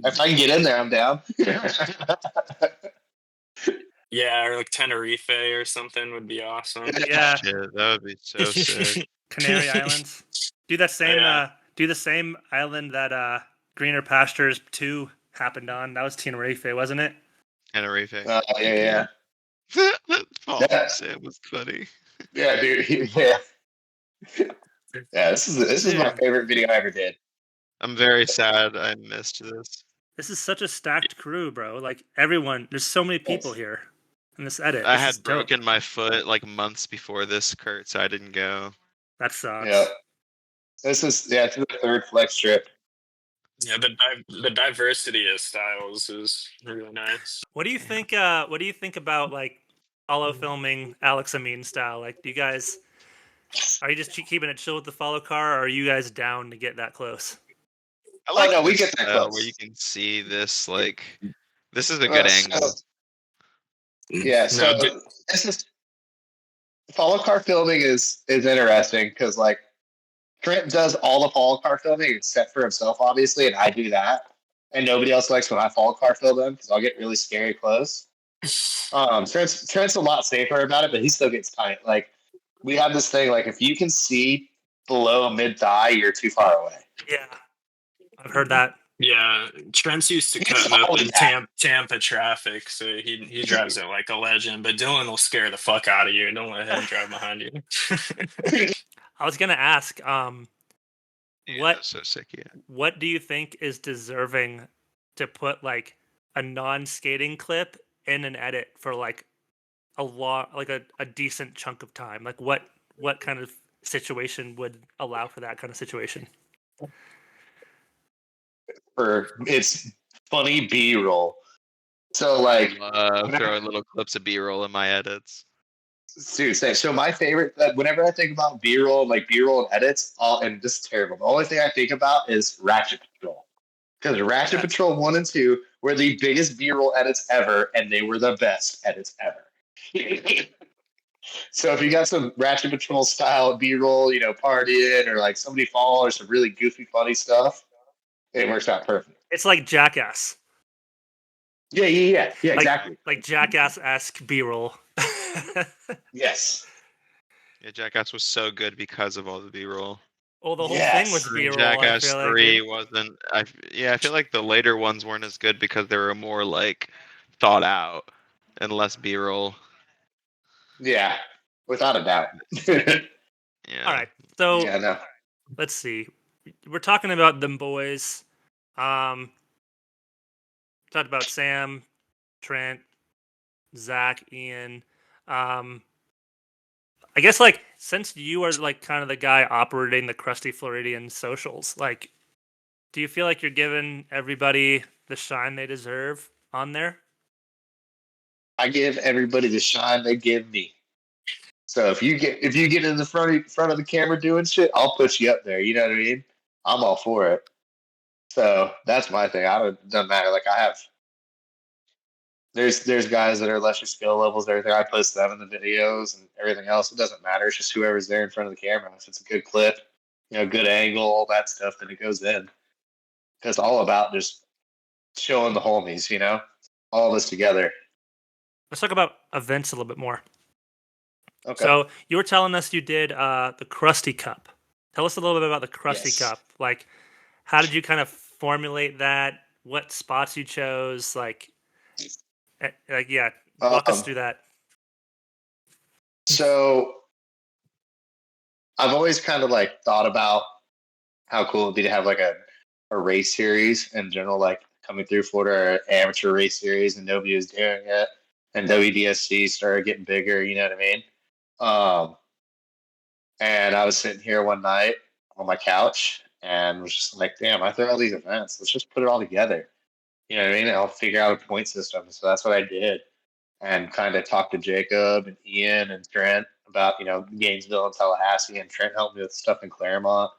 if I can get in there, I'm down. Yeah, or like Tenerife or something would be awesome. Yeah, shit, that would be so sick. Canary Islands. Do the same island that Greener Pastures 2 happened on. That was Tenerife, wasn't it? Tenerife. Yeah. That Sam was funny. Yeah, dude. Yeah. Yeah, this is my favorite video I ever did. I'm very sad I missed this. This is such a stacked crew, bro. Like everyone, there's so many people here in this edit. I had broken my foot like months before this, Kurt, so I didn't go. That sucks. Yeah. This is the third flex trip. Yeah, the diversity of styles is really nice. What do you think? What do you think about like follow filming Alex Amin style? Like, do you guys are you just keeping it chill with the follow car, or are you guys down to get that close? I like we get that close. Where you can see this. Like, this is a good angle. So this is follow car filming is interesting because like Trent does all the follow car filming except for himself, obviously, and I do that. And nobody else likes when I follow car film them because I'll get really scary close. Trent's a lot safer about it, but he still gets tight. Like we have this thing, like if you can see below mid thigh, you're too far away. Yeah, I've heard that. Yeah, Trent's used to cutting up in Tampa traffic, so he drives it like a legend. But Dillon will scare the fuck out of you. Don't let him drive behind you. I was gonna ask, so sick, what do you think is deserving to put like a non-skating clip in an edit for like a decent chunk of time? Like what kind of situation would allow for that kind of situation? It's funny B-roll. So like throwing little clips of B-roll in my edits. Dude, so my favorite, whenever I think about B-roll, like B-roll and edits, and this is terrible. The only thing I think about is Ratchet Patrol. Because Ratchet Patrol 1 and 2 were the biggest B-roll edits ever, and they were the best edits ever. So if you got some Ratchet Patrol style B-roll, partying, or like somebody fall, or some really goofy, funny stuff, it works out perfect. It's like Jackass. Yeah, exactly. Like Jackass-esque B-roll. Yes. Yeah, Jackass was so good because of all the B-roll. Well, the whole thing was B-roll. Jackass 3 wasn't. I feel like the later ones weren't as good because they were more like thought out and less B-roll. Yeah, without a doubt. Yeah. All right, so let's see. We're talking about them boys. Talked about Sam, Trent, Zach, Ian. I guess like since you are like kind of the guy operating the Crusty Floridian socials, like, do you feel like you're giving everybody the shine they deserve on there? I give everybody the shine they give me. So if you get in the front of the camera doing shit, I'll put you up there. You know what I mean? I'm all for it. So that's my thing. Doesn't matter. Like I have, there's guys that are lesser skill levels and everything. I post them in the videos and everything else. It doesn't matter. It's just whoever's there in front of the camera. If it's a good clip, good angle, all that stuff, then it goes in. Because it's all about just showing the homies, all this together. Let's talk about events a little bit more. Okay. So you were telling us you did the Crusty Cup. Tell us a little bit about the Crusty Cup. Like, how did you kind of formulate that? What spots you chose? Walk us through that. So I've always kind of like thought about how cool it'd be to have like a race series in general, like coming through Florida, or amateur race series, and nobody was doing it. And WDSC started getting bigger, you know what I mean? And I was sitting here one night on my couch and was just like, damn, I throw all these events. Let's just put it all together. You know what I mean? And I'll figure out a point system. So that's what I did. And kind of talked to Jacob and Ian and Trent about, Gainesville and Tallahassee. And Trent helped me with stuff in Claremont.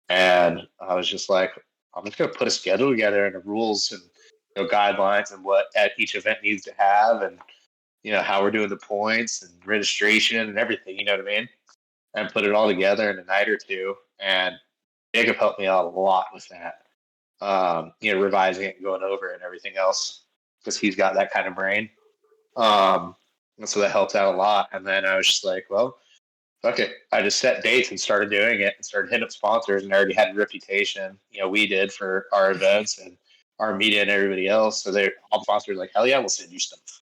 And I was just like, I'm just going to put a schedule together and the rules and guidelines and what each event needs to have, and how we're doing the points and registration and everything. You know what I mean? And put it all together in a night or two. And Jacob helped me out a lot with that. Revising it and going over it and everything else, because he's got that kind of brain. And so that helped out a lot. And then I was just like, well, fuck it. I just set dates and started doing it and started hitting up sponsors, and I already had a reputation, we did for our events and our media and everybody else. So all the sponsors were like, hell yeah, we'll send you stuff.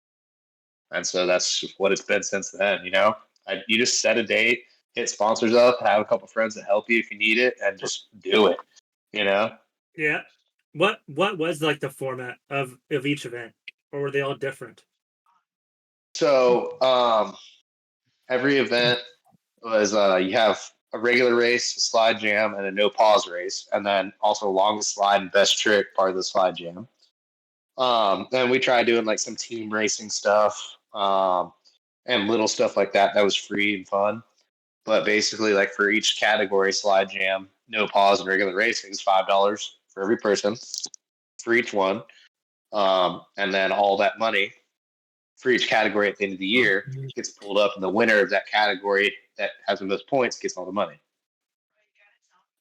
And so that's what it's been since then, you just set a date, hit sponsors up, have a couple friends to help you if you need it, and just do it, Yeah. What was like the format of each event, or were they all different? So every event was you have a regular race, a slide jam, and a no pause race, and then also longest slide and best trick part of the slide jam. Then we tried doing like some team racing stuff and little stuff like that. That was free and fun. But basically, like for each category, slide jam, no pause, and regular racing is $5 for every person for each one. And then all that money for each category at the end of the year gets pulled up, and the winner of that category that has the most points gets all the money.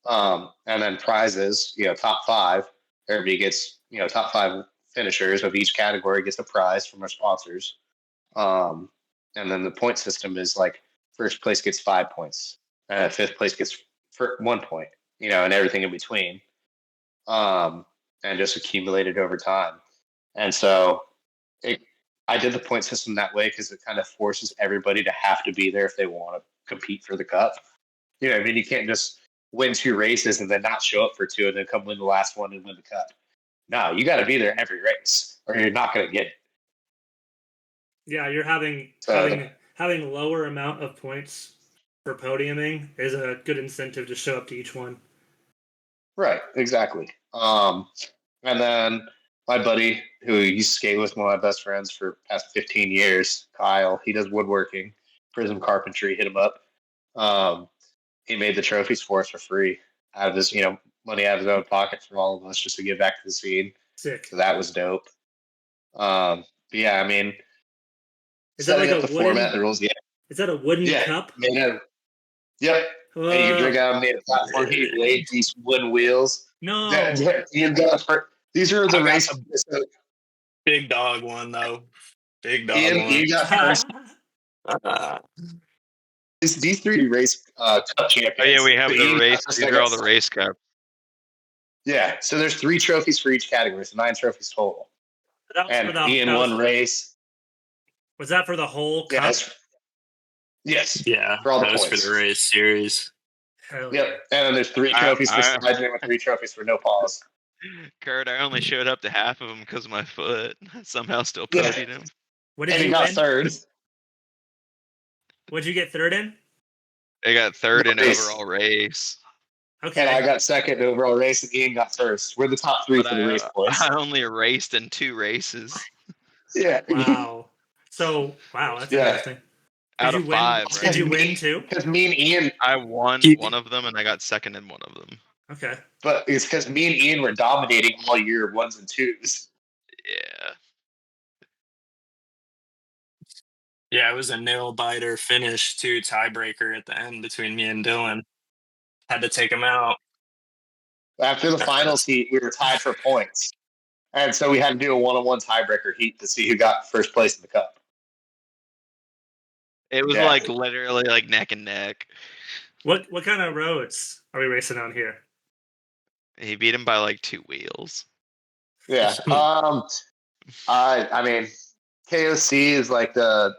And then prizes, top five, everybody gets, top five finishers of each category gets a prize from our sponsors. And then the point system is like first place gets 5 points, fifth place gets 1 point, and everything in between. And just accumulated over time. And so I did the point system that way because it kind of forces everybody to have to be there if they want to compete for the cup. You can't just win 2 races and then not show up for 2 and then come win the last one and win the cup. No, you got to be there every race or you're not going to get it. Yeah, you're having lower amount of points for podiuming is a good incentive to show up to each one. Right, exactly. And then my buddy, who used to skate with, one of my best friends for past 15 years, Kyle, he does woodworking, Prism Carpentry, hit him up. He made the trophies for us for free out of his, money out of his own pocket for all of us just to give back to the scene. Sick. So that was dope. Yeah, I mean, is that like a wooden format, the rules? Yeah. Is that a wooden cup? Yep. And you drink out of a platform. He laid these wooden wheels. No. These are the race. Big dog one though. Big dog Ian, one. You got first. These 3 race cup champions. Oh yeah, we have the race. These are all the race cups. Yeah, so there's 3 trophies for each category, so 9 trophies total. And Ian won race. Was that for the whole cup? Yes. Yeah, for all the that was points. for the race series. Yep. And then there's 3 trophies for slide jam and 3 trophies for no pause. Kurt, I only showed up to half of them because of my foot. I somehow still podied him. What did and you he got win? third. What'd you get third in? I got third in overall race. Okay. And I got second in overall race, and Ian got first. We're the top 3 for the race boys. I only raced in 2 races. Yeah. Wow. So, that's interesting. Out of 5. Right? Did you win too? Because me and Ian, I won one of them, and I got second in one of them. Okay. But it's because me and Ian were dominating all year, 1s and 2s. Yeah. Yeah, it was a nail biter finish to tiebreaker at the end between me and Dylan. Had to take him out. After the finals heat, we were tied for points. And so we had to do a 1-on-1 tiebreaker heat to see who got first place in the cup. It was Yeah. like literally like neck and neck. What kind of roads are we racing on here? He beat him by like 2 wheels. Yeah. I mean, KOC is like the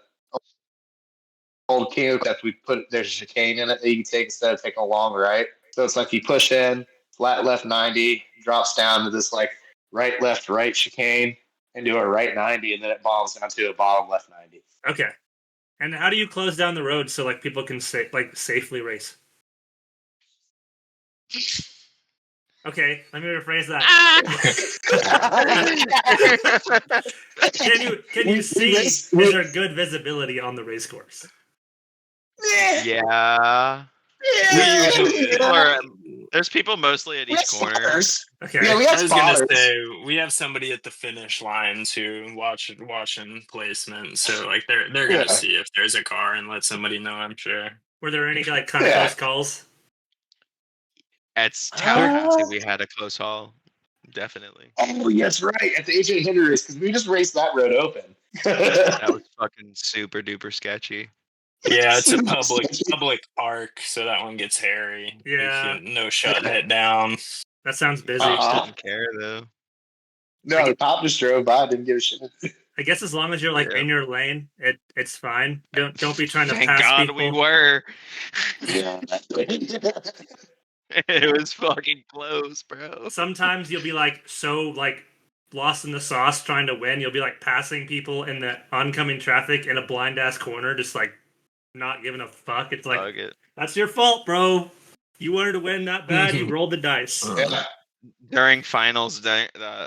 old king that we put. There's a chicane in it that you can take instead of taking a long right. So it's like you push in, flat left 90, drops down to this like right left right chicane, and do a right 90, and then it bombs down to a bottom left 90. Okay. And how do you close down the road so like people can safely race? Okay, let me rephrase that. Can you see? Is there good visibility on the race course? Yeah. There's people mostly at each corner. Okay. Yeah, we I have was gonna spotters. say we have somebody at the finish line too, watching placement. So like they're gonna see if there's a car and let somebody know. I'm sure. Were there any like kind of close calls? At Tallahassee, we had a close haul. Definitely. Oh, yes, right. At the AJ Hinder race, because we just raced that road open. That was fucking super duper sketchy. Yeah, it's a public park, so that one gets hairy. Yeah. No shutting it down. That sounds busy. Didn't care though. No, the cop just drove by, didn't give a shit. I guess as long as you're like in your lane, it's fine. Don't be trying to Thank pass God people. we were. Yeah. It was fucking close, bro. Sometimes you'll be like so like lost in the sauce trying to win. You'll be like passing people in the oncoming traffic in a blind ass corner, just like not giving a fuck. It's like that's your fault, bro. You wanted to win that bad. You rolled the dice. During finals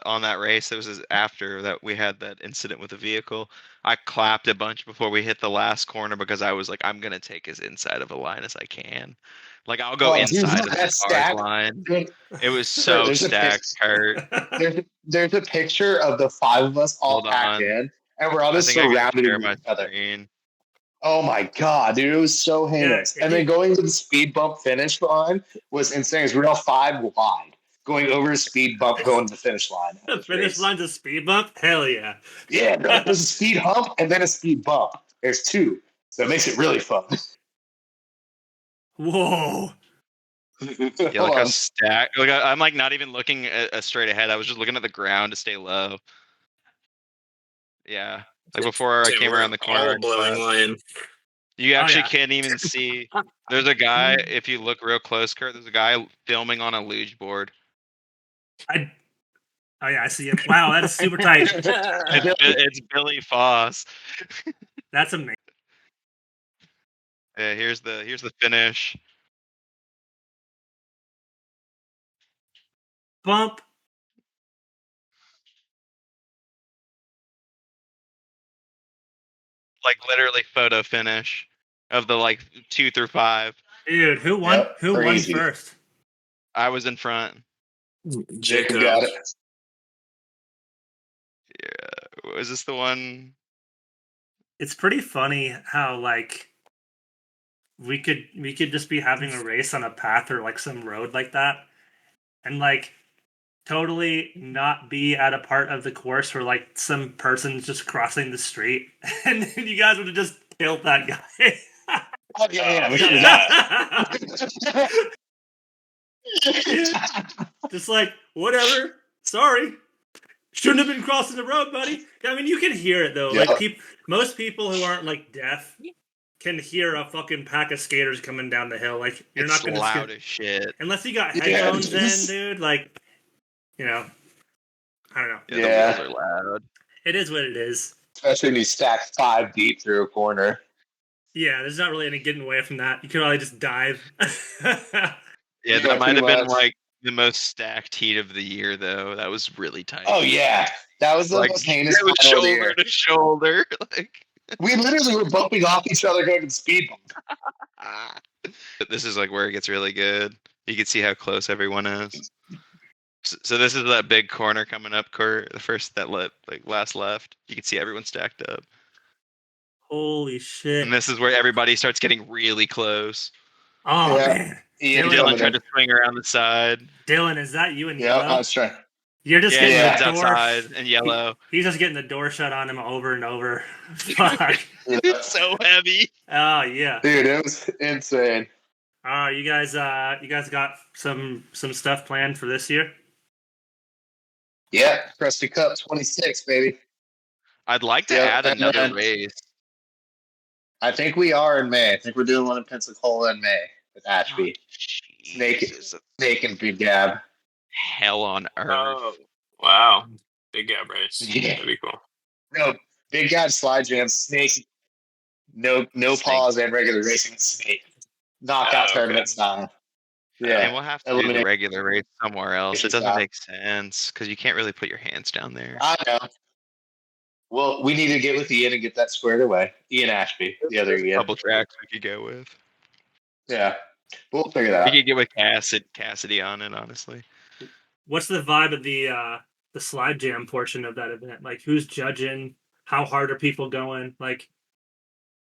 on that race, it was after that we had that incident with the vehicle. I clapped a bunch before we hit the last corner because I was like, I'm gonna take as inside of a line as I can. Like I'll go inside of the start line. It was so stacked, Kurt. There's a picture of the 5 of us all packed in, and we're all just surrounded with each other. Oh my god, dude, it was so heinous. And then going to the speed bump finish line was insane. We were all 5 wide. Going over a speed bump, going to the finish line. The finish line's a speed bump? Hell yeah. Yeah, there's a speed hump and then a speed bump. There's 2. So it makes it really fun. Whoa. Yeah, like a stack. Like I'm like not even looking straight ahead. I was just looking at the ground to stay low. Yeah. Like before I came around the corner. Blowing lane. You actually can't even see. There's a guy, if you look real close, Kurt, there's a guy filming on a luge board. Oh yeah, I see it. Wow, that is super tight. It's Billy Foss. That's amazing. Yeah, here's the finish. Bump. Like literally photo finish of the like 2 through 5. Dude, who won? Yep, who crazy. won first? I was in front. Jacob got it. Yeah, was this the one? It's pretty funny how like we could just be having a race on a path or like some road like that, and like totally not be at a part of the course where like some person's just crossing the street, and then you guys would have just killed that guy. Oh, yeah, we did that. Just like, whatever. Sorry. Shouldn't have been crossing the road, buddy. I mean, you can hear it, though. Yeah. Like, most people who aren't, like, deaf can hear a fucking pack of skaters coming down the hill. Like, you're It's not going to... loud as shit. Unless you got headphones in, dude. Like, you know. I don't know. Yeah, the wheels are loud. It is what it is. Especially when you stack 5 deep through a corner. Yeah, there's not really any getting away from that. You could probably just dive. Yeah, that might have been like the most stacked heat of the year, though. That was really tight. Oh yeah, that was the like, most heinous. It was shoulder to shoulder. Like we literally were bumping off each other going to the speed bump. This is like where it gets really good. You can see how close everyone is. So this is that big corner coming up, Kurt. The first last left. You can see everyone stacked up. Holy shit! And this is where everybody starts getting really close. Oh Yeah. man, Ian Dillon tried to swing around the side. Dylan, is that you in Yeah, yellow? I was trying. You're just Yeah, getting Ian's the door outside in yellow. He's just getting the door shut on him over and over. Fuck. It's so heavy. Oh yeah. Dude, it was insane. You guys got some stuff planned for this year? Yeah, Crusty Cup 26, baby. I'd like to Yeah, add and another then- race. I think we are in May. I think we're doing one in Pensacola in May with Ashby. Jesus, Snake and Big Gab. hell on earth. Oh, wow. Big gap race. Yeah. That'd be cool. No, Big Gab slide jam, Snake, no Snake. pause and regular racing Snake. Knockout okay. tournament style. And Yeah. we'll have to do the Eliminate- regular race somewhere else. It Stop. doesn't make sense because you can't really put your hands down there. I know. Well, we need to get with Ian and get that squared away. Ian Ashby, the other Ian. Couple tracks we could go with. Yeah. We'll figure that We out. could get with Cassidy on it, honestly. What's the vibe of the slide jam portion of that event? Like, who's judging? How hard are people going? Like,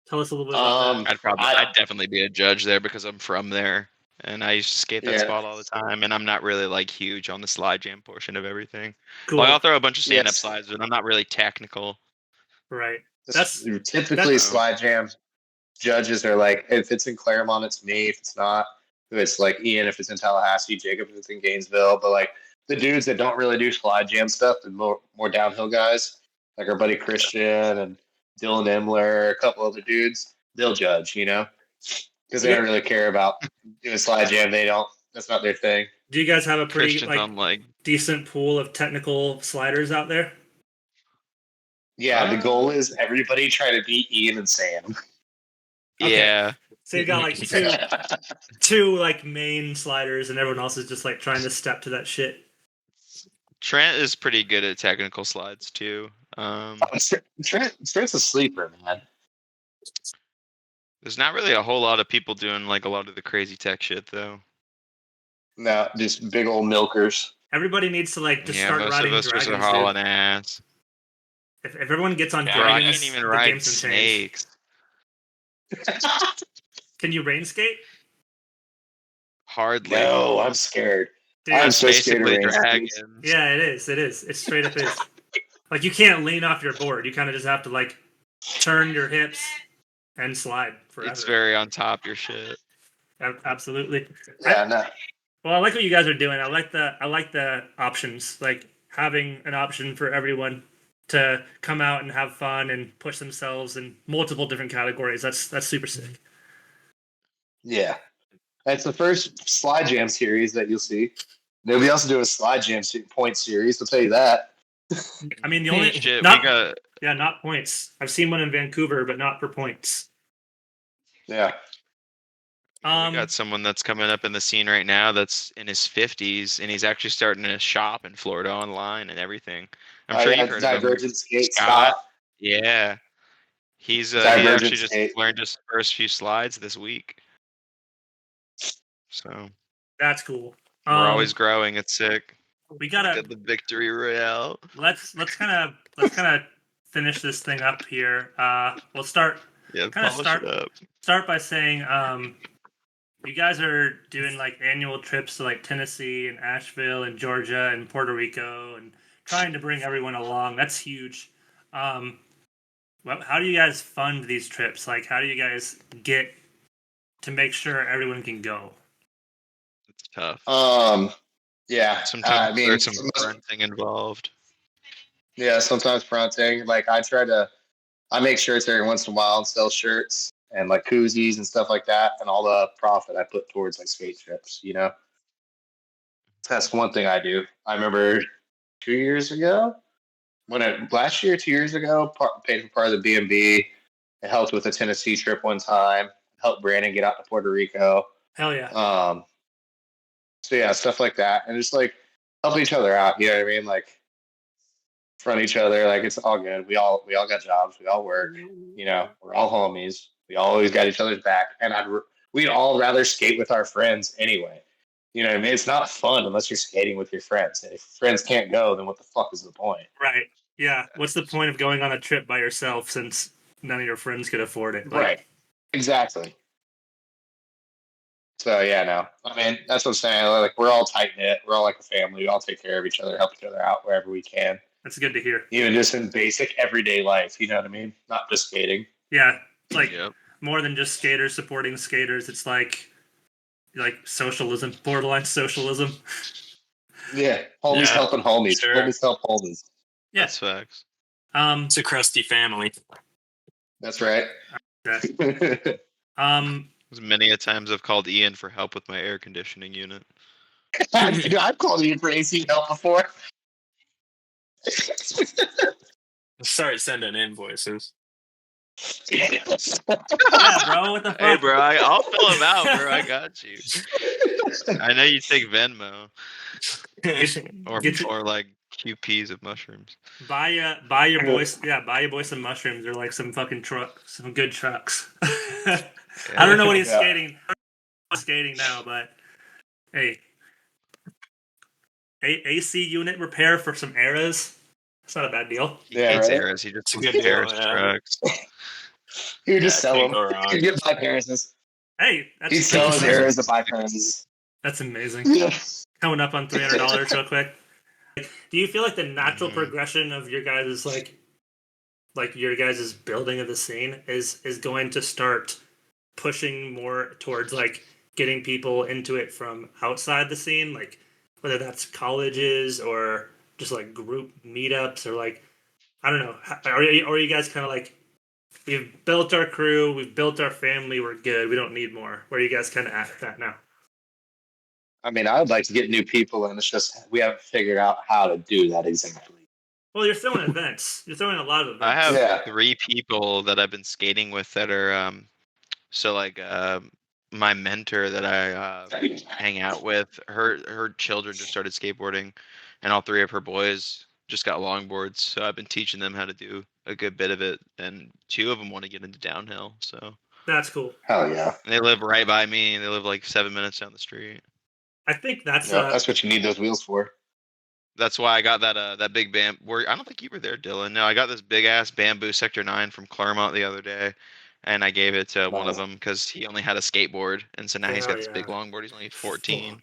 tell us a little bit about that. I'd definitely be a judge there because I'm from there and I used to skate that Yeah. spot all the time. And I'm not really like huge on the slide jam portion of everything. Cool. Like, I'll throw a bunch of stand up Yes. slides, but I'm not really technical. Right. Typically that's- slide jam judges are like, if it's in Claremont, it's me. If it's not, it's like Ian. If it's in Tallahassee, Jacob. If it's in Gainesville, but like the dudes that don't really do slide jam stuff, the more downhill guys, like our buddy Christian and Dylan Emler, a couple other dudes, they'll judge, because they don't really care about doing slide jam. They don't. That's not their thing. Do you guys have a pretty Christian's on like decent pool of technical sliders out there? Yeah, the goal is everybody try to beat Ian and Sam. Okay. yeah. So you got like two like main sliders, and everyone else is just like trying to step to that shit. Trent is pretty good at technical slides too. Trent's a sleeper, man. There's not really a whole lot of people doing like a lot of the crazy tech shit though. No, just big old milkers. Everybody needs to like just Yeah, start most riding of us dragons. are hauling ass. If everyone gets on Yeah, Bro, I dragons, can't even the ride game's gonna change. snakes. Can you rain skate? Hardly. No, I'm scared. Dude, I'm so scared of Basically rain dragons. skates. yeah, it is. It is. It straight up is. Like you can't lean off your board. You kind of just have to like turn your hips and slide forever. It's very on top of your shit. Absolutely. Yeah, no. Well, I like what you guys are doing. I like the options. Like having an option for everyone to come out and have fun and push themselves in multiple different categories. That's super sick. Yeah. That's the first slide jam series that you'll see. Nobody else will do a slide jam point series, I'll tell you that. I mean, the only Shit, not, we got not points. I've seen one in Vancouver, but not for points. Yeah. we got someone that's coming up in the scene right now that's in his 50s and he's actually starting a shop in Florida online and everything. I'm sure you've heard of him. Divergent Skate Scott. Scott. Yeah. He Divergent actually just skate. learned his first few slides this week. So That's cool. we're always growing. It's sick. We gotta Got the victory royale. let's kind of finish this thing up here. We'll start Yeah, Kinda polish start- it up. start by saying you guys are doing like annual trips to like Tennessee and Asheville and Georgia and Puerto Rico and trying to bring everyone along. That's huge. How do you guys fund these trips? Like, how do you guys get to make sure everyone can go? It's tough. Yeah. Sometimes I mean, there's some fronting involved. yeah, sometimes fronting. Like I make shirts every once in a while and sell shirts and like koozies and stuff like that, and all the profit I put towards like skate trips, That's one thing I do. I remember 2 years ago, last year, 2 years ago, paid for part of the B&B. It helped with a Tennessee trip one time. Helped Brandon get out to Puerto Rico. Hell yeah. So yeah, stuff like that, and just like helping each other out. You know what I mean? Like front each other. Like it's all good. We all got jobs. We all work. We're all homies. We always got each other's back, and we'd all rather skate with our friends anyway. You know what I mean? It's not fun unless you're skating with your friends. And if friends can't go, then what the fuck is the point? Right. Yeah. What's the point of going on a trip by yourself since none of your friends could afford it? Right. Exactly. So yeah, no. I mean, that's what I'm saying. Like we're all tight knit. We're all like a family. We all take care of each other, help each other out wherever we can. That's good to hear. Even just in basic everyday life, you know what I mean? Not just skating. Yeah. It's like more than just skaters supporting skaters. It's like socialism, borderline socialism. Yeah. Homies helping homies. Sure. Homies help homies. Yeah. That's facts. It's a crusty family. That's right. Okay. There's many a times I've called Ian for help with my air conditioning unit. Dude, I've called you for AC help before. Start sending invoices. Yeah, bro. What the fuck? Hey, bro, I'll fill him out, bro. I got you. I know you take Venmo or like QPs of mushrooms. Buy your boys. Yeah, buy your boy some mushrooms or like some fucking some good trucks. I don't know what he's skating now, but hey, AC unit repair for some eras. It's not a bad deal. He hates Eras. He just wants Paris trucks. He would just sell them. Go wrong. He'd get 5 Harris's. Hey, He'd sell his Eras to buy Harris's. That's amazing. Coming up on $300 real quick. Do you feel like the natural progression of your guys' like your guys' building of the scene is going to start pushing more towards like getting people into it from outside the scene, like whether that's colleges or just like group meetups or like I don't know, are you guys kind of like we've built our crew, we've built our family, we're good, we don't need more? Where are you guys kind of at that now? I mean, I would like to get new people, and it's just we haven't figured out how to do that exactly. Well, you're throwing events. You're throwing a lot of events. I have 3 people that I've been skating with that are my mentor that I hang out with. Her children just started skateboarding, and all 3 of her boys just got longboards. So I've been teaching them how to do a good bit of it, and 2 of them want to get into downhill. So that's cool. Hell yeah! And they live right by me. They live like 7 minutes down the street. I think that's what you need those wheels for. That's why I got that big bamboo. I don't think you were there, Dylan. No, I got this big ass bamboo Sector 9 from Claremont the other day, and I gave it to one of them because he only had a skateboard, and so now he's got this big longboard. He's only 14.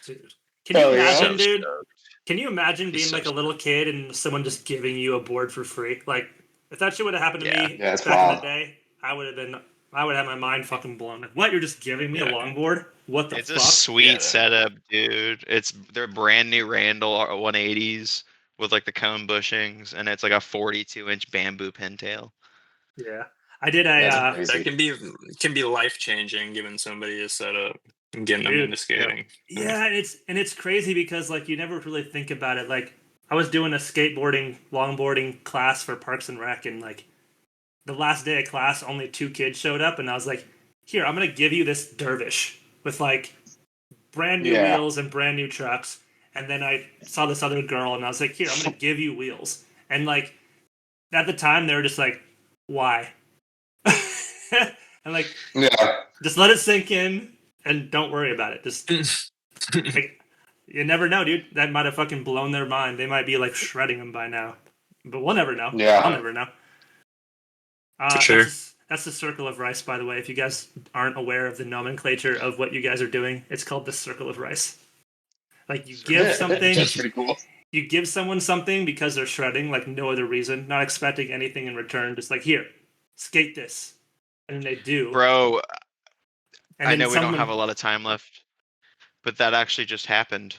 Dude. Can you imagine, dude? Can you imagine being like a little kid and someone just giving you a board for free? Like, if that shit would have happened to me back in the day, I would have my mind fucking blown. Like, what? You're just giving me a longboard? What the fuck? It's a sweet setup, dude. They're brand new Randall 180s with like the cone bushings, and it's like a 42-inch bamboo pintail. Yeah, I did a that can be life changing, giving somebody a setup and getting them into skating. Yeah, it's crazy because like you never really think about it. Like I was doing a longboarding class for Parks and Rec, and like the last day of class, only 2 kids showed up, and I was like, "Here, I'm gonna give you this dervish with like brand new wheels and brand new trucks." And then I saw this other girl, and I was like, "Here, I'm gonna give you wheels." And like at the time, they were just like, "Why?" And like, just let it sink in and don't worry about it. Just like, you never know, dude. That might have fucking blown their mind. They might be like shredding them by now, but we'll never know. Yeah, I'll never know. For sure. That's the Circle of Rice, by the way. If you guys aren't aware of the nomenclature of what you guys are doing, it's called the Circle of Rice. Like you give something, that's pretty cool. You give someone something because they're shredding, like no other reason, not expecting anything in return. Just like, here, skate this, and they do. Bro, and I know we don't have a lot of time left, but that actually just happened.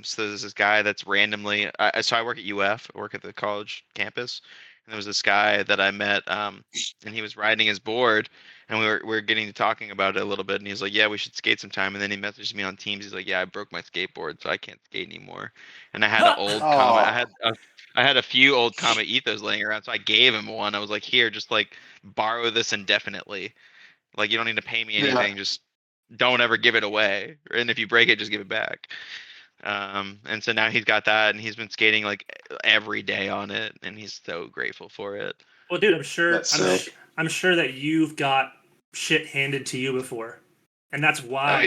So there's this guy that's randomly. So I work at UF, I work at the college campus. And there was this guy that I met, and he was riding his board, and we were getting to talking about it a little bit, and he was like, "Yeah, we should skate sometime." And then he messaged me on Teams. He's like, "Yeah, I broke my skateboard, so I can't skate anymore." And I had an old Comet. I had a few old Comet Ethos laying around, so I gave him one. I was like, "Here, just like borrow this indefinitely. Like you don't need to pay me anything. Just don't ever give it away. And if you break it, just give it back." And so now he's got that, and he's been skating like every day on it, and he's so grateful for it. Well, dude, I'm sure that you've got shit handed to you before. And that's why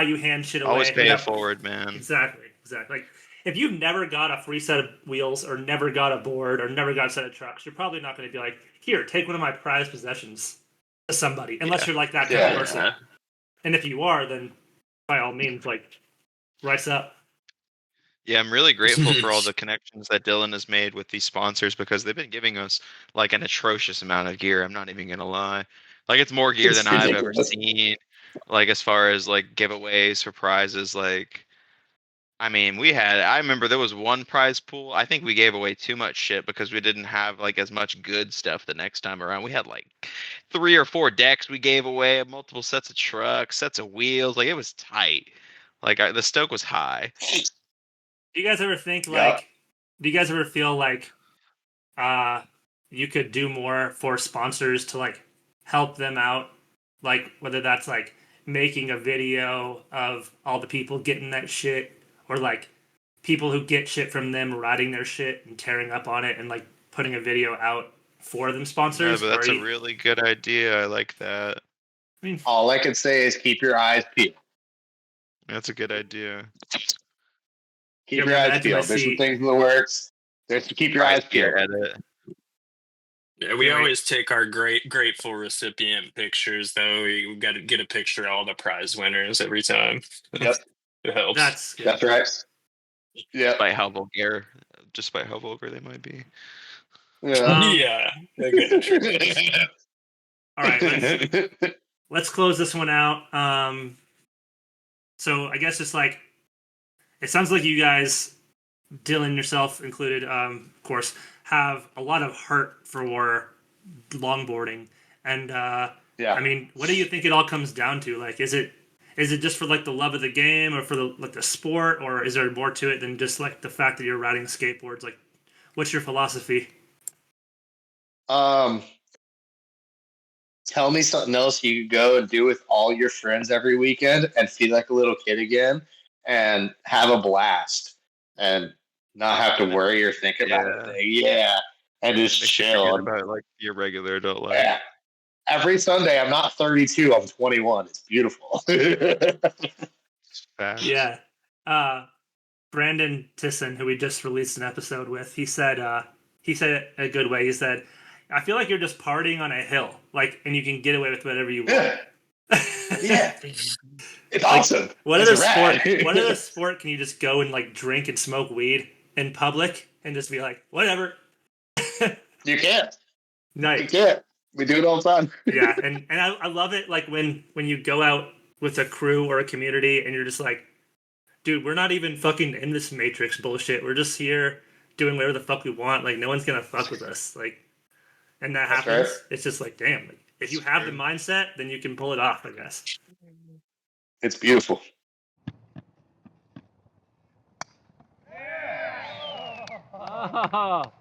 you hand shit away. Always pay it forward, man. Exactly. Like, if you've never got a free set of wheels or never got a board or never got a set of trucks, you're probably not going to be like, here, take one of my prized possessions to somebody, unless you're like that kind of person. And if you are, then by all means, like, rise up. Yeah, I'm really grateful for all the connections that Dillon has made with these sponsors because they've been giving us like an atrocious amount of gear. I'm not even gonna lie. Like it's more gear than I've ever seen. Like as far as like giveaways for prizes, like I mean, I remember there was one prize pool. I think we gave away too much shit because we didn't have like as much good stuff the next time around. We had like 3 or 4 decks we gave away, multiple sets of trucks, sets of wheels. Like it was tight. Like the stoke was high. Do you guys ever think like? Do you guys ever feel like, you could do more for sponsors to like help them out, like whether that's like making a video of all the people getting that shit, or like people who get shit from them riding their shit and tearing up on it and like putting a video out for them sponsors? Yeah, but that's a really good idea. I like that. I mean, all I can say is keep your eyes peeled. That's a good idea. Keep your eyes peeled. There's some things in the works. There's to keep your eyes peeled. Yeah, we always take our grateful recipient pictures, though. We got to get a picture of all the prize winners every time. Yep. It helps. That's right. Yeah. Despite how vulgar they might be. Yeah. Okay. All right. Let's close this one out. So I guess it's like, it sounds like you guys, Dillon yourself included, of course, have a lot of heart for longboarding. And I mean, what do you think it all comes down to? Like, is it just for like the love of the game, or for the sport, or is there more to it than just like the fact that you're riding skateboards? Like, what's your philosophy? Tell me something else you could go and do with all your friends every weekend and feel like a little kid again and have a blast and not have to worry or think about anything. Yeah. And just chill. About like your regular adult life. Yeah. Every Sunday, I'm not 32, I'm 21. It's beautiful. Yeah. Brandon Tisson, who we just released an episode with, he said it a good way. He said, I feel like you're just partying on a hill, like, and you can get away with whatever you want. Yeah. It's awesome. What other sport can you just go and like drink and smoke weed in public and just be like, whatever? You can't. Nice. You can't. We do it all the time. Yeah, and I love it, like when you go out with a crew or a community and you're just like, dude, we're not even fucking in this Matrix bullshit. We're just here doing whatever the fuck we want. Like, no one's gonna fuck with us. Like, and that happens. Right. It's just like, damn. Like, if you have the mindset, then you can pull it off, I guess. It's beautiful.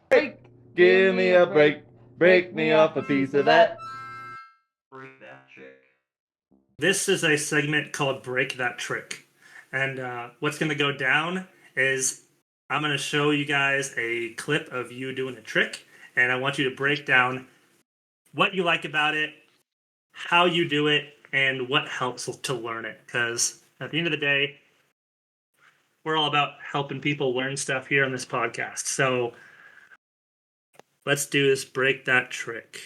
Break. Give me a break. Break me off a piece of that. Break that trick. This is a segment called Break That Trick. And what's going to go down is I'm going to show you guys a clip of you doing a trick. And I want you to break down what you like about it, how you do it, and what helps to learn it. Because at the end of the day, we're all about helping people learn stuff here on this podcast. So let's do this. Break that trick.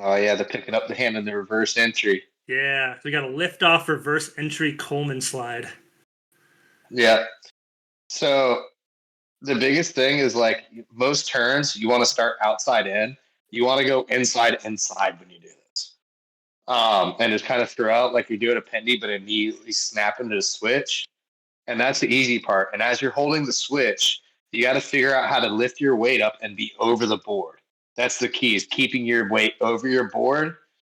Oh, yeah, the picking up the hand in the reverse entry. Yeah, we got a lift off reverse entry Coleman slide. Yeah. So the biggest thing is like most turns, you want to start outside in. You want to go inside when you do this. And just kind of throw out like you do at a pendy, but immediately snap into the switch. And that's the easy part. And as you're holding the switch, you got to figure out how to lift your weight up and be over the board. That's the key, is keeping your weight over your board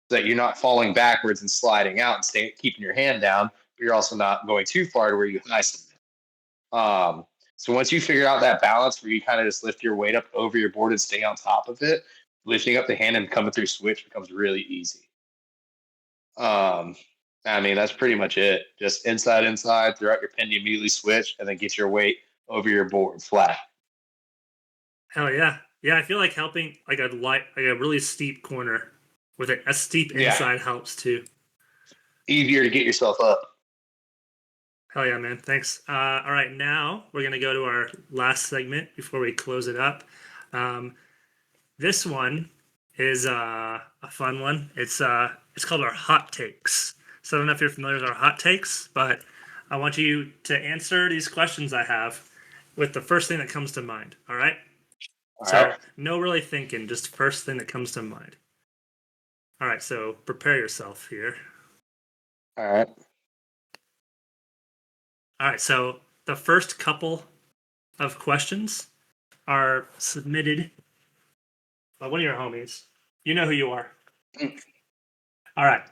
so that you're not falling backwards and sliding out and keeping your hand down, but you're also not going too far to where you ice them. So once you figure out that balance where you kind of just lift your weight up over your board and stay on top of it, lifting up the hand and coming through switch becomes really easy. I mean, that's pretty much it. Just inside, throw out your pendy, immediately switch, and then get your weight over your board flat. Hell yeah. Yeah, I feel like helping like a really steep corner with a steep inside helps too. easier to get yourself up. Hell yeah, man. Thanks. All right, now we're going to go to our last segment before we close it up. This one is a fun one. It's called our hot takes. So I don't know if you're familiar with our hot takes, but I want you to answer these questions I have with the first thing that comes to mind. All right? All So right. no really thinking, just first thing that comes to mind. All right, so prepare yourself here. All right. All right, so the first couple of questions are submitted by one of your homies. You know who you are. All right.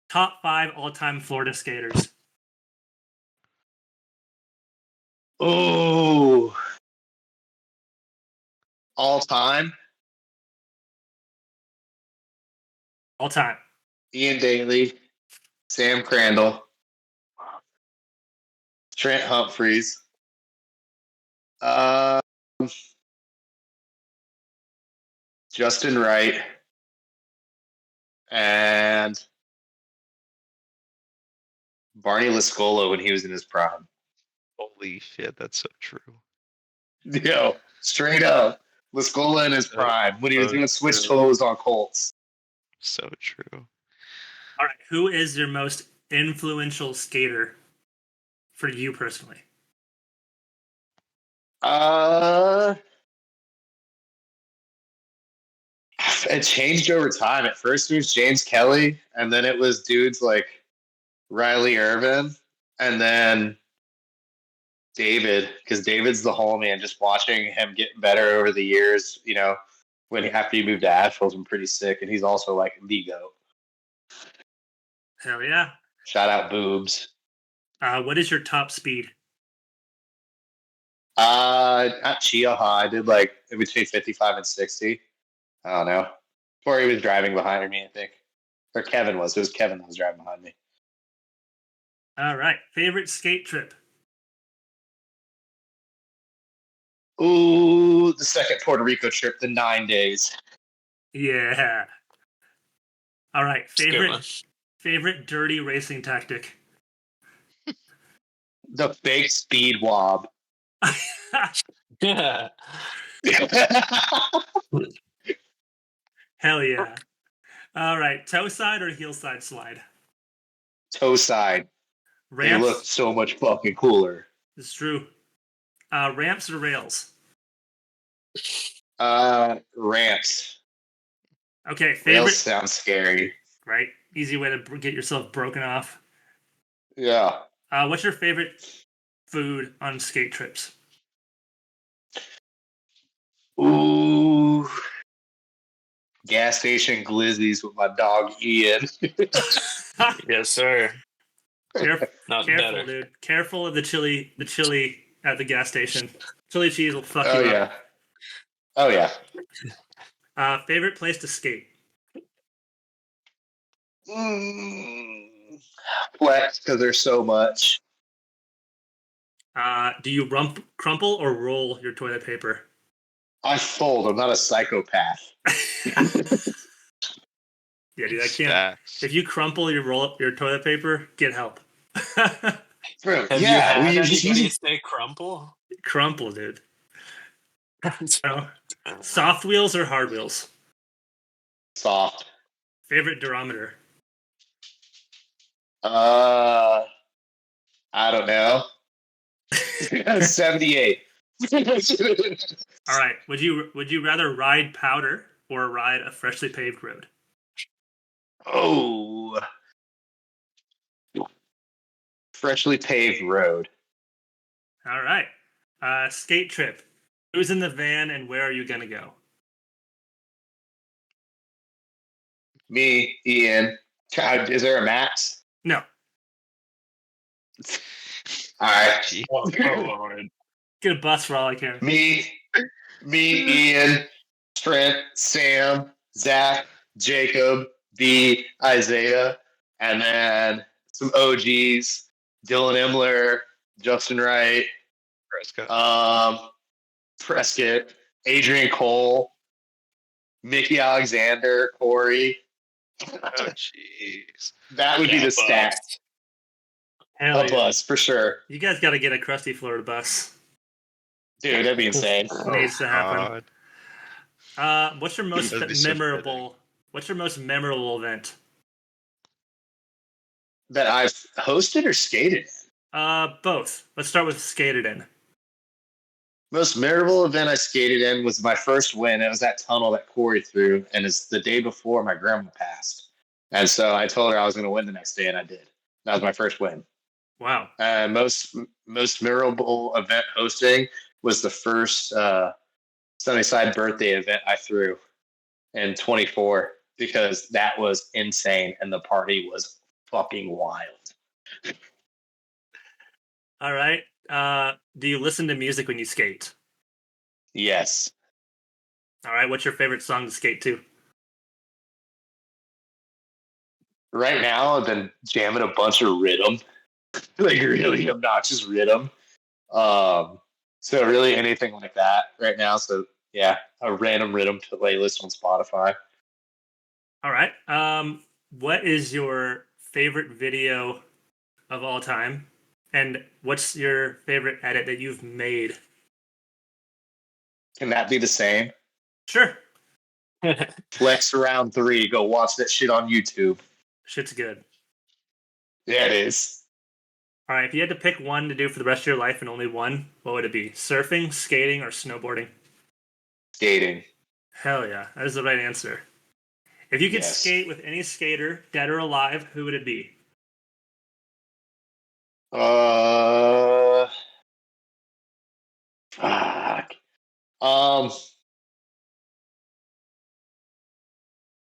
Top 5 all-time Florida skaters. Oh, all time. All time. Ian Daly, Sam Crandall, Trent Humphreys, Justin Wright, and Barney Lascola when he was in his prime. Holy shit, that's so true. Yo, straight up. Lascola in his prime when he was going to switch toes on Colts. So true. All right. Who is your most influential skater for you personally? It changed over time. At first it was James Kelly, and then it was dudes like Riley Irvin, and then David, because David's the homie, and just watching him get better over the years, you know, after he moved to Asheville's been pretty sick, and he's also like the GOAT. Hell yeah. Shout out Boobs. What is your top speed? At Chiaha, I did like in between 55 and 60. I don't know. Or he was driving behind me, I think. Or Kevin was. It was Kevin that was driving behind me. All right. Favorite skate trip? Ooh, the second Puerto Rico trip, the 9 days. Yeah. All right. It's a good one. Favorite dirty racing tactic? The fake speed wob. Yeah. Hell yeah. All right. Toe side or heel side slide? Toe side. They Ramps. look so much fucking cooler. It's true. Ramps or rails? Ramps. Okay. Favorite. Rails sound scary. Right. Easy way to get yourself broken off. Yeah. What's your favorite food on skate trips? Ooh. Gas station glizzies with my dog Ian. Yes, sir. Careful, Nothing better. dude. Careful of the chili at the gas station. Chili cheese will fuck Oh you yeah. up. Oh yeah. Favorite place to skate? Flex, because there's so much. Do you crumple or roll your toilet paper? I fold. I'm not a psychopath. Yeah, dude, I can't. Stacks. If you crumple your toilet paper, get help. Bro, Have yeah, you had we anybody say crumple? Crumple, dude. So, soft wheels or hard wheels? soft. Favorite durometer? I don't know. 78. All right. Would you rather ride powder or ride a freshly paved road? Oh. Freshly paved road. All right. Skate trip. Who's in the van and where are you gonna go? Me, Ian. Is there a max? No. All right. Oh, Lord. Get a bus for all I care. Me, Ian, Trent, Sam, Zach, Jacob, B, Isaiah, and then some OGs, Dylan Imler, Justin Wright, Prescott, Adrian Cole, Mickey Alexander, Corey, Oh, jeez. That would be the stat. Hell A yeah. bus for sure, You guys got to get a Crusty Florida bus. dude. That'd be insane. Needs to happen. What's your most That'd be so memorable? What's your most memorable event? That I've hosted or skated. Both. Let's start with skated in. Most memorable event I skated in was my first win. It was that tunnel that Corey threw, and it's the day before my grandma passed. And so I told her I was going to win the next day, and I did. That was my first win. Wow. Most memorable event hosting was the first Sunnyside birthday event I threw in 24 because that was insane, and the party was fucking wild. All right. Do you listen to music when you skate? Yes. All right. What's your favorite song to skate to? Right now, I've been jamming a bunch of rhythm, like really obnoxious rhythm. So really anything like that right now. So yeah, a random rhythm playlist on Spotify. All right. What is your favorite video of all time? And what's your favorite edit that you've made? Can that be the same? Sure. Flex Round 3. Go watch that shit on YouTube. Shit's good. Yeah, it is. All right. If you had to pick one to do for the rest of your life and only one, what would it be? Surfing, skating, or snowboarding? Skating. Hell yeah. That is the right answer. If you could Yes. skate with any skater, dead or alive, who would it be? Fuck.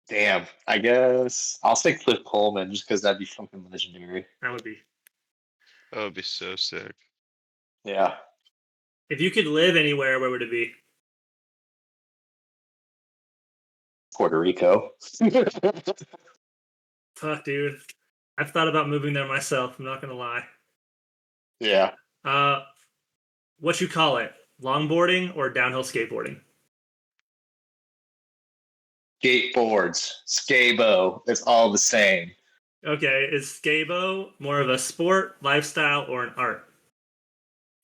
Damn. I guess I'll say Cliff Coleman just because that'd be fucking legendary. That would be. That would be so sick. Yeah. If you could live anywhere, where would it be? Puerto Rico. Fuck, dude. I've thought about moving there myself. I'm not gonna lie. Yeah. What you call it? Longboarding or downhill skateboarding? Skateboards, skabo, it's all the same. Okay, is skabo more of a sport, lifestyle, or an art?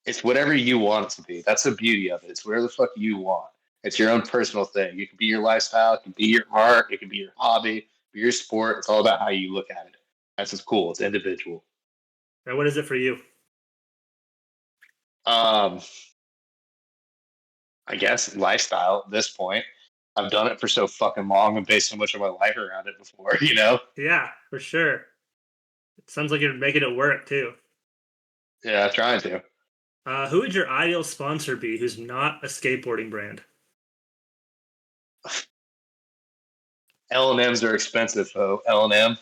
It's whatever you want it to be. That's the beauty of it. It's whatever the fuck you want. It's your own personal thing. It can be your lifestyle, it can be your art, it can be your hobby, be your sport. It's all about how you look at it. That's what's cool. It's individual. Now, what is it for you? I guess lifestyle at this point. I've done it for so fucking long and based so much of my life around it before, you know? Yeah, for sure. It sounds like you're making it work, too. Yeah, trying to. Who would your ideal sponsor be who's not a skateboarding brand? L&Ms are expensive, though. L&M.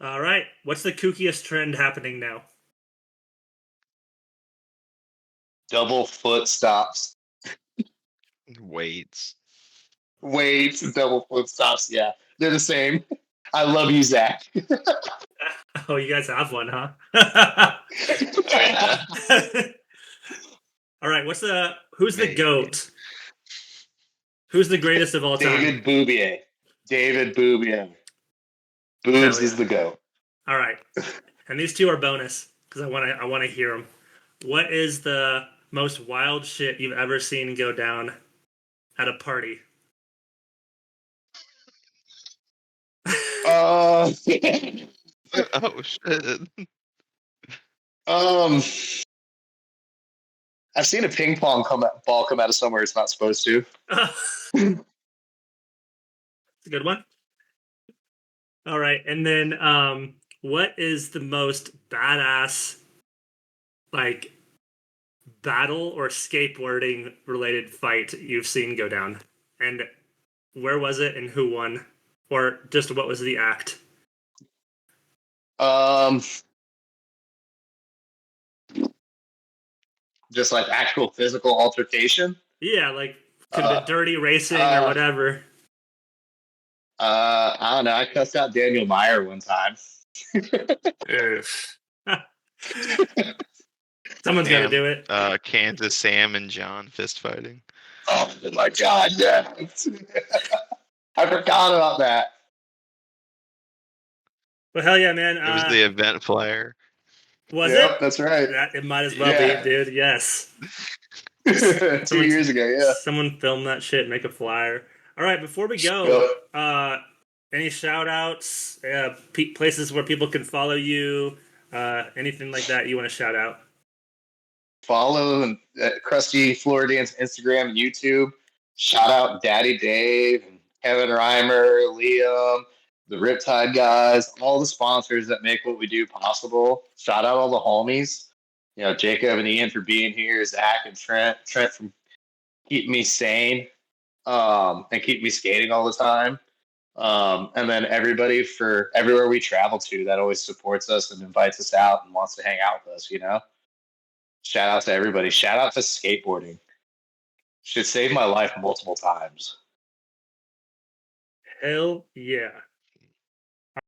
All right. What's the kookiest trend happening now? Double foot stops. Weights. Weights, double foot stops. Yeah, they're the same. I love you, Zach. Oh, you guys have one, huh? All right. Who's the GOAT? Who's the greatest of all time? David Boubier. David Boubier. Boobs is the GOAT. All right. And these two are bonus because I want to hear them. What is the most wild shit you've ever seen go down at a party? Oh shit. I've seen a ping pong ball come out of somewhere it's not supposed to. It's a good one. All right. And then what is the most badass like battle or skateboarding related fight you've seen go down? And where was it and who won? Or just what was the act? Just like actual physical altercation? Yeah, like could have been dirty racing or whatever. I don't know. I cussed out Daniel Meyer one time. Someone's got to do it. Kansas Sam and John fist fighting. Oh my god, yeah. I forgot about that. Well, hell yeah, man. It was the event flyer. Was Yep, it? that's right. It might as well Yeah. be, dude. Yes. 2 years ago, yeah. Someone film that shit, make a flyer. All right, before we go, Yep. any shout outs, places where people can follow you, anything like that you want to shout out? Follow Crusty Floridian's Instagram and YouTube. Shout out Daddy Dave and Kevin Reimer, Liam, the Riptide guys, all the sponsors that make what we do possible. Shout out all the homies. You know, Jacob and Ian for being here, Zach and Trent from keeping me sane, and keep me skating all the time. And then everybody for everywhere we travel to that always supports us and invites us out and wants to hang out with us, you know? Shout out to everybody. Shout out to skateboarding. Should save my life multiple times. Hell yeah.